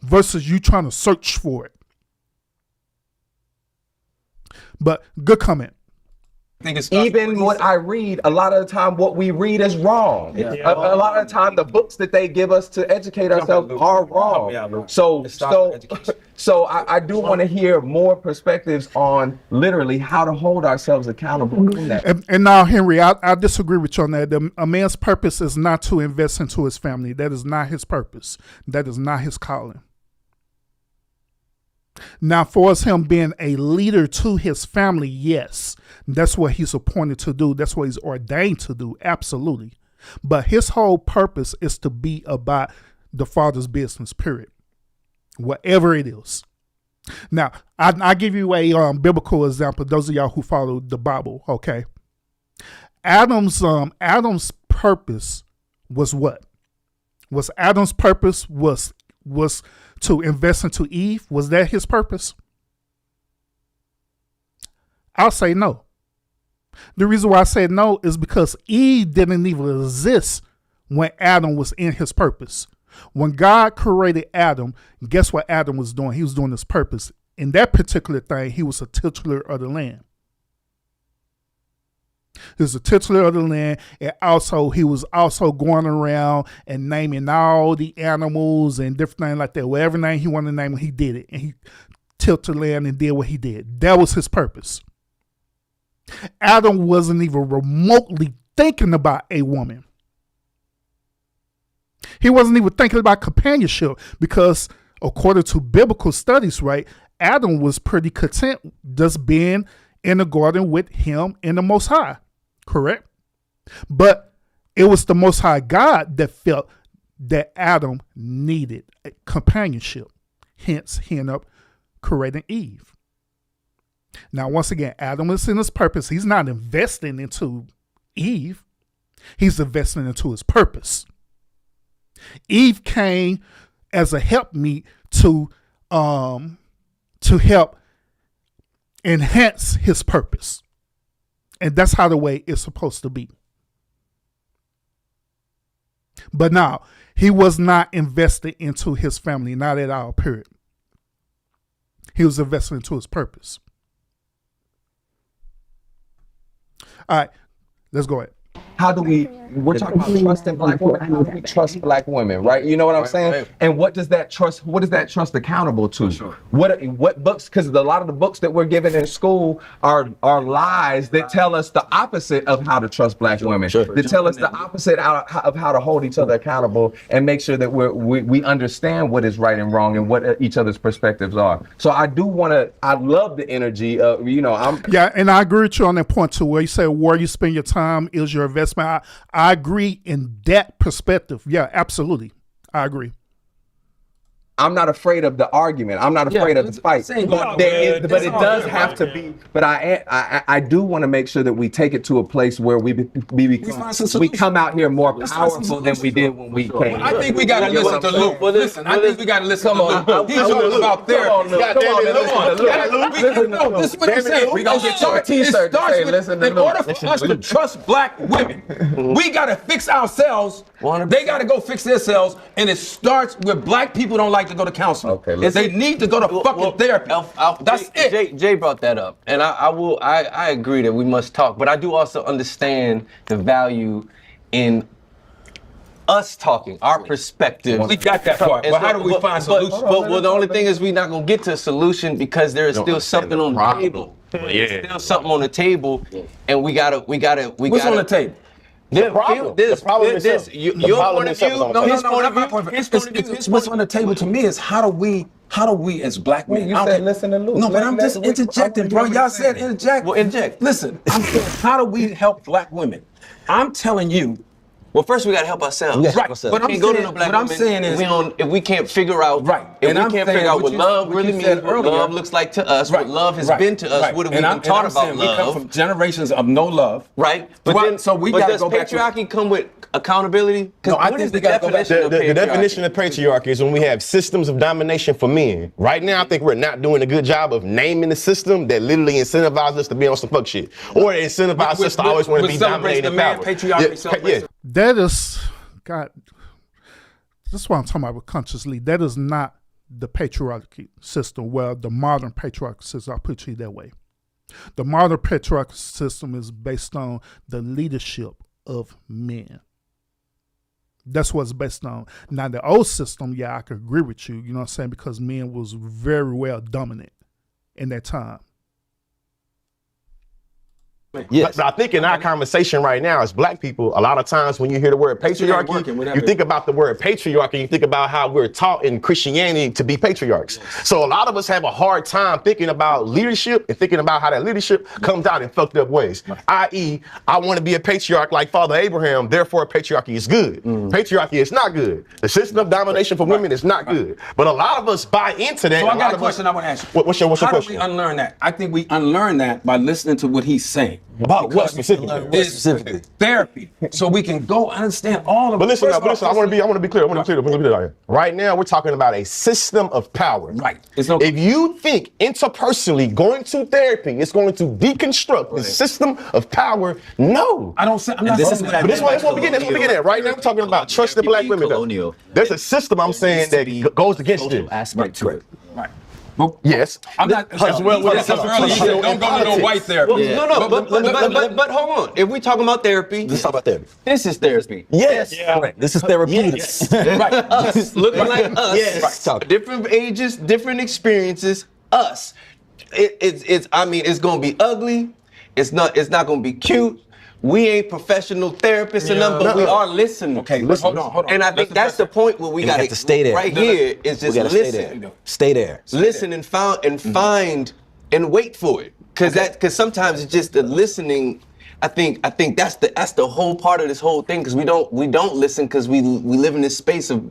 versus you trying to search for it. But good comment. Even what I read, a lot of the time what we read is wrong. Yeah. A lot of the time the books that they give us to educate ourselves are wrong. So I do want to hear more perspectives on literally how to hold ourselves accountable in that. And now, Henry, I disagree with you on that. A man's purpose is not to invest into his family. That is not his purpose. That is not his calling. Now, for us, him being a leader to his family, yes, that's what he's appointed to do. That's what he's ordained to do. Absolutely. But his whole purpose is to be about the Father's business, period. Whatever it is. Now, I give you a biblical example. Those of y'all who follow the Bible, okay? Adam's purpose was what? Was Adam's purpose was to invest into Eve? Was that his purpose? I'll say no. The reason why I said no is because Eve didn't even exist when Adam was in his purpose. When God created Adam, guess what Adam was doing? He was doing his purpose. In that particular thing, he was a titular of the land. He was a titular of the land, and also he was also going around and naming all the animals and different things like that. Whatever name he wanted to name, he did it. And he tilted the land and did what he did. That was his purpose. Adam wasn't even remotely thinking about a woman. He wasn't even thinking about companionship because according to biblical studies, right, Adam was pretty content just being in the garden with him and the Most High, correct? But it was the Most High God that felt that Adam needed companionship. Hence, he ended up creating Eve. Now, once again, Adam is in his purpose. He's not investing into Eve. He's investing into his purpose. Eve came as a helpmeet to help enhance his purpose. And that's how the way it's supposed to be. But now, he was not invested into his family, not at all, period. He was invested into his purpose. All right, let's go ahead. How do we're talking about trusting black women, how do we trust black women, right? You know what I'm saying? Right. And what is that trust accountable to? Sure. What books, because a lot of the books that we're given in school are lies that tell us the opposite of how to trust black women. Sure. That tell us the opposite of how to hold each other accountable and make sure that we understand what is right and wrong and what each other's perspectives are. So I love the energy of, Yeah, and I agree with you on that point too, where you say where you spend your time is your investment. I agree in that perspective. Yeah, absolutely. I agree. I'm not afraid of the argument. I'm not afraid of the fight. But it does have to be. But I do want to make sure that we take it to a place where we come out here more powerful than we did when we came. I think we got to listen to Luke. Listen, I think we got to listen to Luke. He's talking about therapy. This is what he's saying. We got to get your T-shirt. In order for us to trust black women, we got to fix ourselves. They got to go fix themselves, and it starts with black people don't like to go to counseling. Okay, they need to go to fucking therapy. That's it. Jay brought that up, and I agree that we must talk, but I do also understand the value in us talking, our perspective. We got that part, but how do we find solutions? Well, the only thing is we're not gonna get to a solution because there is still something on the table. There's still something on the table, and we gotta. What's on the table? The problem is your point of view. No, his point of view. What's on the table to me is how do we as black men? You said listen to Luke. No, but I'm just interjecting, bro. Y'all said interject. Well, interject. Listen, I'm saying, how do we help black women? I'm telling you. Well, first we gotta help ourselves. Right. But I'm saying is, if we can't figure out what love really means, what love looks like to us, what love has been to us, what have we been taught about love? We come from generations of no love. Right. So we gotta go back. Does patriarchy come with accountability? No, I think the definition of patriarchy is when we have systems of domination for men. Right now, I think we're not doing a good job of naming the system that literally incentivizes us to be on some fuck shit, or incentivizes us to always want to be dominated in power. Patriarchy. That is, God, this is what I'm talking about with consciously. That is not the patriarchy system. Well, the modern patriarchal system, I'll put it that way. The modern patriarchal system is based on the leadership of men. That's what it's based on. Now, the old system, yeah, I could agree with you, you know what I'm saying, because men was very well dominant in that time. Yes. But I think in our conversation right now as black people, a lot of times when you hear the word patriarchy, you think about the word patriarchy, you think about how we're taught in Christianity to be patriarchs. So a lot of us have a hard time thinking about leadership and thinking about how that leadership comes out in fucked up ways. I.e., I want to be a patriarch like Father Abraham, therefore patriarchy is good. Patriarchy is not good. The system of domination for women is not good. But a lot of us buy into that. So I got a question I want to ask you. What's your question? How do we unlearn that? I think we unlearn that by listening to what he's saying. About what specifically? Is therapy. So we can go understand all of But listen, First of all, I want to be clear. Right now, we're talking about a system of power. Right. If you think interpersonally going to therapy is going to deconstruct the system of power, no. I don't say. I'm not This saying is that. but this is what we get at. Right now, we're talking about trusted black women. Colonial. There's a system I'm saying that goes against this. Aspect to it. Right. Yes. I'm not. Don't go to no white therapy. No, but hold on. If we talking about therapy, Let's talk about therapy. this is therapy. Yes. Correct. This is therapeutics. Right. Us looking like us. Yes. Right. Different ages, different experiences. Us. It's gonna be ugly. It's not gonna be cute. We ain't professional therapists enough, but we are listening. Okay, hold on. And I think that's the point where we got to stay there. Right here is just listen. Stay there. Listen and find and wait for it. Cause sometimes it's just the listening. I think that's the whole part of this whole thing. Cause we don't listen because we live in this space of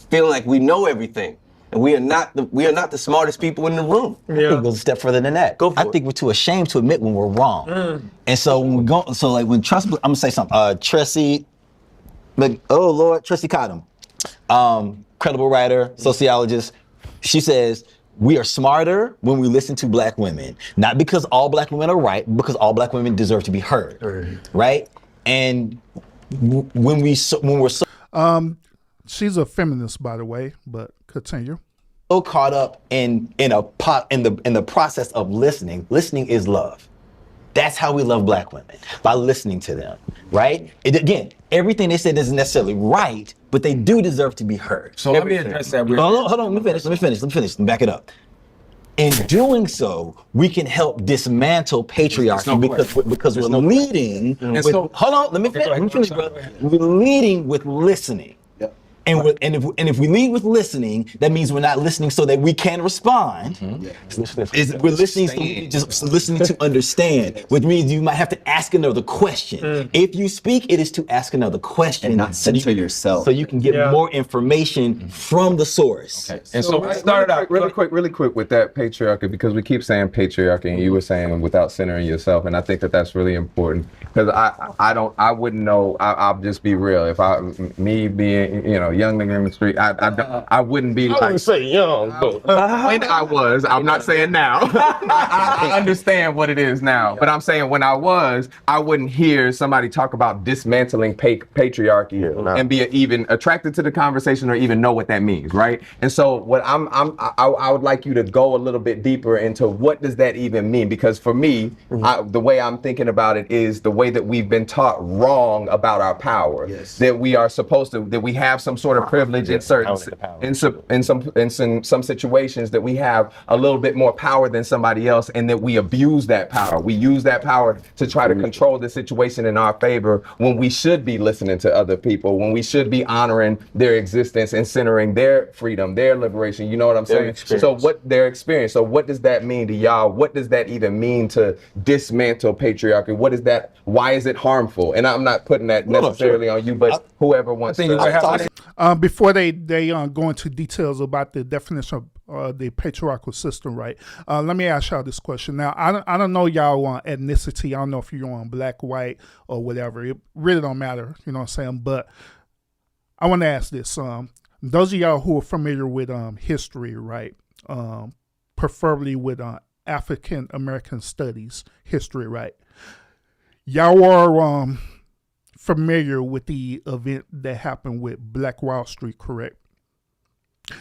feeling like we know everything. And we are not the smartest people in the room. I think it goes a step further than that. I think we're too ashamed to admit when we're wrong. And so when we go, so like when I'm gonna say something. Tressie Cottom, credible writer, sociologist. She says we are smarter when we listen to black women, not because all black women are right, but because all black women deserve to be heard, right? And when we're so. She's a feminist, by the way, but continue. So caught up in the process of listening. Listening is love. That's how we love black women, by listening to them, right? Again, everything they said isn't necessarily right, but they do deserve to be heard. So let me address that. Hold on, let me finish. Let me back it up. In doing so, we can help dismantle patriarchy because we're leading with, hold on, let me finish, brother. We're leading with listening. And if we lead with listening, that means we're not listening so that we can respond. We're listening, just listening to understand, which means you might have to ask another question. If you speak, it is to ask another question, And not censor yourself. so you can get more information from the source. Okay. And so I started out really quick with that patriarchy, because we keep saying patriarchy and you were saying without centering yourself, and I think that's really important, because I wouldn't know. I'll just be real. If me being young nigga in the street, I wouldn't be. I wouldn't say young, but when I was. I'm not saying now. I understand what it is now, but I'm saying when I was, I wouldn't hear somebody talk about dismantling patriarchy and be even attracted to the conversation or even know what that means, right? And so what I would like you to go a little bit deeper into what does that even mean? Because for me, the way I'm thinking about it is the way that we've been taught wrong about our power. Yes. That we are supposed to, that we have some sort of privilege in certain, in some situations, that we have a little bit more power than somebody else, and that we abuse that power. We use that power to try to control the situation in our favor, when we should be listening to other people, when we should be honoring their existence and centering their freedom, their liberation. You know what I'm saying? So what their experience. So what does that mean to y'all? What does that even mean to dismantle patriarchy? What is that? Why is it harmful? And I'm not putting that necessarily on you, but whoever wants to. Before they go into details about the definition of the patriarchal system, right? Let me ask y'all this question. Now, I don't know y'all on ethnicity. I don't know if you're on black, white, or whatever. It really don't matter, you know what I'm saying? But I want to ask this. Those of y'all who are familiar with history, right? Preferably with African American studies history, right? Y'all are familiar with the event that happened with Black Wall Street, correct?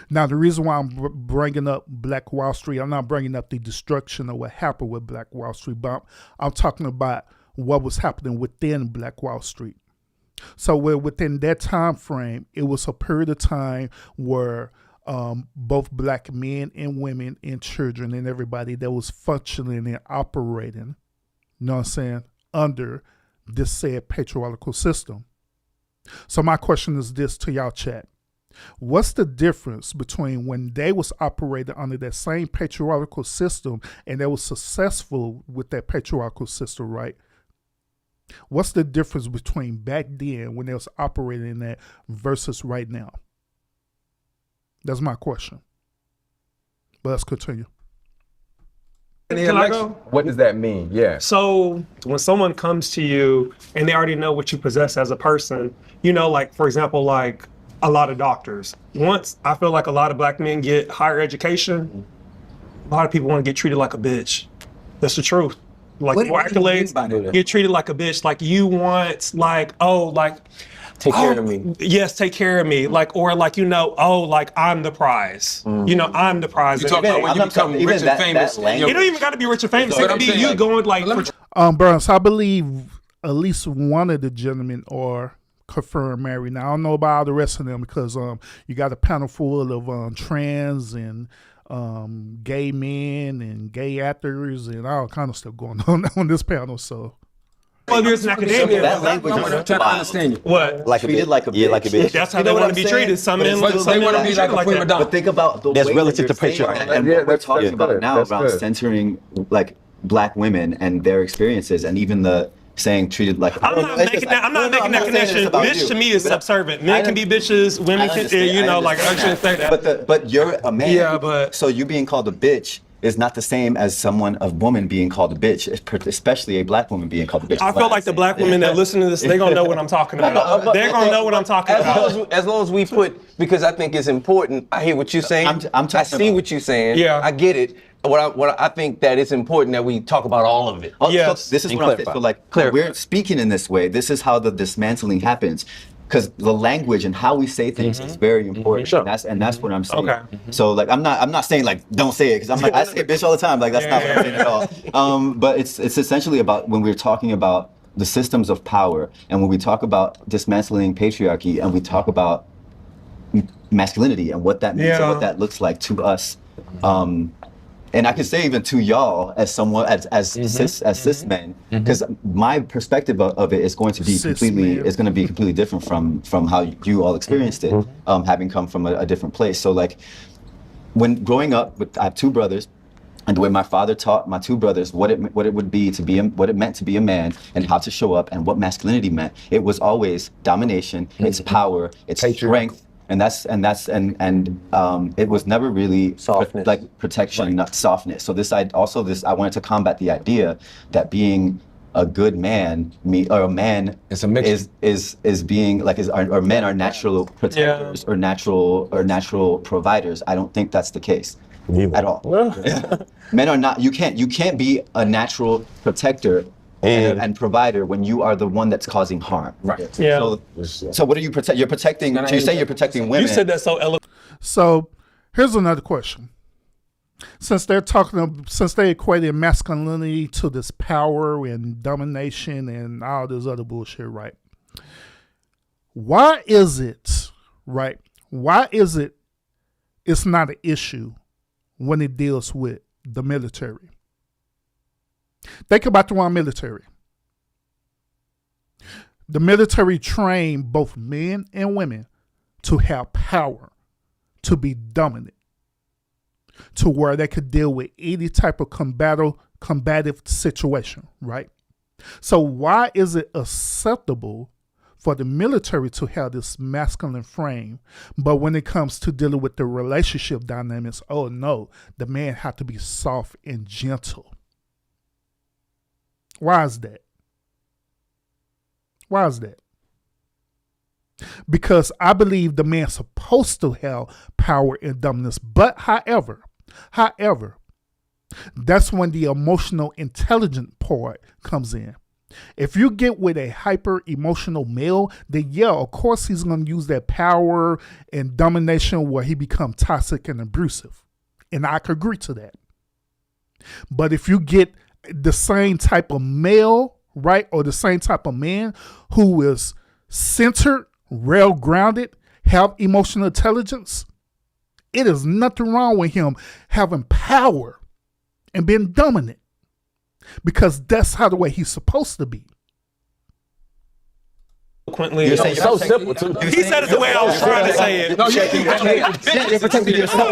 Now, the reason why I'm bringing up Black Wall Street, I'm not bringing up the destruction of what happened with Black Wall Street, but I'm talking about what was happening within Black Wall Street. So within that time frame, it was a period of time where both black men and women and children and everybody that was functioning and operating, you know what I'm saying, under this said patriarchal system. So my question is this to y'all chat. What's the difference between when they was operating under that same patriarchal system and they was successful with that patriarchal system, right? What's the difference between back then when they was operating in that versus right now? That's my question. But let's continue. Can I go? What does that mean? Yeah. So when someone comes to you and they already know what you possess as a person, you know, like for example, like a lot of doctors. Once I feel like a lot of black men get higher education, a lot of people want to get treated like a bitch. That's the truth. Like more accolades, get treated like a bitch. Like you want, like, oh, like take care of me. Yes, take care of me. Like, or like, you know, oh, like I'm the prize. You know, I'm the prize. You talk about when you become rich and famous. You don't even got to be rich and famous. It could be you going like. Burns, I believe at least one of the gentlemen are confirmed married. Now I don't know about all the rest of them because you got a panel full of trans and gay men and gay actors and all kind of stuff going on this panel. So. Well, there's an academia. That language I'm trying to understand you. What? Like treated like a bitch. Yeah, like a bitch. That's how they want to be treated. Some men want to be like a prima donna. But think about the That's way relative that to you're saying patriarchy. that, and Yeah, what we're that's talking good. about now That's around good. centering like black women and their experiences, and even the saying treated like. I'm not making that connection. Bitch to me is subservient. Men can be bitches. Women can, you know, like I shouldn't say that. But you're a man. Yeah, but so you being called a bitch is not the same as a woman being called a bitch, especially a black woman being called a bitch. I feel like the black women that listen to this, they're gonna know what I'm talking about. They're gonna know what I'm talking about. As long as we put, because I think it's important. I hear what you're saying. I see what you're saying. Yeah. I get it. What I think that it's important that we talk about all of it. Yes. So this is what I'm saying. So like, we're speaking in this way. This is how the dismantling happens. Because the language and how we say things is very important, Sure. and that's what I'm saying. Okay. So like I'm not saying like don't say it because I'm like I say bitch all the time. Like that's not what I'm saying at all. But it's essentially about when we're talking about the systems of power and when we talk about dismantling patriarchy and we talk about masculinity and what that means and what that looks like to us. And I could say even to y'all as someone as cis men, because my perspective of it is going to be completely different from how you all experienced it, having come from a different place. So like when growing up, I have two brothers, and the way my father taught my two brothers what it would be to be what it meant to be a man and how to show up and what masculinity meant, it was always domination, it's power, it's strength. And it was never really softness. Like protection, not softness. So I wanted to combat the idea that being a good man, or a man is being like or men are natural protectors or natural providers. I don't think that's the case at all. Men are not. You can't be a natural protector and provider when you are the one that's causing harm. Right. Yeah. So what are you protect? You're protecting. So you say you're protecting women. You said that so eloquently. So here's another question. Since they're equating masculinity to this power and domination and all this other bullshit, right? Why is it, right? Why is it it's not an issue when it deals with the military? Think about the one military. The military trained both men and women to have power, to be dominant, to where they could deal with any type of combative situation, right? So why is it acceptable for the military to have this masculine frame, but when it comes to dealing with the relationship dynamics, oh no, the man have to be soft and gentle? Why is that? Why is that? Because I believe the man's supposed to have power and dominance, but however, that's when the emotional intelligent part comes in. If you get with a hyper emotional male, then yeah, of course he's going to use that power and domination where he becomes toxic and abusive. And I could agree to that. But if you get the same type of male, right, or the same type of man who is centered, well-grounded, have emotional intelligence, it is nothing wrong with him having power and being dominant, because that's how the way he's supposed to be. You're saying so simple too. He said it the way I was trying to say it. No, You're protecting yourself.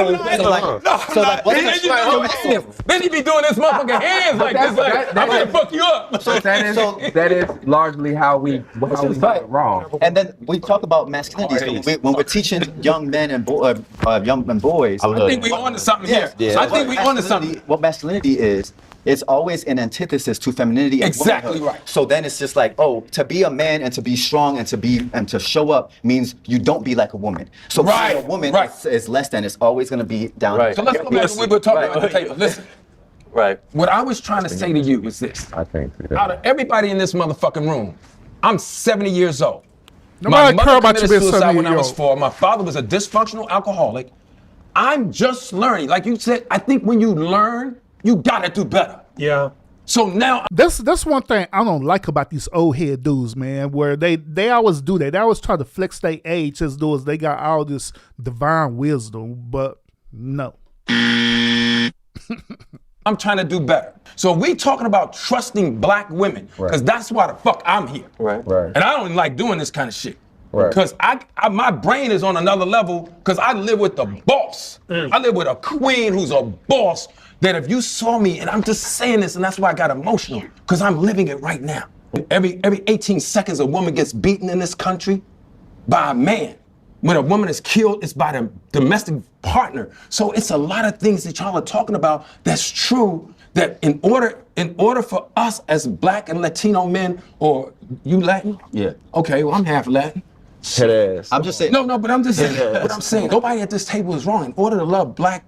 Then he be doing his motherfucking hands like this, like I'm gonna fuck you up. So that is largely how we got it wrong. And then we talk about masculinity. So when we're teaching young men and boys, I think we on to something here. I think we on to something. What masculinity is, it's always an antithesis to femininity. And Exactly womanhood. right. So then it's just like, oh, to be a man and to be strong and to show up means you don't be like a woman. So being a woman is less than. It's always going to be down. So let's go back to what we were talking about at the table. Listen. Right. What I was trying to say to you is this. I think. Out of everybody in this motherfucking room, I'm 70 years old. Nobody My care mother about you committed being suicide 70 when I was years 4. My father was a dysfunctional alcoholic. I'm just learning. Like you said, I think when you learn, you gotta do better. Yeah. So now that's one thing I don't like about these old head dudes, man, where they always do that. They always try to flex their age as though as they got all this divine wisdom, but no. I'm trying to do better. So we talking about trusting black women, because that's why the fuck I'm here. Right. And I don't like doing this kind of shit. Right. Because my brain is on another level, because I live with the boss. I live with a queen who's a boss, that if you saw me, and I'm just saying this, and that's why I got emotional, because I'm living it right now. Every 18 seconds, a woman gets beaten in this country by a man. When a woman is killed, it's by the domestic partner. So it's a lot of things that y'all are talking about that's true, that in order for us as black and Latino men, or you Latin? Yeah. Okay, well, I'm half Latin. Head ass. I'm just saying. No, but I'm just saying, what I'm saying, nobody at this table is wrong. In order to love black.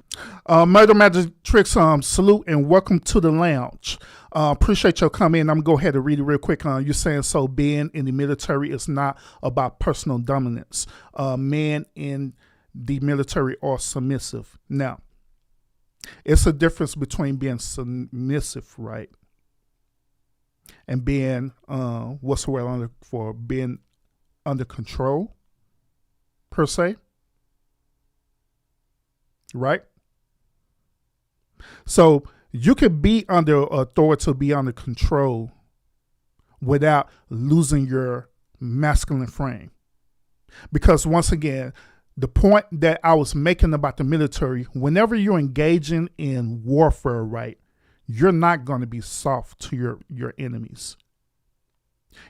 Murder Magic Tricks, salute and welcome to the lounge. Appreciate your comment. I'm gonna go ahead and read it real quick. You're saying, so being in the military is not about personal dominance. Men in the military are submissive. Now, it's a difference between being submissive, right, and being what's the word for being under control, per se, right? So you could be under authority, be under control without losing your masculine frame. Because once again, the point that I was making about the military, whenever you're engaging in warfare, right, you're not going to be soft to your enemies.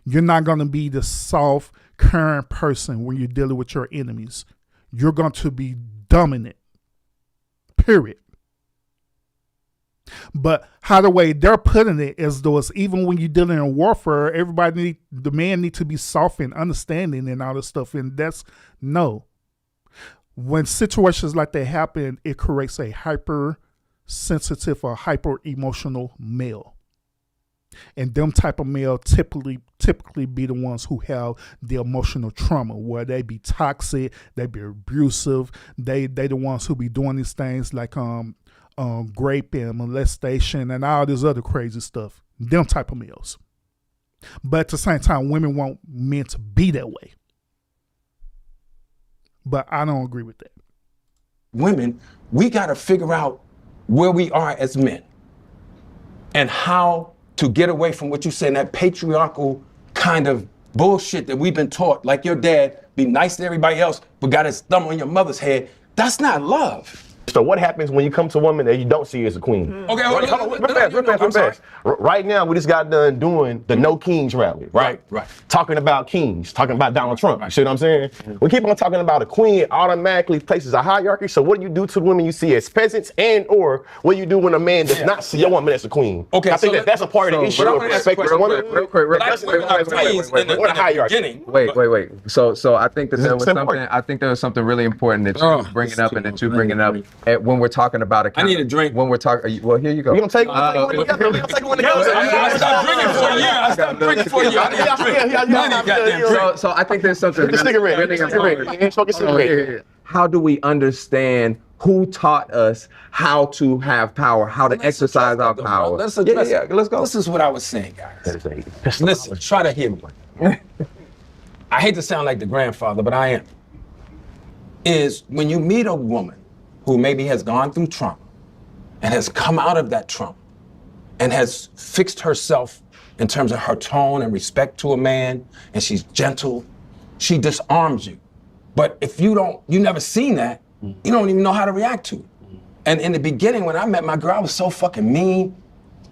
You're not going to be the soft, current person when you're dealing with your enemies. You're going to be dominant, period. But how the way they're putting it is though it's even when you're dealing in warfare, the man need to be soft and understanding and all this stuff. And that's no. When situations like that happen, it creates a hypersensitive or hyper emotional male. And them type of male typically be the ones who have the emotional trauma, where they be toxic, they be abusive, they the ones who be doing these things like rape and molestation and all this other crazy stuff. Them type of males. But at the same time, women want men to be that way. But I don't agree with that. Women, we got to figure out where we are as men and how to get away from what you say, that patriarchal kind of bullshit that we've been taught. Like your dad, be nice to everybody else, but got his thumb on your mother's head. That's not love. So what happens when you come to a woman that you don't see as a queen? Okay, real fast. Right now, we just got done doing the No Kings rally, right? Right. Talking about kings, talking about Donald Trump. You see what I'm saying? We keep on talking about a queen, it automatically places a hierarchy. So what do you do to women you see as peasants, and or what do you do when a man does not see a woman as a queen? Okay, I think that's a part of the issue. Real quick. What a hierarchy. Wait. So I think that there was something. I think there was something really important that you bringing up and that you bringing up. When we're talking about it, I need a drink. When we're talking, well, here you go. You gonna take one? I stopped drinking for a year. So I think there's something really important. How do we understand who taught us how to have power, how to exercise our power? Let's go. This is what I was saying, guys. Listen, try to hear me. I hate to sound like the grandfather, but I am. Is when you meet a woman who maybe has gone through trauma and has come out of that trauma and has fixed herself in terms of her tone and respect to a man, and she's gentle she disarms you. But if you never seen that, you don't even know how to react to it. And in the beginning, when I met my girl, I was so fucking mean,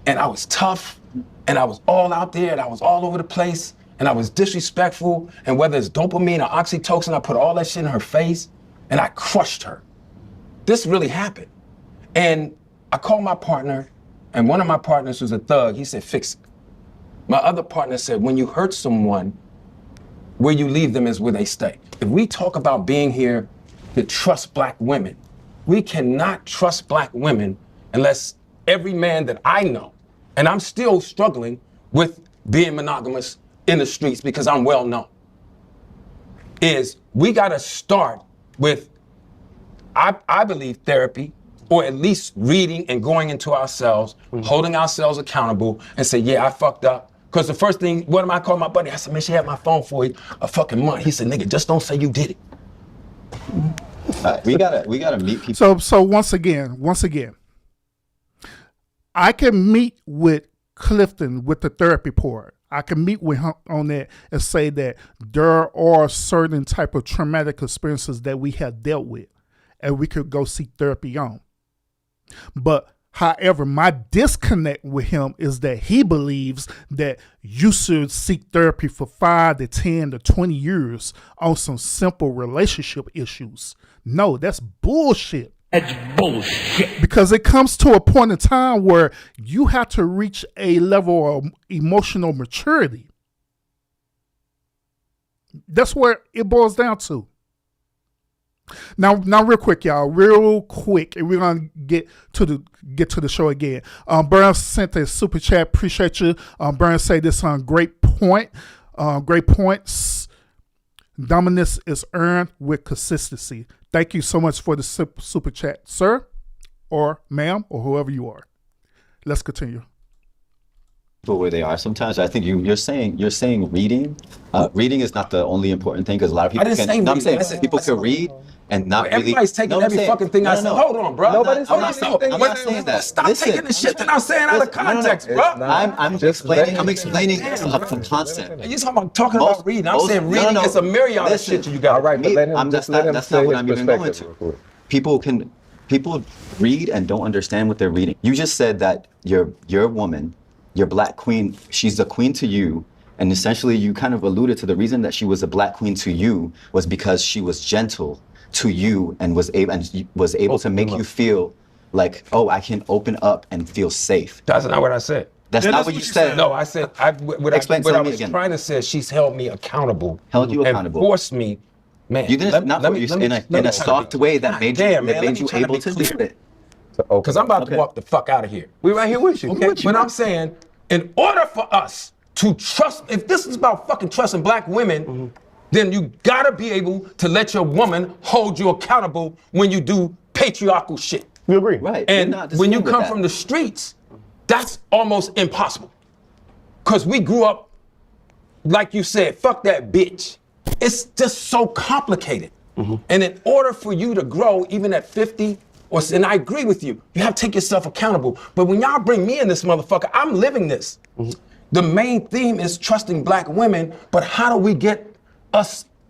and I was tough, and I was all out there, and I was all over the place, and I was disrespectful, and whether it's dopamine or oxytocin, I put all that shit in her face, and I crushed her. This really happened. And I called my partner, and one of my partners was a thug. He said, fix it. My other partner said, when you hurt someone, where you leave them is where they stay. If we talk about being here to trust black women, we cannot trust black women unless every man that I know, and I'm still struggling with being monogamous in the streets because I'm well known, is we gotta start with, I believe, therapy, or at least reading and going into ourselves, holding ourselves accountable, and say, yeah, I fucked up. Because the first thing, what am I calling my buddy? I said, man, she had my phone for a fucking month. He said, nigga, just don't say you did it. We gotta meet people. So once again, I can meet with Clifton with the therapy part. I can meet with him on that and say that there are certain type of traumatic experiences that we have dealt with, and we could go seek therapy on. But however, my disconnect with him is that he believes that you should seek therapy for 5 to 10 to 20 years on some simple relationship issues. No, that's bullshit. That's bullshit. Because it comes to a point in time where you have to reach a level of emotional maturity. That's where it boils down to. Now, real quick, y'all, and we're gonna get to the show again. Burns sent a super chat. Appreciate you. Burns say this on great point. Great points. Dominance is earned with consistency. Thank you so much for the super chat, sir, or ma'am, or whoever you are. Let's continue. Where they are. Sometimes I think you're saying reading. Reading is not the only important thing, because a lot of people people can read and not really. Everybody's taking every fucking thing I say. Hold on, bro. I'm not saying that. Stop taking the shit that I'm saying out of context, bro. I'm explaining from concept. You're talking about reading. I'm saying reading is a myriad of shit you got. All right, but that's not what I'm even going to. People read and don't understand what they're reading. You just said that your woman, your black queen, she's the queen to you, and essentially you kind of alluded to the reason that she was a black queen to you was because she was gentle to you and was able to make you feel like, oh, I can open up and feel safe. That's not what I said. That's not what you said. No, I said what I was trying to say. She's held me accountable. Held you accountable. And forced me, man. You didn't in a soft way that made you able to do it. Because I'm about to walk the fuck out of here. We're right here with you. Okay, but I'm saying, in order for us to trust, if this is about fucking trusting black women, then you gotta be able to let your woman hold you accountable when you do patriarchal shit. We agree. Right. And when you come from the streets, that's almost impossible. Because we grew up, like you said, fuck that bitch. It's just so complicated. And in order for you to grow, even at 50, and I agree with you, you have to take yourself accountable. But when y'all bring me in this motherfucker, I'm living this. The main theme is trusting black women, but how do we get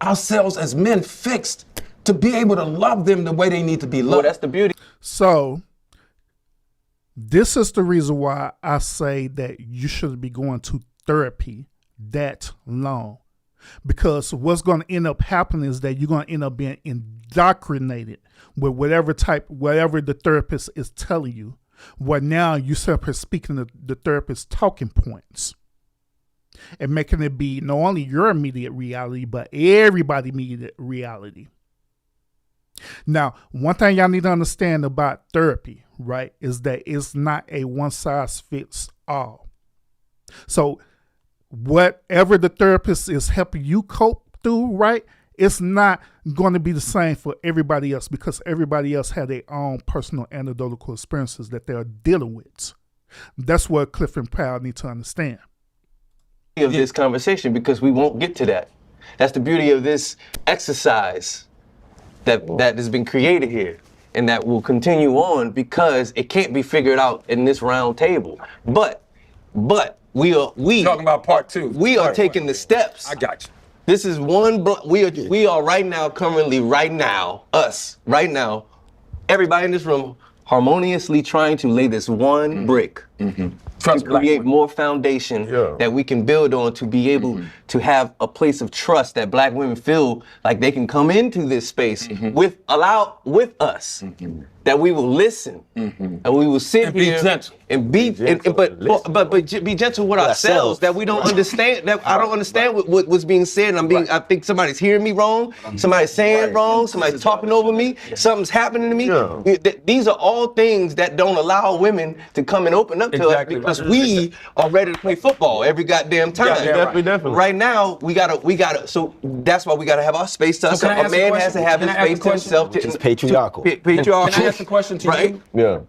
ourselves as men fixed to be able to love them the way they need to be loved? Well, that's the beauty. So, this is the reason why I say that you shouldn't be going to therapy that long. Because what's going to end up happening is that you're going to end up being indoctrinated with whatever the therapist is telling you. Where now you start speaking the therapist's talking points and making it be not only your immediate reality, but everybody's immediate reality. Now, one thing y'all need to understand about therapy, right, is that it's not a one size fits all. So whatever the therapist is helping you cope through, right, it's not going to be the same for everybody else, because everybody else had their own personal anecdotal experiences that they're dealing with. That's what Cliff and Powell need to understand. Of this conversation, because we won't get to that. That's the beauty of this exercise that has been created here, and that will continue on because it can't be figured out in this round table. But we talking about part two. We are taking the steps. I got you. This is we are right now, currently, everybody in this room, harmoniously trying to lay this one brick to create more foundation that we can build on to be able to have a place of trust that black women feel like they can come into this space with us. That we will listen and we will sit here and be gentle. But be gentle with ourselves. That we don't understand. That I don't understand what's being said. And I think somebody's hearing me wrong. Somebody's saying wrong. Somebody's talking over me. Something's happening to me. These are all things that don't allow women to come and open up to us because we are ready to play football every goddamn time. Definitely. Right now we gotta. So that's why we gotta have our space to ourselves. A man has to have his space to himself. It's patriarchal. Patriarchal. Can I ask a question to you? Yeah.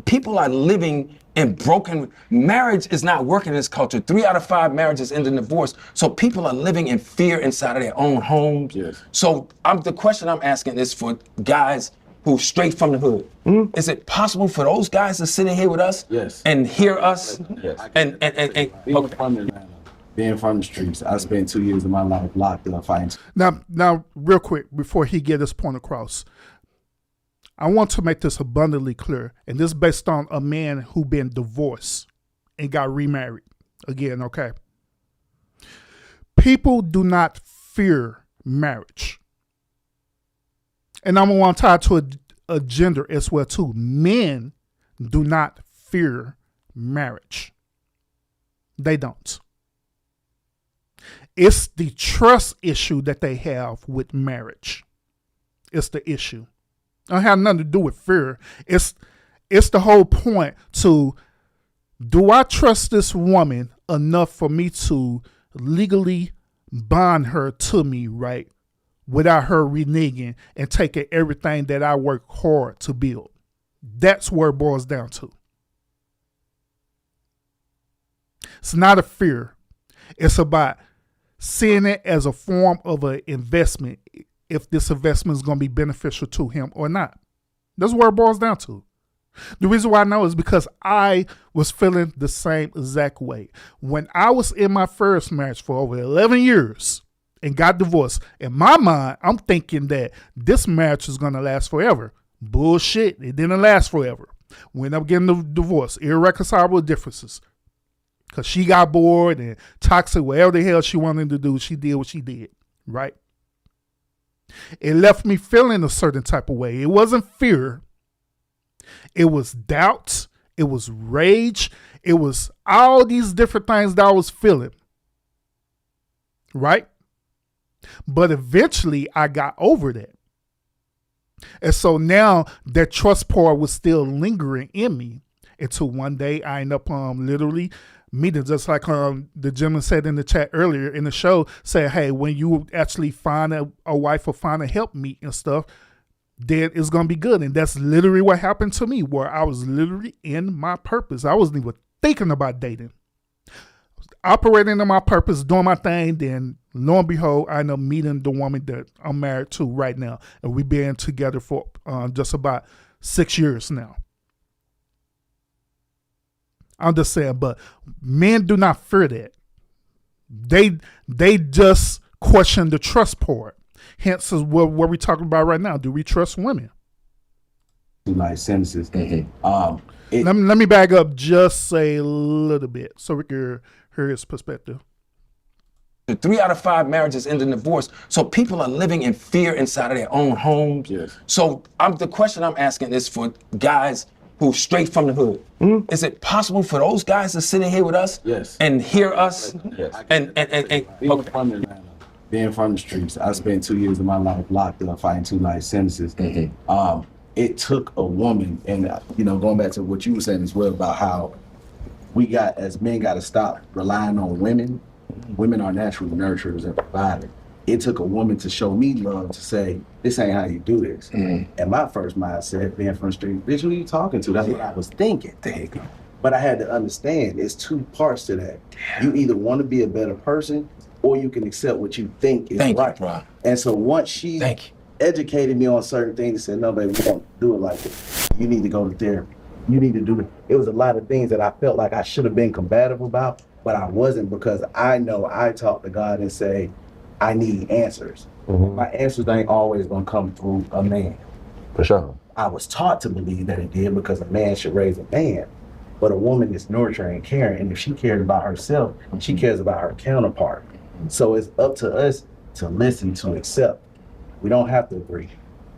People are living in broken, marriage is not working in this culture. 3 out of 5 marriages end in divorce. So people are living in fear inside of their own homes. Yes. So the question I'm asking is for guys who straight from the hood. Is it possible for those guys to sit in here with us and hear us? Yes. And being from the streets, I spent 2 years of my life locked up fighting. Now, real quick, before he get his point across, I want to make this abundantly clear, and this is based on a man who been divorced and got remarried again, okay? People do not fear marriage. And I'm going to tie it to a gender as well, too. Men do not fear marriage. They don't. It's the trust issue that they have with marriage. It's the issue. It don't have nothing to do with fear. It's the whole point to, do I trust this woman enough for me to legally bond her to me, right? Without her reneging and taking everything that I work hard to build. That's where it boils down to. It's not a fear. It's about seeing it as a form of an investment, if this investment is going to be beneficial to him or not. That's where it boils down to. The reason why I know is because I was feeling the same exact way. When I was in my first marriage for over 11 years and got divorced, in my mind, I'm thinking that this marriage is going to last forever. Bullshit. It didn't last forever. We ended up getting the divorce. Irreconcilable differences. Because she got bored and toxic, whatever the hell she wanted to do, she did what she did. Right? It left me feeling a certain type of way. It wasn't fear. It was doubt. It was rage. It was all these different things that I was feeling. Right? But eventually I got over that. And so now that trust part was still lingering in me until one day I end up literally meeting, just like the gentleman said in the chat earlier in the show, said, hey, when you actually find a wife or find a helpmeet and stuff, then it's going to be good. And that's literally what happened to me, where I was literally in my purpose. I wasn't even thinking about dating. I was operating in my purpose, doing my thing. Then lo and behold, I end up meeting the woman that I'm married to right now. And we've been together for just about 6 years now. I'm just saying, but men do not fear that. They just question the trust part. Hence is what we're talking about right now. Do we trust women? Like sentences. Let me back up just a little bit so we can hear his perspective. 3 out of 5 marriages end in divorce. So people are living in fear inside of their own homes. Yes. So the question I'm asking is for guys who straight from the hood. Is it possible for those guys to sit in here with us and hear us? Yes. And being from the streets, I spent 2 years of my life locked up fighting 2 life sentences. It took a woman, and going back to what you were saying as well about how we got, as men, got to stop relying on women. Women are natural nurturers and providers. It took a woman to show me love to say, this ain't how you do this. And my first mindset, being from the street, bitch, who are you talking to? That's what I was thinking. There you go. But I had to understand, there's 2 parts to that. You either want to be a better person, or you can accept what you think is right. Thank you, bro. And so once she educated me on certain things and said, no, baby, we don't do it like this. You need to go to therapy. You need to do it. It was a lot of things that I felt like I should have been combative about, but I wasn't, because I know I talk to God and say, I need answers. My answers ain't always gonna come through a man. For sure. I was taught to believe that it did because a man should raise a man. But a woman is nurturing and caring, and if she cares about herself, she cares about her counterpart. So it's up to us to listen, to accept. We don't have to agree.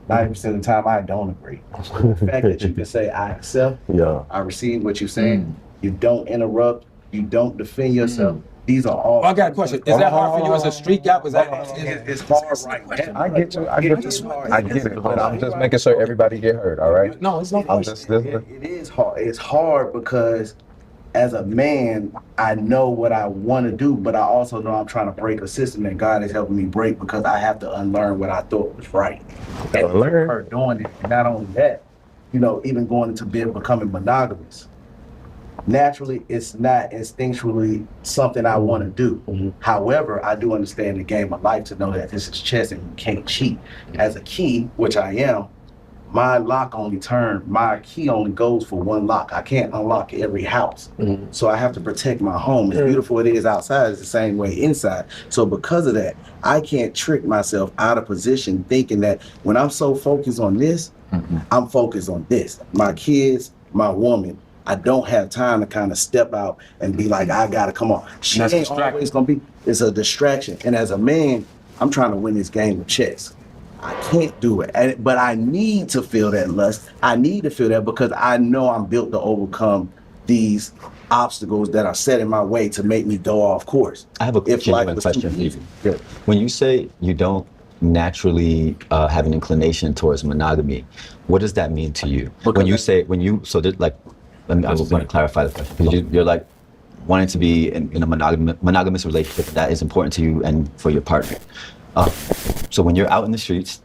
90% of the time, I don't agree. The fact that you can say, I accept, I receive what you're saying, you don't interrupt, you don't defend yourself. These are all. I got a question. Is that hard for you as a street guy? It's hard right now. I get you. I get it. But I'm just making sure everybody get heard. All right. No, it's not. It is hard. It's hard because as a man, I know what I want to do, but I also know I'm trying to break a system that God is helping me break because I have to unlearn what I thought was right. And her doing it. And not only that, even going into becoming monogamous. Naturally, it's not instinctually something I want to do. However, I do understand the game of life to know that this is chess and you can't cheat. As a key, which I am, my key only goes for one lock. I can't unlock every house. So I have to protect my home. As beautiful it is outside, it's the same way inside. So because of that, I can't trick myself out of position thinking that when I'm so focused on this, I'm focused on this. My kids, my woman, I don't have time to kind of step out and be like, I gotta come on. She ain't always gonna be, it's a distraction. And as a man, I'm trying to win this game of chess. I can't do it, but I need to feel that lust. I need to feel that because I know I'm built to overcome these obstacles that are set in my way to make me go off course. I have a genuine question for you. When you say you don't naturally have an inclination towards monogamy, what does that mean to you? I was going to clarify the question, because you're like wanting to be in a monogamous relationship that is important to you and for your partner. So when you're out in the streets,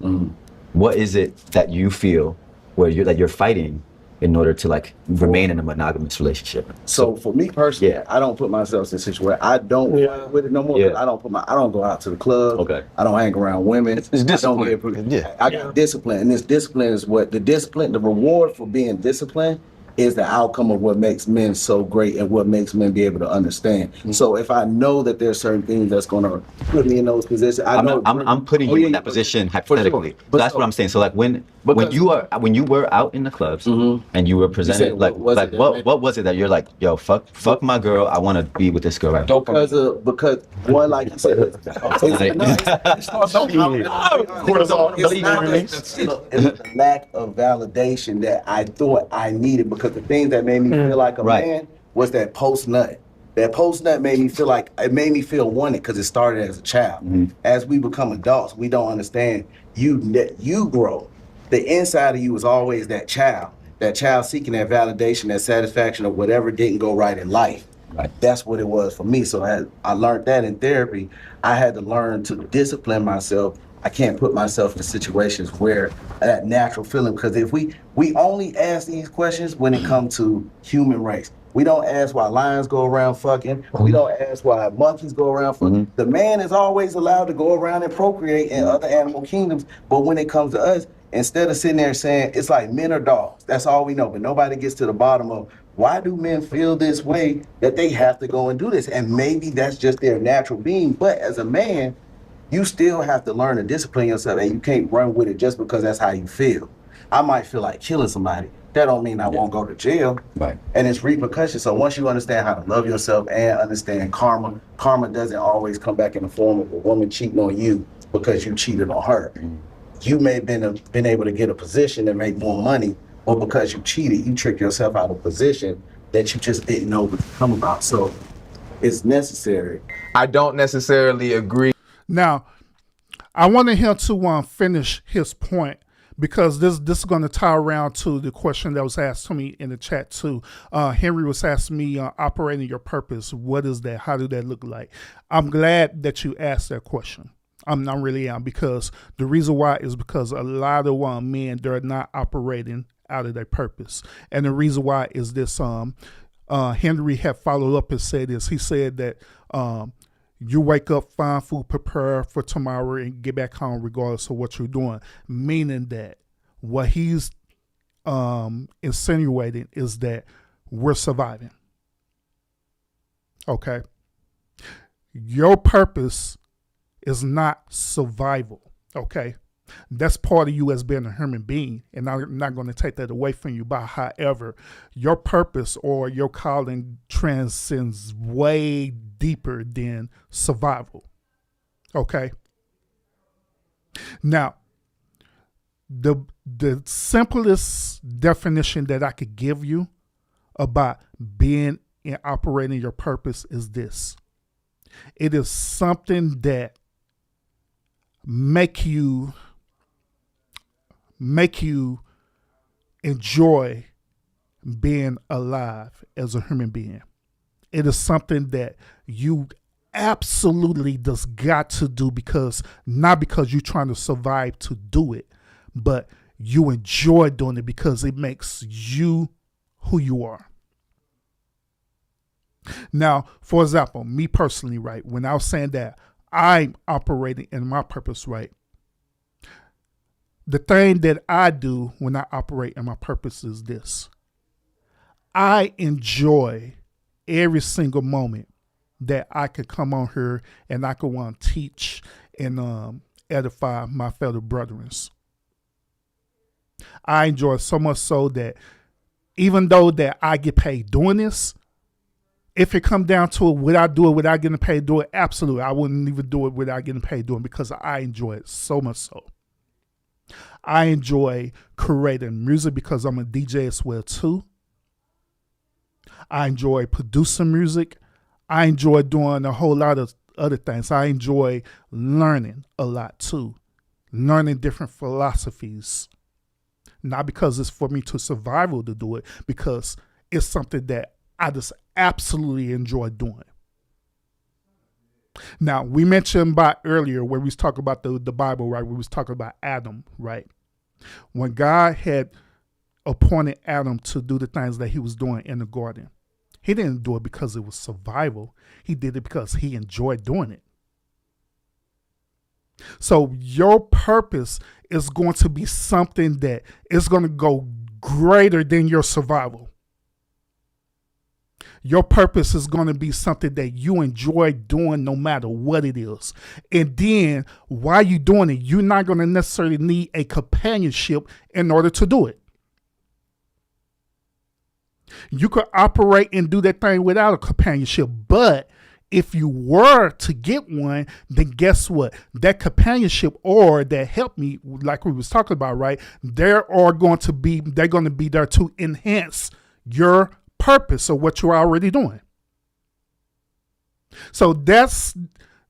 what is it that you feel where you're fighting in order to remain in a monogamous relationship? So for me personally, I don't put myself in a situation where I don't fight with it no more. I don't go out to the club. Okay. I don't hang around women. It's discipline. I got discipline, and this discipline is the reward for being disciplined is the outcome of what makes men so great and what makes men be able to understand. So if I know that there's certain things that's going to put me in those positions, I'm putting you in that position hypothetically. Sure. So that's what I'm saying. So when you were out in the clubs and you were presented, what was it that you're like, yo, fuck my girl, I want to be with this girl right now? Because one, like you said, it's the lack of validation that I thought I needed, because the things that made me feel like a man was that post nut. That post nut made me feel wanted because it started as a child. As we become adults, we don't understand you grow. The inside of you is always that child seeking that validation, that satisfaction of whatever didn't go right in life. That's what it was for me. So I learned that in therapy. I had to learn to discipline myself. I can't put myself in situations where that natural feeling, because if we only ask these questions when it comes to human race. We don't ask why lions go around fucking. We don't ask why monkeys go around fucking. The man is always allowed to go around and procreate in other animal kingdoms. But when it comes to us, instead of sitting there saying it's like men are dogs, that's all we know. But nobody gets to the bottom of why do men feel this way that they have to go and do this? And maybe that's just their natural being. But as a man, you still have to learn to discipline yourself, and you can't run with it just because that's how you feel. I might feel like killing somebody. That don't mean I won't go to jail. Right. And it's repercussions. So once you understand how to love yourself and understand karma doesn't always come back in the form of a woman cheating on you because you cheated on her. You may have been able to get a position and make more money, or because you cheated, you tricked yourself out of a position that you just didn't know what to come about. So it's necessary. I don't necessarily agree. Now, I wanted him to finish his point, because this is going to tie around to the question that was asked to me in the chat too. Henry was asking me, operating your purpose, what is that? How did that look like? I'm glad that you asked that question. I really am, because the reason why is because a lot of men, they're not operating out of their purpose. And the reason why is this, Henry had followed up and said this. He said that you wake up, find food, prepare for tomorrow, and get back home regardless of what you're doing. Meaning that what he's insinuating is that we're surviving. Okay? Your purpose is not survival, okay? That's part of you as being a human being, and I'm not going to take that away from you. But however, your purpose or your calling transcends way deeper than survival, okay? Now, the simplest definition that I could give you about being and operating your purpose is this. It is something that make you enjoy being alive as a human being. It is something that you absolutely just got to do, because not because you're trying to survive to do it, but you enjoy doing it because it makes you who you are. Now, for example, me personally, right, when I was saying that I'm operating in my purpose, right, the thing that I do when I operate in my purpose is this. I enjoy every single moment that I could come on here and I could want to teach and edify my fellow brethren. I enjoy it so much so that even though that I get paid doing this, if it come down to it, would I do it without getting paid to do it? Absolutely. I wouldn't even do it without getting paid doing it, because I enjoy it so much so. I enjoy creating music because I'm a DJ as well too. I enjoy producing music. I enjoy doing a whole lot of other things. I enjoy learning a lot too. Learning different philosophies. Not because it's for me to survival to do it, because it's something that I just absolutely enjoy doing. Now, we mentioned about earlier where we was talking about the Bible, right? We was talking about Adam, right? When God had appointed Adam to do the things that he was doing in the garden, he didn't do it because it was survival. He did it because he enjoyed doing it. So your purpose is going to be something that is going to go greater than your survival. Your purpose is going to be something that you enjoy doing no matter what it is. And then while you're doing it, you're not going to necessarily need a companionship in order to do it. You could operate and do that thing without a companionship, but if you were to get one, then guess what? That companionship or that help me, like we was talking about, right? They're going to be there to enhance your purpose of what you're already doing. So that's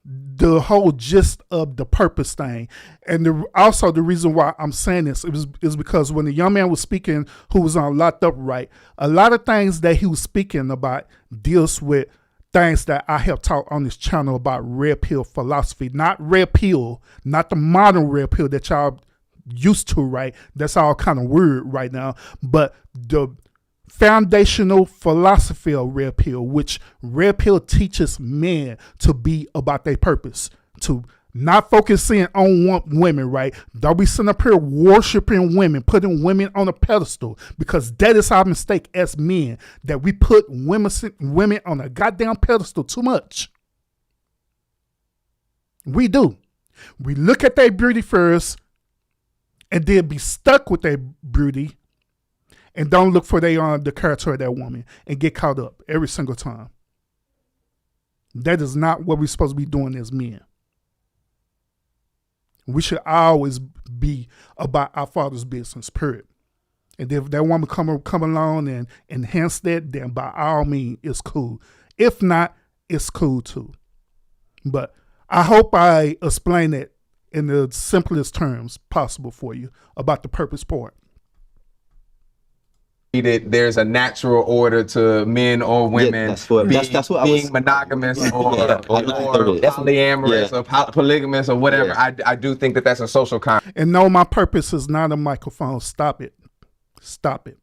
the whole gist of the purpose thing. And also the reason why I'm saying this is because when the young man was speaking, who was on Locked Up, right, a lot of things that he was speaking about deals with things that I have taught on this channel about red pill philosophy. Not red pill, not the modern red pill that y'all used to, right? That's all kind of weird right now. But the foundational philosophy of red pill, which red pill teaches men to be about their purpose, to not focusing on women, right? Don't be sitting up here worshiping women, putting women on a pedestal, because that is our mistake as men, that we put women on a goddamn pedestal too much. We do. We look at their beauty first and then be stuck with their beauty and don't look for the character of that woman and get caught up every single time. That is not what we're supposed to be doing as men. We should always be about our Father's business, period. And if that woman come along and enhance that, then by all means, it's cool. If not, it's cool too. But I hope I explain it in the simplest terms possible for you about the purpose part. That there's a natural order to men or women being monogamous or polyamorous or polygamous or whatever. Yeah. I do think that that's a social construct. And no, my purpose is not a microphone. Stop it. Stop it.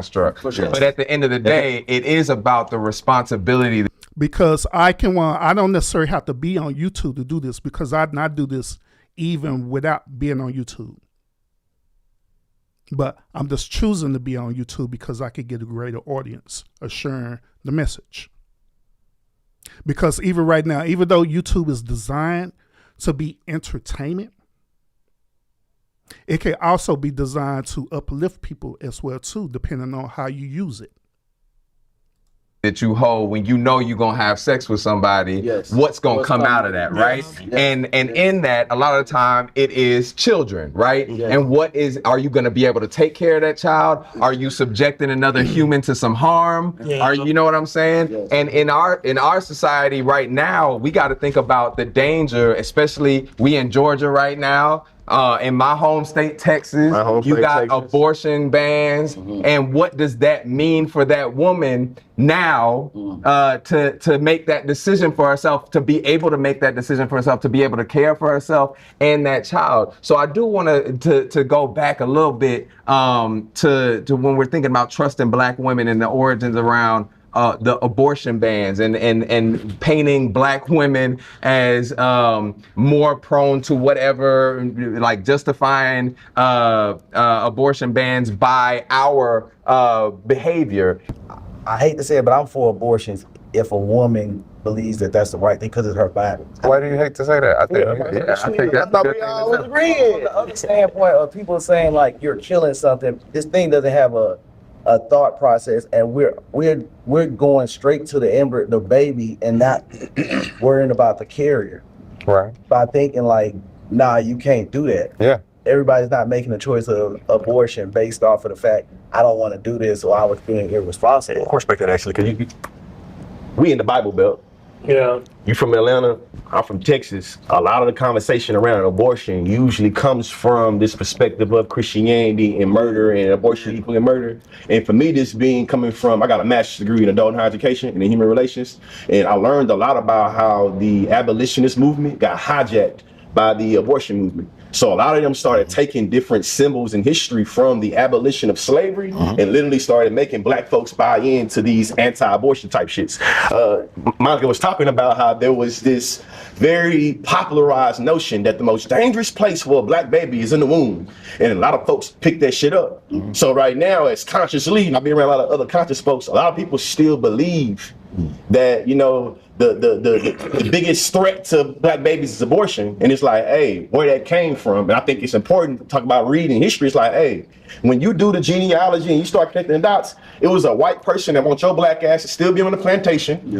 Sure. But at the end of the day, it is about the responsibility. Because I don't necessarily have to be on YouTube to do this, because I not do this even without being on YouTube. But I'm just choosing to be on YouTube because I could get a greater audience of sharing the message. Because even right now, even though YouTube is designed to be entertainment, it can also be designed to uplift people as well too, depending on how you use it. That you hold when you know you're gonna have sex with somebody, what's gonna come out of that, right? And in that, a lot of the time it is children, right? And are you gonna be able to take care of that child? Are you subjecting another human to some harm? Are you know what I'm saying? And in our society right now, we got to think about the danger, especially we in Georgia right now. In my home state, Texas, you got abortion bans, and what does that mean for that woman now to make that decision for herself, to be able to make that decision for herself, to be able to care for herself and that child? So I do want to go back a little bit to when we're thinking about trusting Black women and the origins around the abortion bans and painting Black women as more prone to whatever, like justifying abortion bans by our behavior. I hate to say it, but I'm for abortions if a woman believes that that's the right thing because it's her body. Why do you hate to say that? I think that's a good thing. On the other standpoint of people saying like you're killing something, this thing doesn't have a thought process, and we're going straight to the embryo, the baby, and not worrying about the carrier. Right. By thinking like, nah, you can't do that. Yeah. Everybody's not making a choice of abortion based off of the fact I don't want to do this or I was being irresponsible. Of course, respect that actually, because we in the Bible Belt. Yeah. You from Atlanta, I'm from Texas. A lot of the conversation around abortion usually comes from this perspective of Christianity and murder and abortion equaling murder. And for me, this coming from, I got a master's degree in adult and higher education and in human relations. And I learned a lot about how the abolitionist movement got hijacked by the abortion movement. So a lot of them started taking different symbols in history from the abolition of slavery and literally started making Black folks buy into these anti-abortion type shits. Monica was talking about how there was this very popularized notion that the most dangerous place for a Black baby is in the womb. And a lot of folks pick that shit up. So right now, as consciously, and I've been around a lot of other conscious folks, a lot of people still believe that, you know, the biggest threat to Black babies is abortion. And it's like, hey, where that came from. And I think it's important to talk about reading history. It's like, hey, when you do the genealogy and you start connecting the dots, it was a white person that wants your Black ass to still be on the plantation.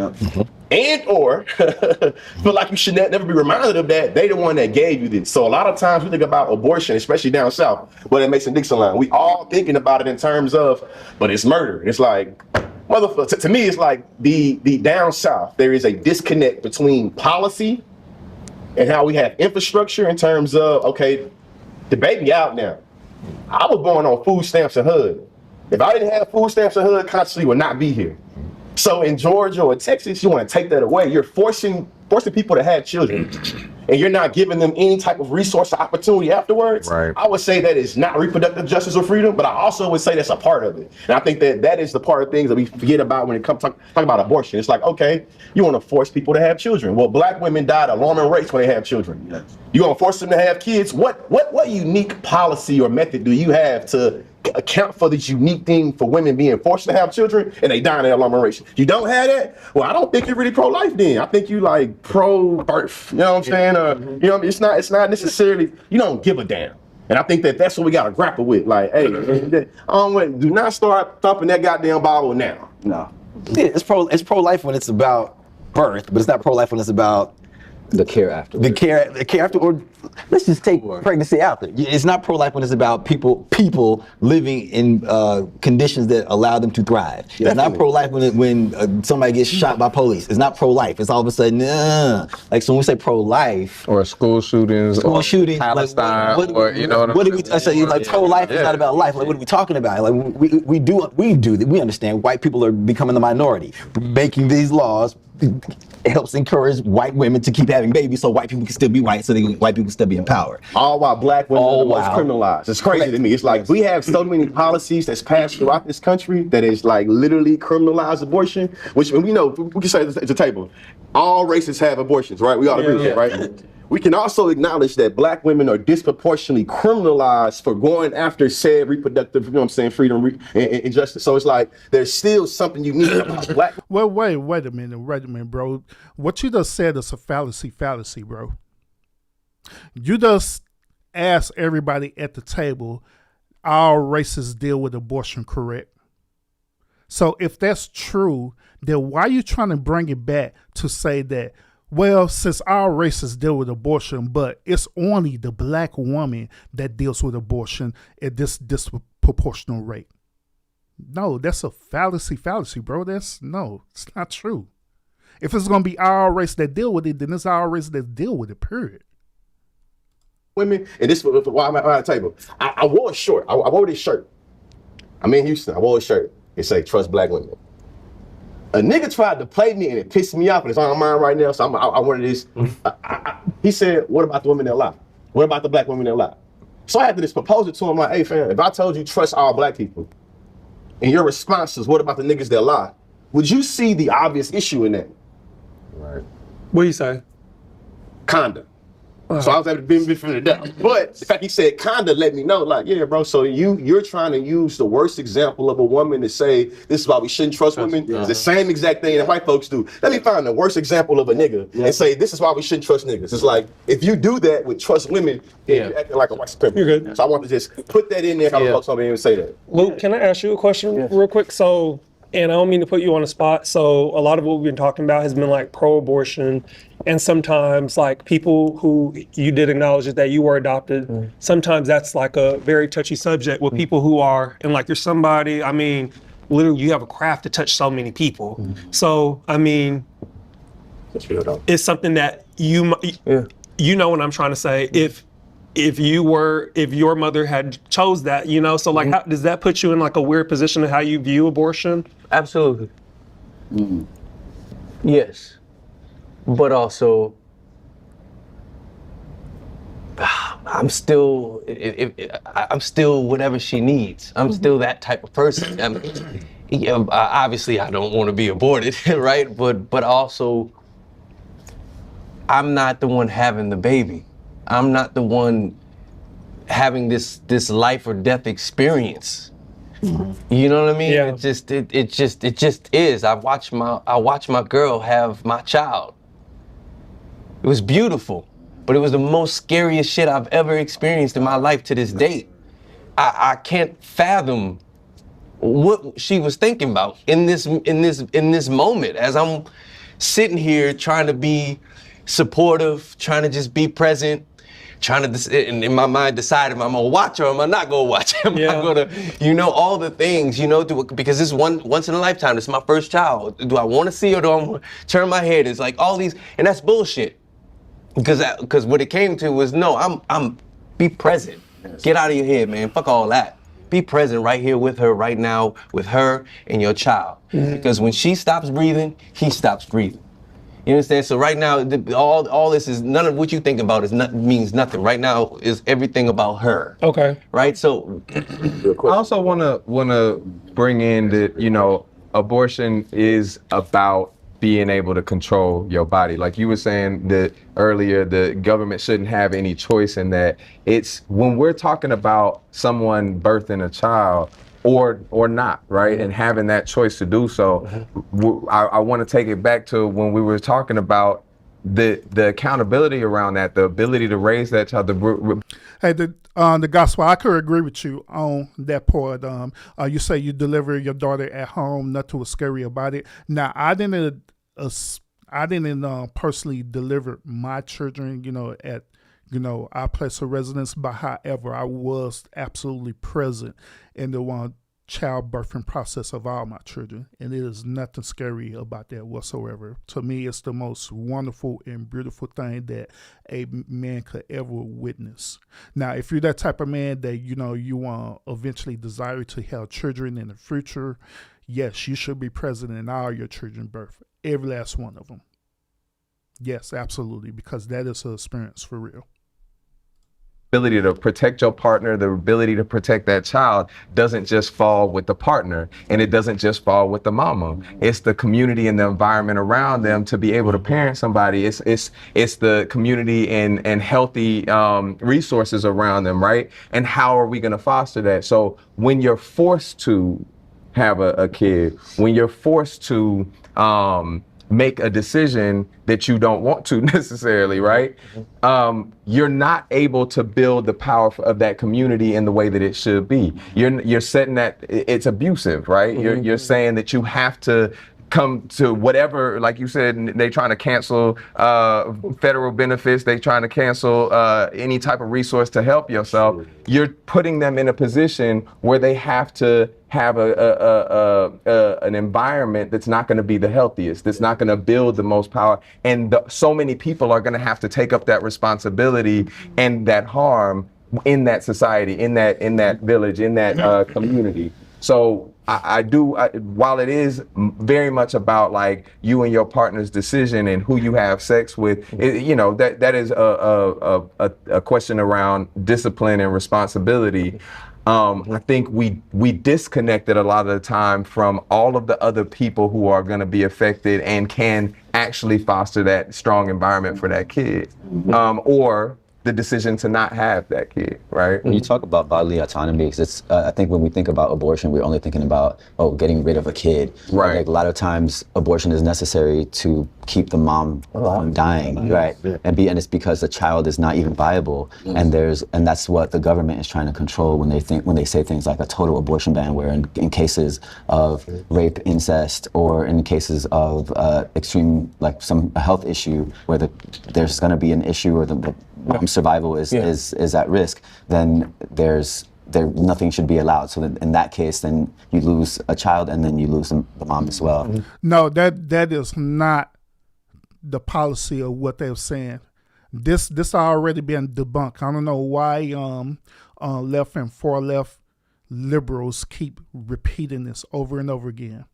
And or feel like you should never be reminded of that. They the one that gave you this. So a lot of times we think about abortion, especially down south, where that Mason-Dixon line, we all thinking about it in terms of, but it's murder. It's like, motherfucker, to me, it's like the down south, there is a disconnect between policy and how we have infrastructure in terms of, okay, the baby out now. I was born on food stamps and HUD. If I didn't have food stamps and HUD, consciously would not be here. So in Georgia or Texas, you want to take that away. You're forcing people to have children, and you're not giving them any type of resource or opportunity afterwards. Right. I would say that is not reproductive justice or freedom, but I also would say that's a part of it. And I think that is the part of things that we forget about when it comes to talk about abortion. It's like, okay, you want to force people to have children. Well, Black women die at alarming rates when they have children. You want to force them to have kids? What unique policy or method do you have to account for this unique thing for women being forced to have children and they dying at alarming rates? You don't have that? Well, I don't think you're really pro-life then. I think you like pro-birth. You know what I'm saying? You know, it's not necessarily, you don't give a damn. And I think that's what we got to grapple with. Like, hey, do not start thumping that goddamn Bible now. No. It's pro-life when it's about birth, but it's not pro-life when it's about the care after. The care after, or let's just take pregnancy out there. It's not pro-life when it's about people living in conditions that allow them to thrive. It's not pro-life when somebody gets shot by police. It's not pro-life. It's all of a sudden, like so when we say pro-life or school shootings, Palestine, like, what you know what do we I say like pro-life is not about life. Like what are we talking about? Like we understand white people are becoming the minority. Making these laws helps encourage white women to keep having babies so white people can still be white, so white people can still be empowered. All while Black women are the most criminalized. It's crazy to me. It's like we have so many policies that's passed throughout this country that is like literally criminalized abortion, which we know, we can say at the table, all races have abortions, right? We all agree with that, right? we can also acknowledge that black women are disproportionately criminalized for going after said reproductive, you know what I'm saying, freedom and justice. So it's like there's still something unique about black. Well, wait a minute, bro. What you just said is a fallacy, bro. You just asked everybody at the table, all races deal with abortion, correct? So if that's true, then why are you trying to bring it back to say that, well, since all races deal with abortion, but it's only the black woman that deals with abortion at this disproportional rate? No, that's a fallacy, bro. It's not true. If it's going to be our race that deal with it, then it's our race that deal with it, period. Women, and this is why I'm at the table. I wore a short. I wore this shirt. I'm in Houston. I wore a shirt. It say, trust black women. A nigga tried to play me and it pissed me off, and it's on my mind right now, so I wanted this. He said, what about the women that lie? What about the black women that lie? So I had to just propose it to him like, hey fam, if I told you trust all black people, and your response is, what about the niggas that lie? Would you see the obvious issue in that? Right. What do you say? Kinda. So I was able to be from the doubt. But the fact he said kinda let me know, like, yeah, bro, so you're trying to use the worst example of a woman to say this is why we shouldn't trust women. Yeah. It's the same exact thing that white folks do. Let me find the worst example of a nigga and say this is why we shouldn't trust niggas. It's like, if you do that with trust women, you're acting like a white supremacist. You're good. So I want to just put that in there, how folks don't even say that. Luke, can I ask you a question real quick? So, and I don't mean to put you on the spot. So a lot of what we've been talking about has been like pro-abortion, and sometimes like people who you did acknowledge that you were adopted. Sometimes that's like a very touchy subject with people who are, and like you're somebody, I mean, literally you have a craft to touch so many people. So, I mean, it's something that you know what I'm trying to say. If your mother had chose that, you know, so like, how does that put you in like a weird position of how you view abortion? Absolutely. Yes. But also, I'm still whatever she needs. I'm still that type of person. Obviously, I don't want to be aborted, right? But also, I'm not the one having the baby. I'm not the one having this life or death experience. You know what I mean? Yeah. It just is. I watched my girl have my child. It was beautiful, but it was the most scariest shit I've ever experienced in my life to this date. I can't fathom what she was thinking about in this moment as I'm sitting here trying to be supportive, trying to just be present, trying to, in my mind, decide if I'm gonna watch her or am I not gonna watch her? Am I gonna, you know, all the things, you know, because this is once in a lifetime. This is my first child. Do I want to see her? Do I want to turn my head? It's like all these, and that's bullshit. Because what it came to was, no, I'm be present. Get out of your head, man. Fuck all that. Be present right here with her right now, with her and your child. Because when she stops breathing, he stops breathing. You understand? So right now, all this is, none of what you think about means nothing. Right now is everything about her. Okay. Right? So I also wanna bring in that, you know, abortion is about being able to control your body. Like you were saying that earlier, the government shouldn't have any choice in that. It's when we're talking about someone birthing a child or not, right? And having that choice to do so, I want to take it back to when we were talking about the accountability around that, the ability to raise that child. Hey, the gospel, I could agree with you on that part. You say you deliver your daughter at home, nothing was scary about it. Now, I didn't personally deliver my children, you know, at, you know, our place of residence, but however, I was absolutely present in the childbirthing process of all my children, and it is nothing scary about that whatsoever. To me, it's the most wonderful and beautiful thing that a man could ever witness. Now, if you're that type of man that, you know, you want eventually desire to have children in the future, yes, you should be present in all your children's birth, every last one of them. Yes, absolutely, because that is an experience for real. ability to protect your partner, the ability to protect that child doesn't just fall with the partner, and it doesn't just fall with the mama. It's the community and the environment around them to be able to parent somebody. It's the community and healthy resources around them, right? And how are we going to foster that? So when you're forced to have a kid, when you're forced to make a decision that you don't want to necessarily, right? You're not able to build the power of that community in the way that it should be. You're setting that it's abusive, right? You're saying that you have to come to whatever, like you said, they trying to cancel federal benefits, they trying to cancel any type of resource to help yourself. You're putting them in a position where they have to have an environment that's not going to be the healthiest, that's not going to build the most power, and so many people are going to have to take up that responsibility and that harm in that society, in that village, in that community. So while it is very much about like you and your partner's decision and who you have sex with, that is a question around discipline and responsibility. I think we disconnected a lot of the time from all of the other people who are going to be affected and can actually foster that strong environment for that kid, or the decision to not have that kid, right? When you talk about bodily autonomy, it's I think when we think about abortion, we're only thinking about getting rid of a kid. Right. Like a lot of times, abortion is necessary to keep the mom from dying, right? And it's because the child is not even viable, and that's what the government is trying to control when they say things like a total abortion ban, where in cases of rape, incest, or in cases of extreme like some health issue where there's going to be an issue or the mom's survival is at risk, then nothing should be allowed. So in that case, then you lose a child and then you lose the mom as well. No, that is not the policy of what they're saying. This already been debunked. I don't know why left and far left liberals keep repeating this over and over again.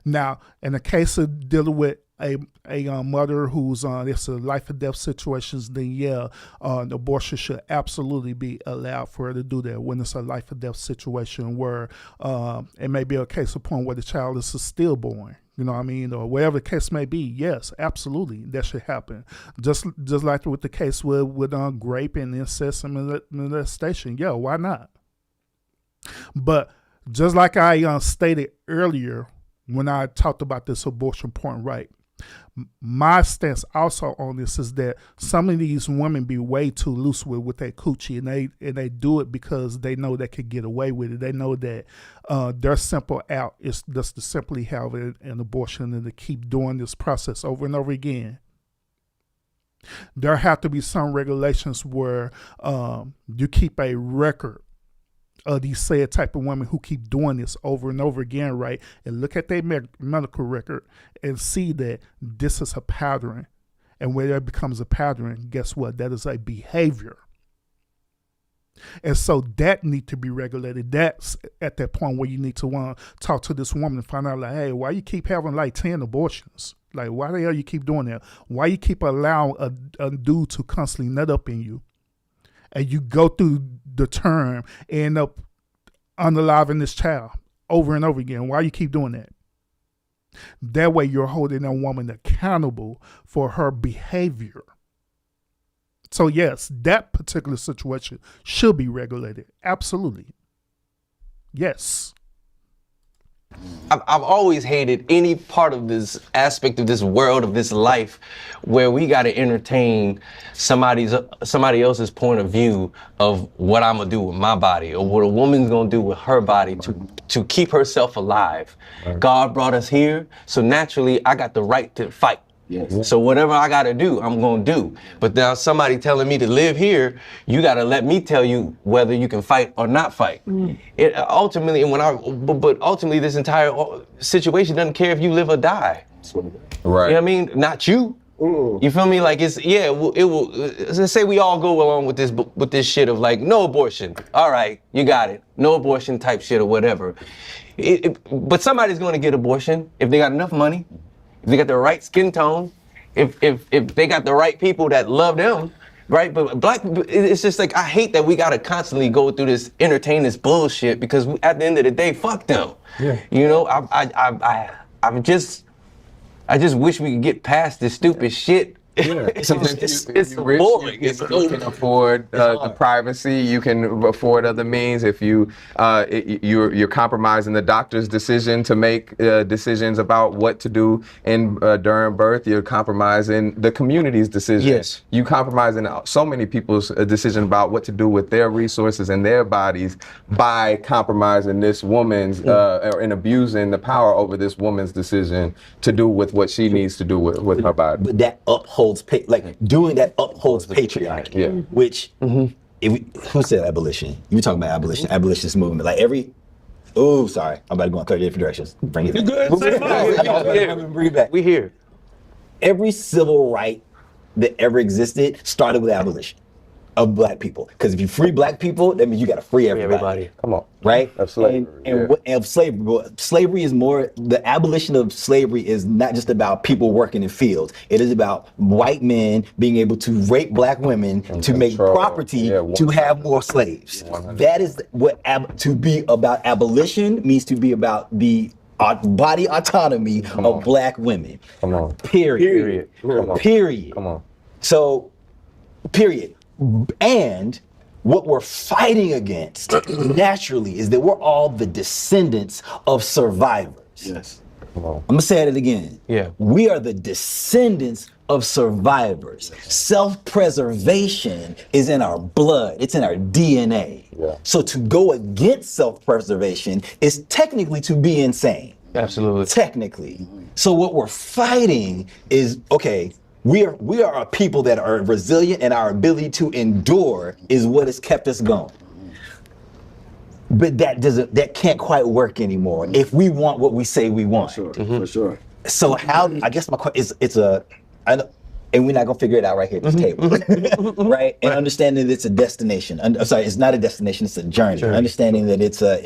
Now, in the case of dealing with a mother who's it's a life or death situations, then an abortion should absolutely be allowed for her to do that when it's a life or death situation where it may be a case upon where the child is stillborn. You know what I mean? Or whatever the case may be, yes, absolutely, that should happen. Just like with the case with rape and incest and molestation. Yeah, why not? But just like I stated earlier when I talked about this abortion point right, my stance also on this is that some of these women be way too loose with their coochie, and they do it because they know they could get away with it. They know that their simple out is just to simply have an abortion and to keep doing this process over and over again. There have to be some regulations where you keep a record of these said type of women who keep doing this over and over again, right? And look at their medical record and see that this is a pattern. And when it becomes a pattern, guess what? That is a behavior. And so that need to be regulated. That's at that point where you need to talk to this woman and find out, like, hey, why you keep having like 10 abortions? Like, why the hell you keep doing that? Why you keep allowing a dude to constantly nut up in you? And you go through the term, end up unaliving this child over and over again. Why you keep doing that? That way you're holding a woman accountable for her behavior. So yes, that particular situation should be regulated. Absolutely. Yes. I've always hated any part of this aspect of this world, of this life, where we got to entertain somebody else's point of view of what I'm gonna do with my body or what a woman's gonna do with her body to keep herself alive. Right. God brought us here, so naturally I got the right to fight. Yes. So whatever I gotta do, I'm gonna do. But now somebody telling me to live here, you gotta let me tell you whether you can fight or not fight. It ultimately, but ultimately, this entire situation doesn't care if you live or die. Right. You know what I mean? Not you. You feel me? Like it will. Let's say we all go along with this shit of like no abortion. All right, you got it. No abortion type shit or whatever. But somebody's gonna get abortion if they got enough money. If they got the right skin tone, if they got the right people that love them, Right, but black people, it's just like, I hate that we gotta constantly go through this, entertain this bullshit, because at the end of the day, fuck them. Yeah. You know, I just wish we could get past this stupid shit. Yeah. It's You're rich, boring. you can afford the privacy. You can afford other means. If you're compromising the doctor's decision to make decisions about what to do during birth, you're compromising the community's decision. Yes. You compromising so many people's decision about what to do with their resources and their bodies by compromising this woman's and abusing the power over this woman's decision to do with what she needs to do with her body. But that upholds doing that upholds patriarchy. Yeah. Which who said abolition? You talking about abolitionist movement. Like sorry, I'm about to go in 30 different directions. Bring it back. Bring it back. We here. Every civil right that ever existed started with abolition of black people. Because if you free black people, that means you got to free everybody. Come on. Right? Of slavery. And slavery. Well, slavery is more, the abolition of slavery is not just about people working in fields. It is about white men being able to rape black women to make property to have more slaves. 100%. That is what to be about abolition means, to be about the body autonomy of black women. Come on. Period. Come on. Period. Come on. So, period. And what we're fighting against naturally is that we're all the descendants of survivors. Yes. I'm gonna say it again. Yeah. We are the descendants of survivors. Self-preservation is in our blood. It's in our DNA. Yeah. So to go against self-preservation is technically to be insane. Absolutely. Technically. So what we're fighting is, okay, we are a people that are resilient, and our ability to endure is what has kept us going. But that can't quite work anymore if we want what we say we want. For sure. So I guess my question is, and we're not gonna figure it out right here at this table, right? And understanding that it's a destination. I'm sorry, it's not a destination; it's a journey. Understanding that it's a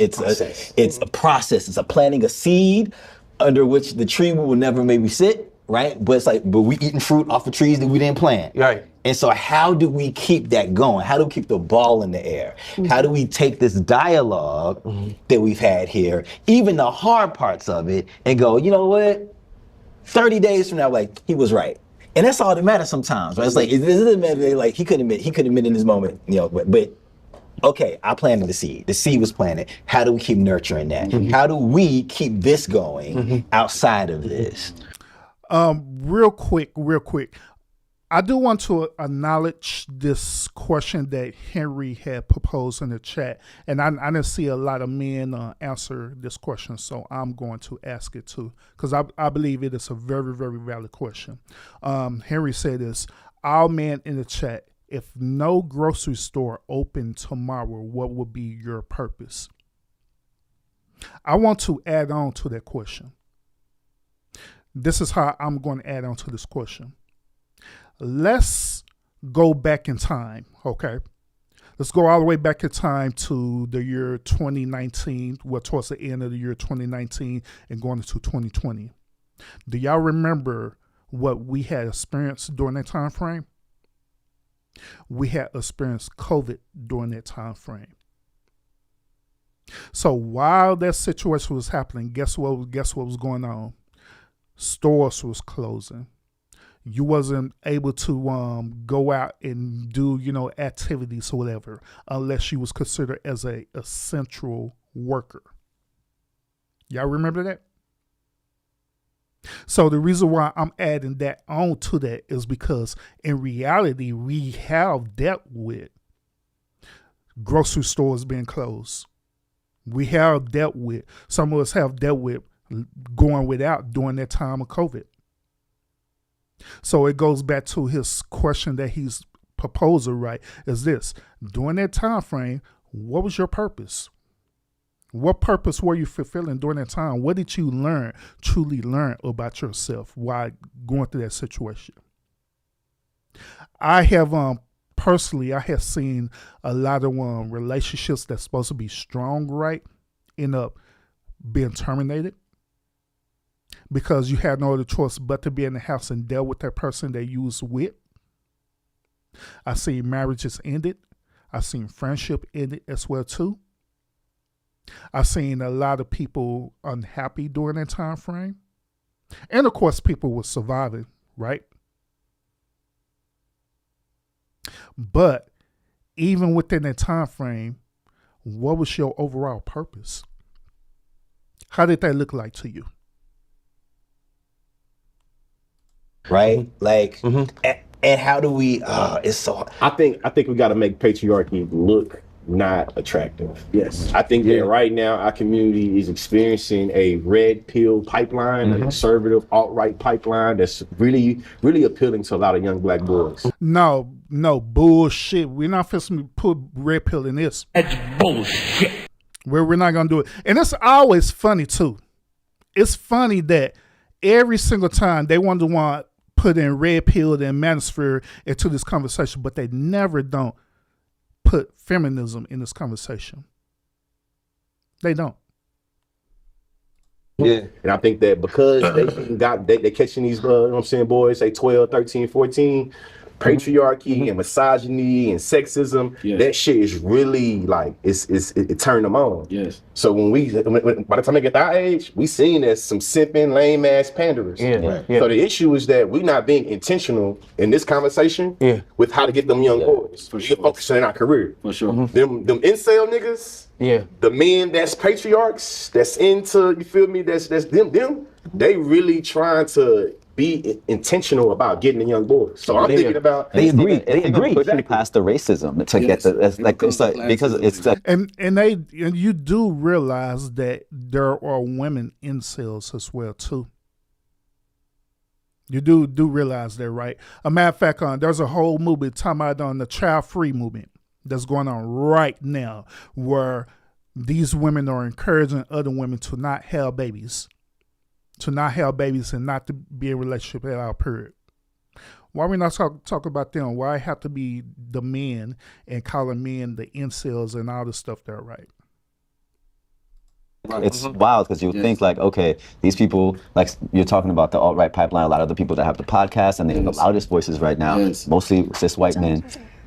process. It's a planting a seed under which the tree will never maybe sit. Right, but we eating fruit off of trees that we didn't plant. Right. And so how do we keep that going? How do we keep the ball in the air? How do we take this dialogue that we've had here, even the hard parts of it, and go, you know what? 30 days from now, like, he was right. And that's all that matters sometimes, right? It's like, it doesn't matter, like, he couldn't admit in this moment, you know, but okay, I planted the seed. The seed was planted. How do we keep nurturing that? How do we keep this going outside of this? Real quick. I do want to acknowledge this question that Henry had proposed in the chat, and I didn't see a lot of men answer this question, so I'm going to ask it too, because I believe it is a very, very valid question. Henry said this: all men in the chat, if no grocery store opened tomorrow, what would be your purpose? I want to add on to that question. This is how I'm going to add on to this question. Let's go back in time, okay? Let's go all the way back in time to the year 2019, towards the end of the year 2019 and going into 2020. Do y'all remember what we had experienced during that time frame? We had experienced COVID during that time frame. So while that situation was happening, guess what was going on? Stores was closing. You wasn't able to go out and do, activities or whatever, unless you was considered as a essential worker. Y'all remember that? So the reason why I'm adding that on to that is because in reality, we have dealt with grocery stores being closed. We have dealt with, some of us have dealt with going without during that time of COVID. So it goes back to his question that he's proposing, right? Is this, during that time frame, what was your purpose? What purpose were you fulfilling during that time? What did you truly learn about yourself while going through that situation? I have personally, I have seen a lot of relationships that's supposed to be strong, right, end up being terminated because you had no other choice but to be in the house and deal with that person that you was with. I've seen marriages ended. I've seen friendship ended as well too. I've seen a lot of people unhappy during that time frame. And of course, people were surviving, right? But even within that time frame, what was your overall purpose? How did that look like to you? Right? Like, and how do we, it's so, I think we got to make patriarchy look not attractive. Yes. I think that right now our community is experiencing a red pill pipeline, a conservative alt-right pipeline that's really, really appealing to a lot of young black boys. No, bullshit. We're not fixing to put red pill in this. That's bullshit. We're not going to do it. And it's always funny too. It's funny that every single time they want to put in red pill and manosphere into this conversation, but they never don't put feminism in this conversation. They don't. Yeah. And I think that because they catching these, you know what I'm saying, boys, say 12, 13, 14, patriarchy and misogyny and sexism, that shit is really like, it turned them on. Yes. So by the time they get to our age, we seen as some simping, lame ass panderers. So the issue is that we not being intentional in this conversation with how to get them young boys. For sure. Focusing on our career. For sure. Them incel niggas, the men that's patriarchs, that's into, you feel me, that's them, they really trying to be intentional about getting the young boys. So I'm thinking about they agree pushing past the racism to get the because it's like, and you do realize that there are women incels as well too. You do realize that, right? A matter of fact, there's a whole movement talking about the child free movement that's going on right now, where these women are encouraging other women to not have babies. And not to be in a relationship at our period. Why we not talk about them? Why have to be the men and calling men the incels and all this stuff there, right? It's wild because you would think like, okay, these people, like you're talking about the alt-right pipeline, a lot of the people that have the podcast and they're the loudest voices right now, mostly cis white men,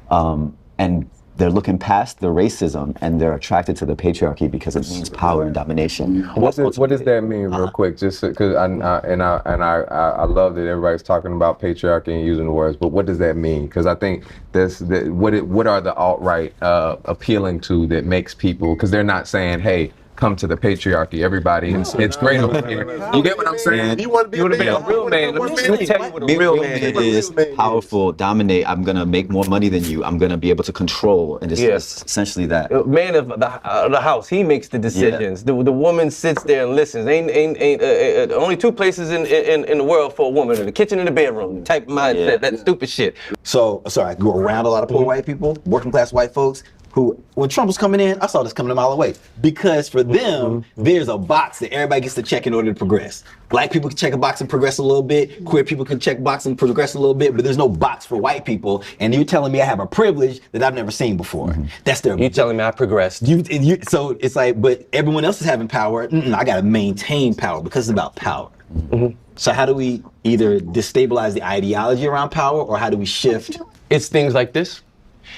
and they're looking past the racism and they're attracted to the patriarchy because it means power and domination. What does that mean, real quick? Just because I love that everybody's talking about patriarchy and using the words, but what does that mean? Because I think what are the alt-right appealing to that makes people? Because they're not saying, hey, come to the patriarchy, everybody. It's great over here. You get what I'm saying? You want to be a real man. Let me tell you what a real man is. Powerful, dominate. I'm gonna make more money than you. I'm gonna be able to control, and it's essentially that. Man of the house, he makes the decisions. The woman sits there and listens. Ain't only two places in the world for a woman: in the kitchen and the bedroom. Type of mindset, that stupid shit. So sorry, I grew around a lot of poor white people, working class white folks. Who, when Trump was coming in, I saw this coming a mile away. Because for them, there's a box that everybody gets to check in order to progress. Black people can check a box and progress a little bit. Queer people can check a box and progress a little bit, but there's no box for white people. And you're telling me I have a privilege that I've never seen before. That's their. You're telling me I progressed. So it's like, but everyone else is having power. I gotta maintain power because it's about power. So how do we either destabilize the ideology around power, or how do we shift? It's things like this.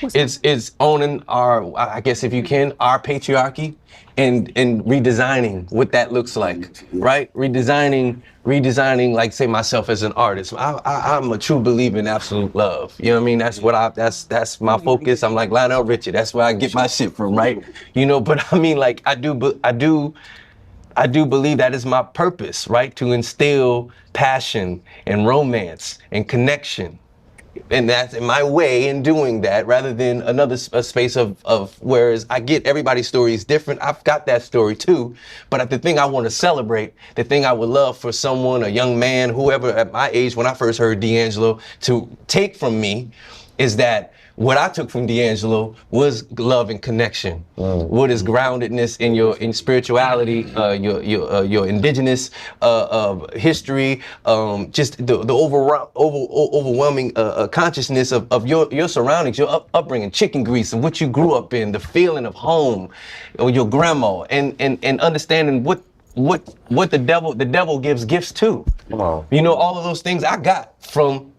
It's owning our, I guess if you can, our patriarchy and redesigning what that looks like, right? Redesigning, like say myself as an artist. I'm a true believer in absolute love. You know what I mean? That's my focus. I'm like Lionel Richie. That's where I get my shit from, right? You know, but I mean, like I do believe that is my purpose, right? To instill passion and romance and connection. And that's in my way in doing that, rather than a space of whereas I get everybody's story is different. I've got that story too, but the thing I want to celebrate, the thing I would love for someone, a young man, whoever at my age when I first heard D'Angelo, to take from me is that what I took from D'Angelo was love and connection. What is groundedness in spirituality, your indigenous history, just the overwhelming consciousness of your surroundings, your upbringing, chicken grease, and what you grew up in, the feeling of home, or your grandma, and understanding what the devil gives gifts to. You know, all of those things I got from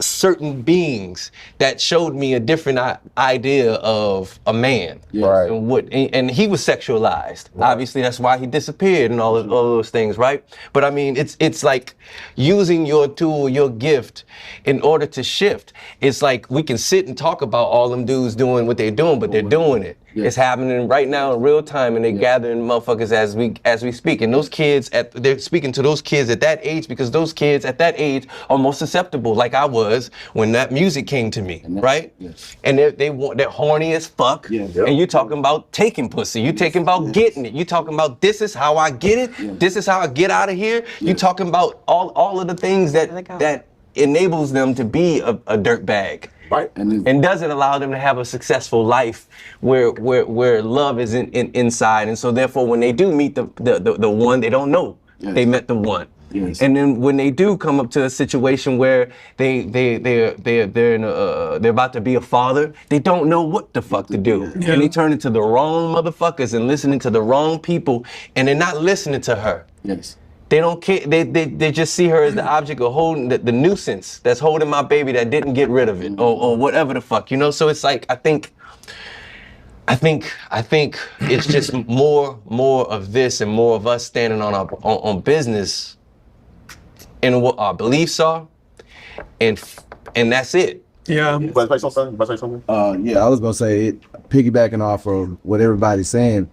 certain beings that showed me a different idea of a man. Right. And he was sexualized. Right. Obviously, that's why he disappeared and all of those things, right? But I mean, it's like using your tool, your gift, in order to shift. It's like we can sit and talk about all them dudes doing what they're doing, but they're doing it. Yeah. It's happening right now in real time, and they're gathering motherfuckers as we speak. And those kids, they're speaking to those kids at that age, because those kids at that age are more susceptible, like I was when that music came to me, right? Yes. And they're horny as fuck. Yeah. And you're talking about taking pussy. You're talking about getting it. You're talking about this is how I get it. Yeah. This is how I get out of here. You're talking about all of the things that enables them to be a dirtbag. Right. And doesn't allow them to have a successful life where love is inside. And so therefore when they do meet the one, they don't know they met the one. Yes. And then when they do come up to a situation where they're about to be a father, they don't know what the fuck to do. Yeah. And they turn into the wrong motherfuckers and listening to the wrong people, and they're not listening to her. Yes. They don't care. They just see her as the object of holding the nuisance that's holding my baby that didn't get rid of it, or whatever the fuck, you know. So it's like I think it's just more of this and more of us standing on business and what our beliefs are, and that's it. Yeah. You about to say something? Yeah, I was gonna say it, piggybacking off of what everybody's saying.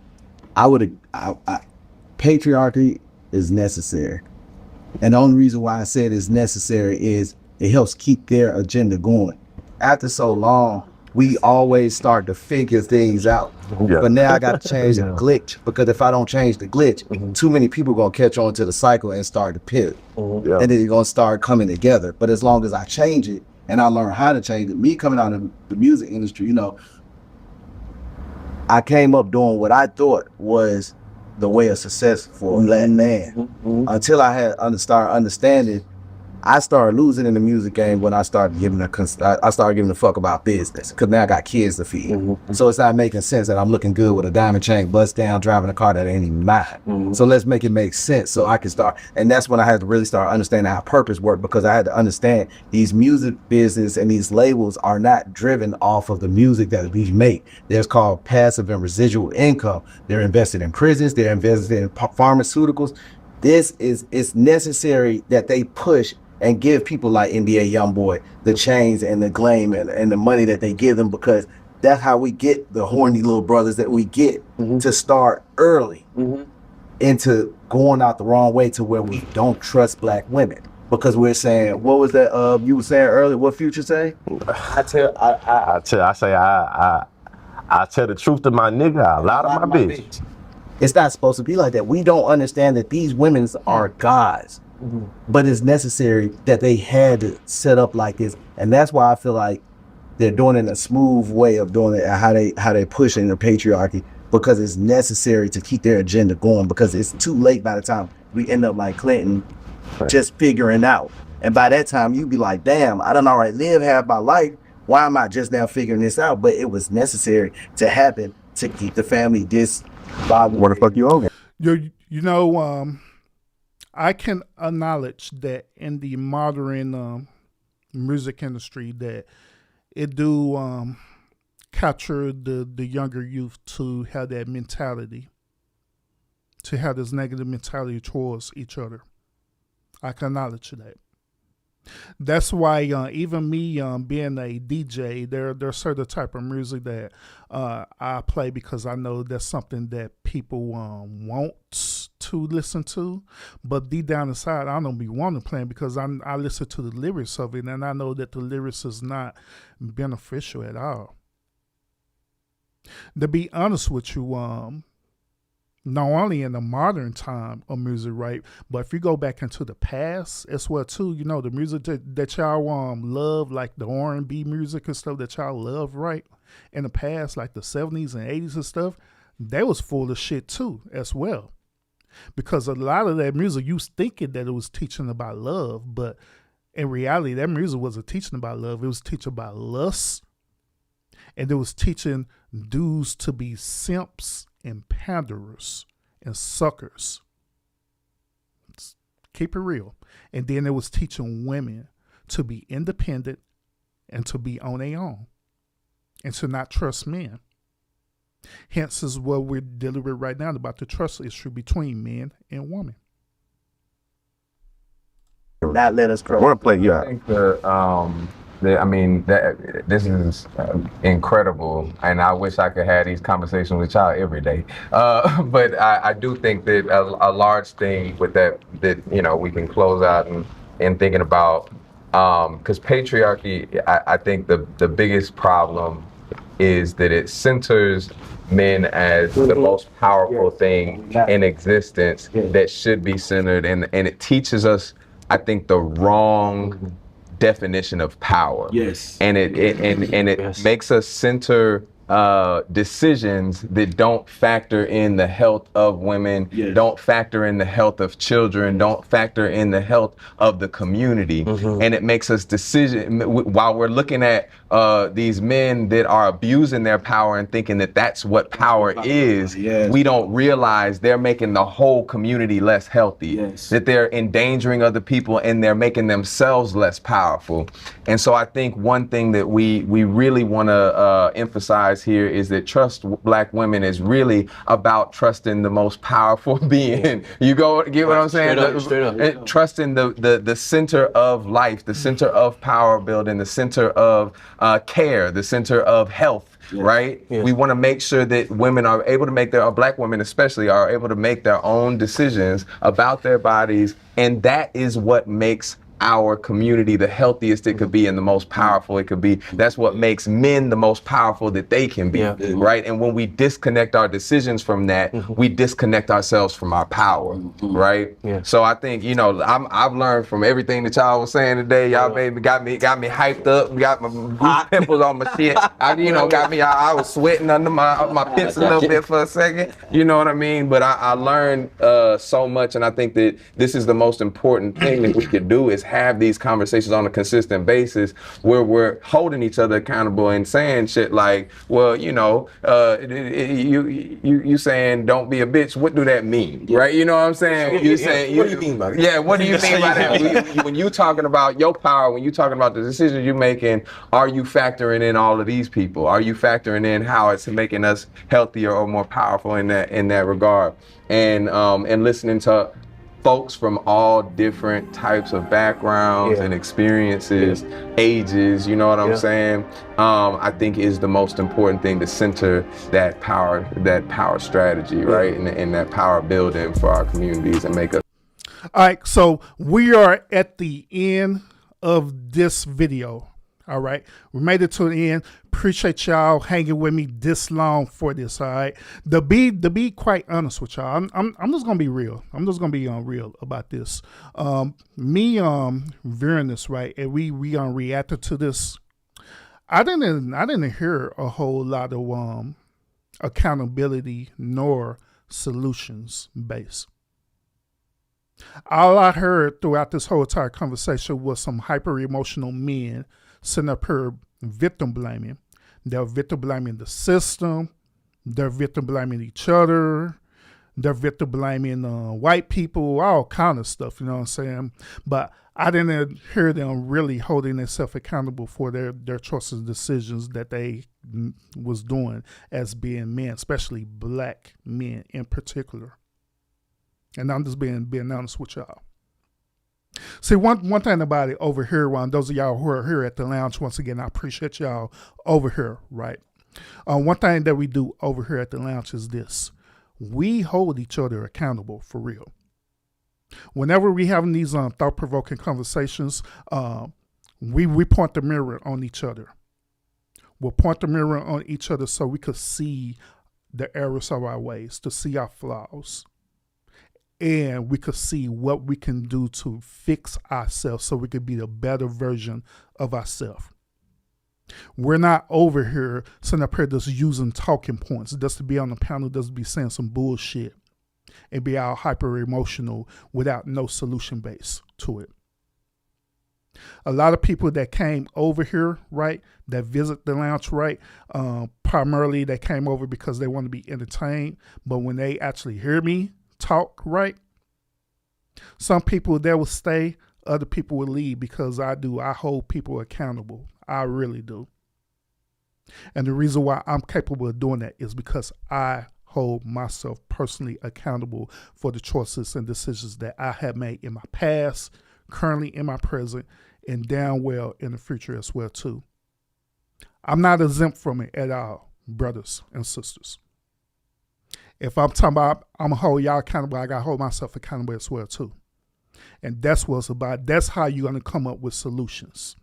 Patriarchy is necessary. And the only reason why I said it's necessary is it helps keep their agenda going. After so long, we always start to figure things out. Yeah. But now I got to change the glitch, because if I don't change the glitch, too many people are going to catch on to the cycle and start to pivot. Yeah. And then you're going to start coming together. But as long as I change it and I learn how to change it, me coming out of the music industry, you know, I came up doing what I thought was the way of success for a black man. Until I had started understanding, I started losing in the music game when I started giving a fuck about business, because now I got kids to feed. So it's not making sense that I'm looking good with a diamond chain, bust down, driving a car that ain't even mine. So let's make it make sense so I can start. And that's when I had to really start understanding how purpose worked, because I had to understand these music business and these labels are not driven off of the music that we make. There's called passive and residual income. They're invested in prisons, they're invested in pharmaceuticals. It's necessary that they push and give people like NBA Youngboy the chains and the gleam and the money that they give them, because that's how we get the horny little brothers that we get to start early into going out the wrong way, to where we don't trust black women, because we're saying, what was that you were saying earlier, what Future say? I tell the truth to my nigga, I lie to my bitch. It's not supposed to be like that. We don't understand that these women are gods. But it's necessary that they had to set up like this, and that's why I feel like they're doing it in a smooth way of doing it, how they push in the patriarchy, because it's necessary to keep their agenda going, because it's too late by the time we end up like Clinton, just figuring out. And by that time you be like, damn, I done already lived half my life, why am I just now figuring this out? But it was necessary to happen to keep the family disbodied. What the fuck you owe? You know, I can acknowledge that in the modern music industry, that it do capture the younger youth to have that mentality, to have this negative mentality towards each other. I can acknowledge that. That's why even me being a DJ, there's certain type of music that I play, because I know that's something that people want to listen to. But deep down inside, I don't be wanting to play it, because I listen to the lyrics of it, and I know that the lyrics is not beneficial at all. To be honest with you, not only in the modern time of music, right, but if you go back into the past as well too, you know, the music that y'all love, like the R&B music and stuff that y'all love, right, in the past, like the 70s and 80s and stuff, they was full of shit too as well, because a lot of that music, you was thinking that it was teaching about love, but in reality that music wasn't teaching about love. It was teaching about lust, and it was teaching dudes to be simps and panderers and suckers. Keep it real. And then it was teaching women to be independent and to be on their own and to not trust men. Hence is what we're dealing with right now about the trust issue between men and women. Not let us grow. I want to play you I out. think this is incredible, and I wish I could have these conversations with y'all every day. But I do think that a large thing with that we can close out and thinking about, because patriarchy, I think the biggest problem is that it centers men as the most powerful thing in existence that should be centered, and it teaches us, I think, the wrong definition of power. Yes. And it makes us center decisions that don't factor in the health of women, don't factor in the health of children, don't factor in the health of the community. And it makes us while we're looking at these men that are abusing their power and thinking that that's what power is, we don't realize they're making the whole community less healthy, that they're endangering other people and they're making themselves less powerful. And so I think one thing that we really want to emphasize here is that trust Black women is really about trusting the most powerful being. Get what I'm saying? Straight up. Trusting the center of life, the center of power building, the center of care, the center of health, right? We want to make sure that women are able to make Black women especially are able to make their own decisions about their bodies, and that is what makes our community the healthiest it could be and the most powerful it could be. That's what makes men the most powerful that they can be, right? And when we disconnect our decisions from that, we disconnect ourselves from our power, right? So I think, I've learned from everything that y'all was saying today. Y'all baby got me hyped up, got my goose pimples on my shit. I was sweating under my pits a little bit for a second, you know what I mean? But I learned so much, and I think that this is the most important thing that we could do is have these conversations on a consistent basis where we're holding each other accountable and saying shit like, well, you saying don't be a bitch, what do that mean, right? You know what I'm saying? You saying, what do you mean by that? Yeah, what do you mean by that? When you talking about your power, when you talking about the decisions you're making, are you factoring in all of these people? Are you factoring in how it's making us healthier or more powerful in that regard? And listening to folks from all different types of backgrounds and experiences, ages, you know what I'm saying? I think is the most important thing to center that power strategy, right? And that power building for our communities and make us. All right, so we are at the end of this video. All right, we made it to the end. Appreciate y'all hanging with me this long for this. All right, to be quite honest with y'all, I'm just gonna be real. I'm just gonna be real about this. Me viewing this, right, and we reacted to this. I didn't hear a whole lot of accountability nor solutions based. All I heard throughout this whole entire conversation was some hyper emotional men sitting up here victim blaming. They're victim blaming the system. They're victim blaming each other. They're victim blaming white people, all kind of stuff, you know what I'm saying? But I didn't hear them really holding themselves accountable for their choices and decisions that they was doing as being men, especially Black men in particular. And I'm just being honest with y'all. See, one thing about it over here, those of y'all who are here at the lounge, once again, I appreciate y'all over here, right? One thing that we do over here at the lounge is this. We hold each other accountable for real. Whenever we having these thought-provoking conversations, we point the mirror on each other. We'll point the mirror on each other so we could see the errors of our ways, to see our flaws. And we could see what we can do to fix ourselves so we could be the better version of ourselves. We're not over here sitting up here just using talking points, just to be on the panel, just to be saying some bullshit and be all hyper emotional without no solution base to it. A lot of people that came over here, right, that visit the lounge, right, primarily they came over because they want to be entertained, but when they actually hear me talk, right, some people, they will stay other people will lead because I do. I hold people accountable. I really do. And the reason why I'm capable of doing that is because I hold myself personally accountable for the choices and decisions that I have made in my past, currently in my present, and down well in the future as well too. I'm not exempt from it at all, brothers and sisters. If I'm talking about I'm gonna hold y'all accountable, I gotta hold myself accountable as well too. And that's what it's about. That's how you're gonna come up with solutions.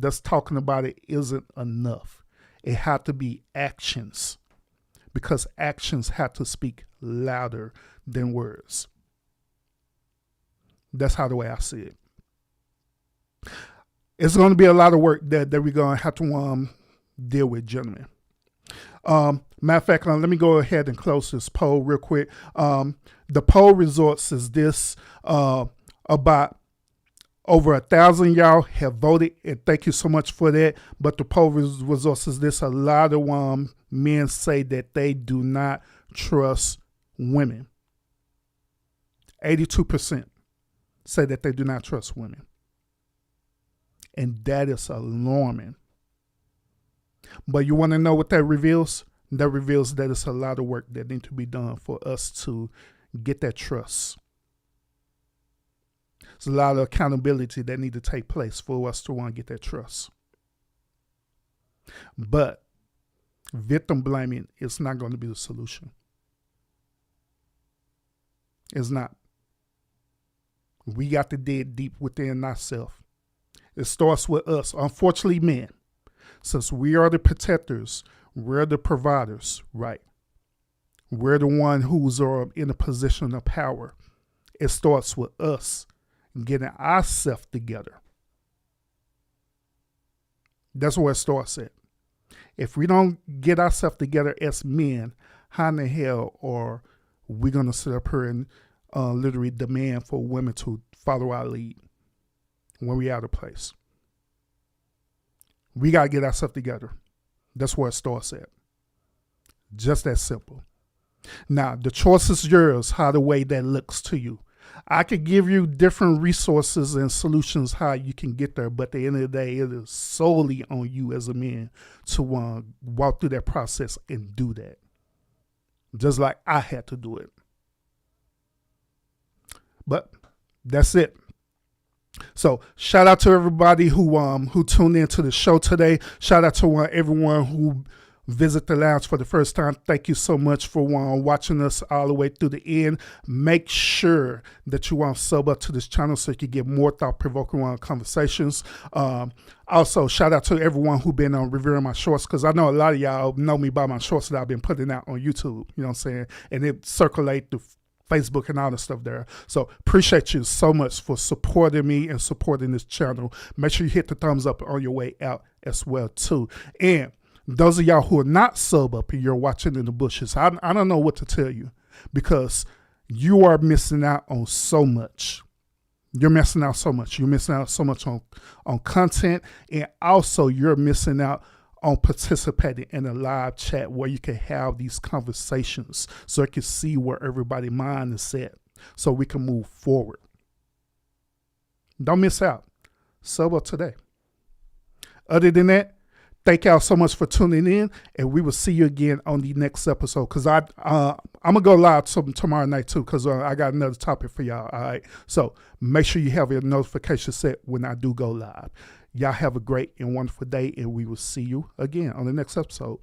Just talking about it isn't enough. It had to be actions, because actions have to speak louder than words. That's how the way I see it. It's going to be a lot of work that we're going to have to deal with, gentlemen. Matter of fact, let me go ahead and close this poll real quick. The poll results is this: about over 1,000 y'all have voted, and thank you so much for that. But the poll results is this: a lot of men say that they do not trust women. 82% say that they do not trust women. And that is alarming. But you want to know what that reveals? That reveals that it's a lot of work that needs to be done for us to get that trust. There's a lot of accountability that need to take place for us to want to get that trust. But victim blaming is not going to be the solution. It's not. We got to dig deep within ourselves. It starts with us. Unfortunately, men, since we are the protectors, we're the providers, right? We're the one who's in a position of power. It starts with us getting ourselves together. That's where it starts at. If we don't get ourselves together as men, how in the hell are we going to sit up here and literally demand for women to follow our lead when we out of place? We got to get ourselves together. That's where it starts at. Just that simple. Now, the choice is yours, how the way that looks to you. I could give you different resources and solutions how you can get there, but at the end of the day, it is solely on you as a man to walk through that process and do that. Just like I had to do it. But that's it. So shout out to everybody who tuned into the show today. Shout out to everyone who visit the lounge for the first time. Thank you so much for watching us all the way through the end. Make sure that you sub up to this channel so you can get more thought-provoking conversations. Also, shout out to everyone who been reviewing my shorts, because I know a lot of y'all know me by my shorts that I've been putting out on YouTube. You know what I'm saying? And it circulate the Facebook and all the stuff there. So appreciate you so much for supporting me and supporting this channel. Make sure you hit the thumbs up on your way out as well too. And those of y'all who are not sub up and you're watching in the bushes, I don't know what to tell you, because you are missing out on so much. You're missing out so much. You're missing out so much on content, and also you're missing out on participating in a live chat where you can have these conversations so you can see where everybody's mind is at so we can move forward. Don't miss out. Sub up today. Other than that, thank y'all so much for tuning in, and we will see you again on the next episode, because I'm going to go live tomorrow night too, because I got another topic for y'all, all right? So make sure you have your notification set when I do go live. Y'all have a great and wonderful day, and we will see you again on the next episode.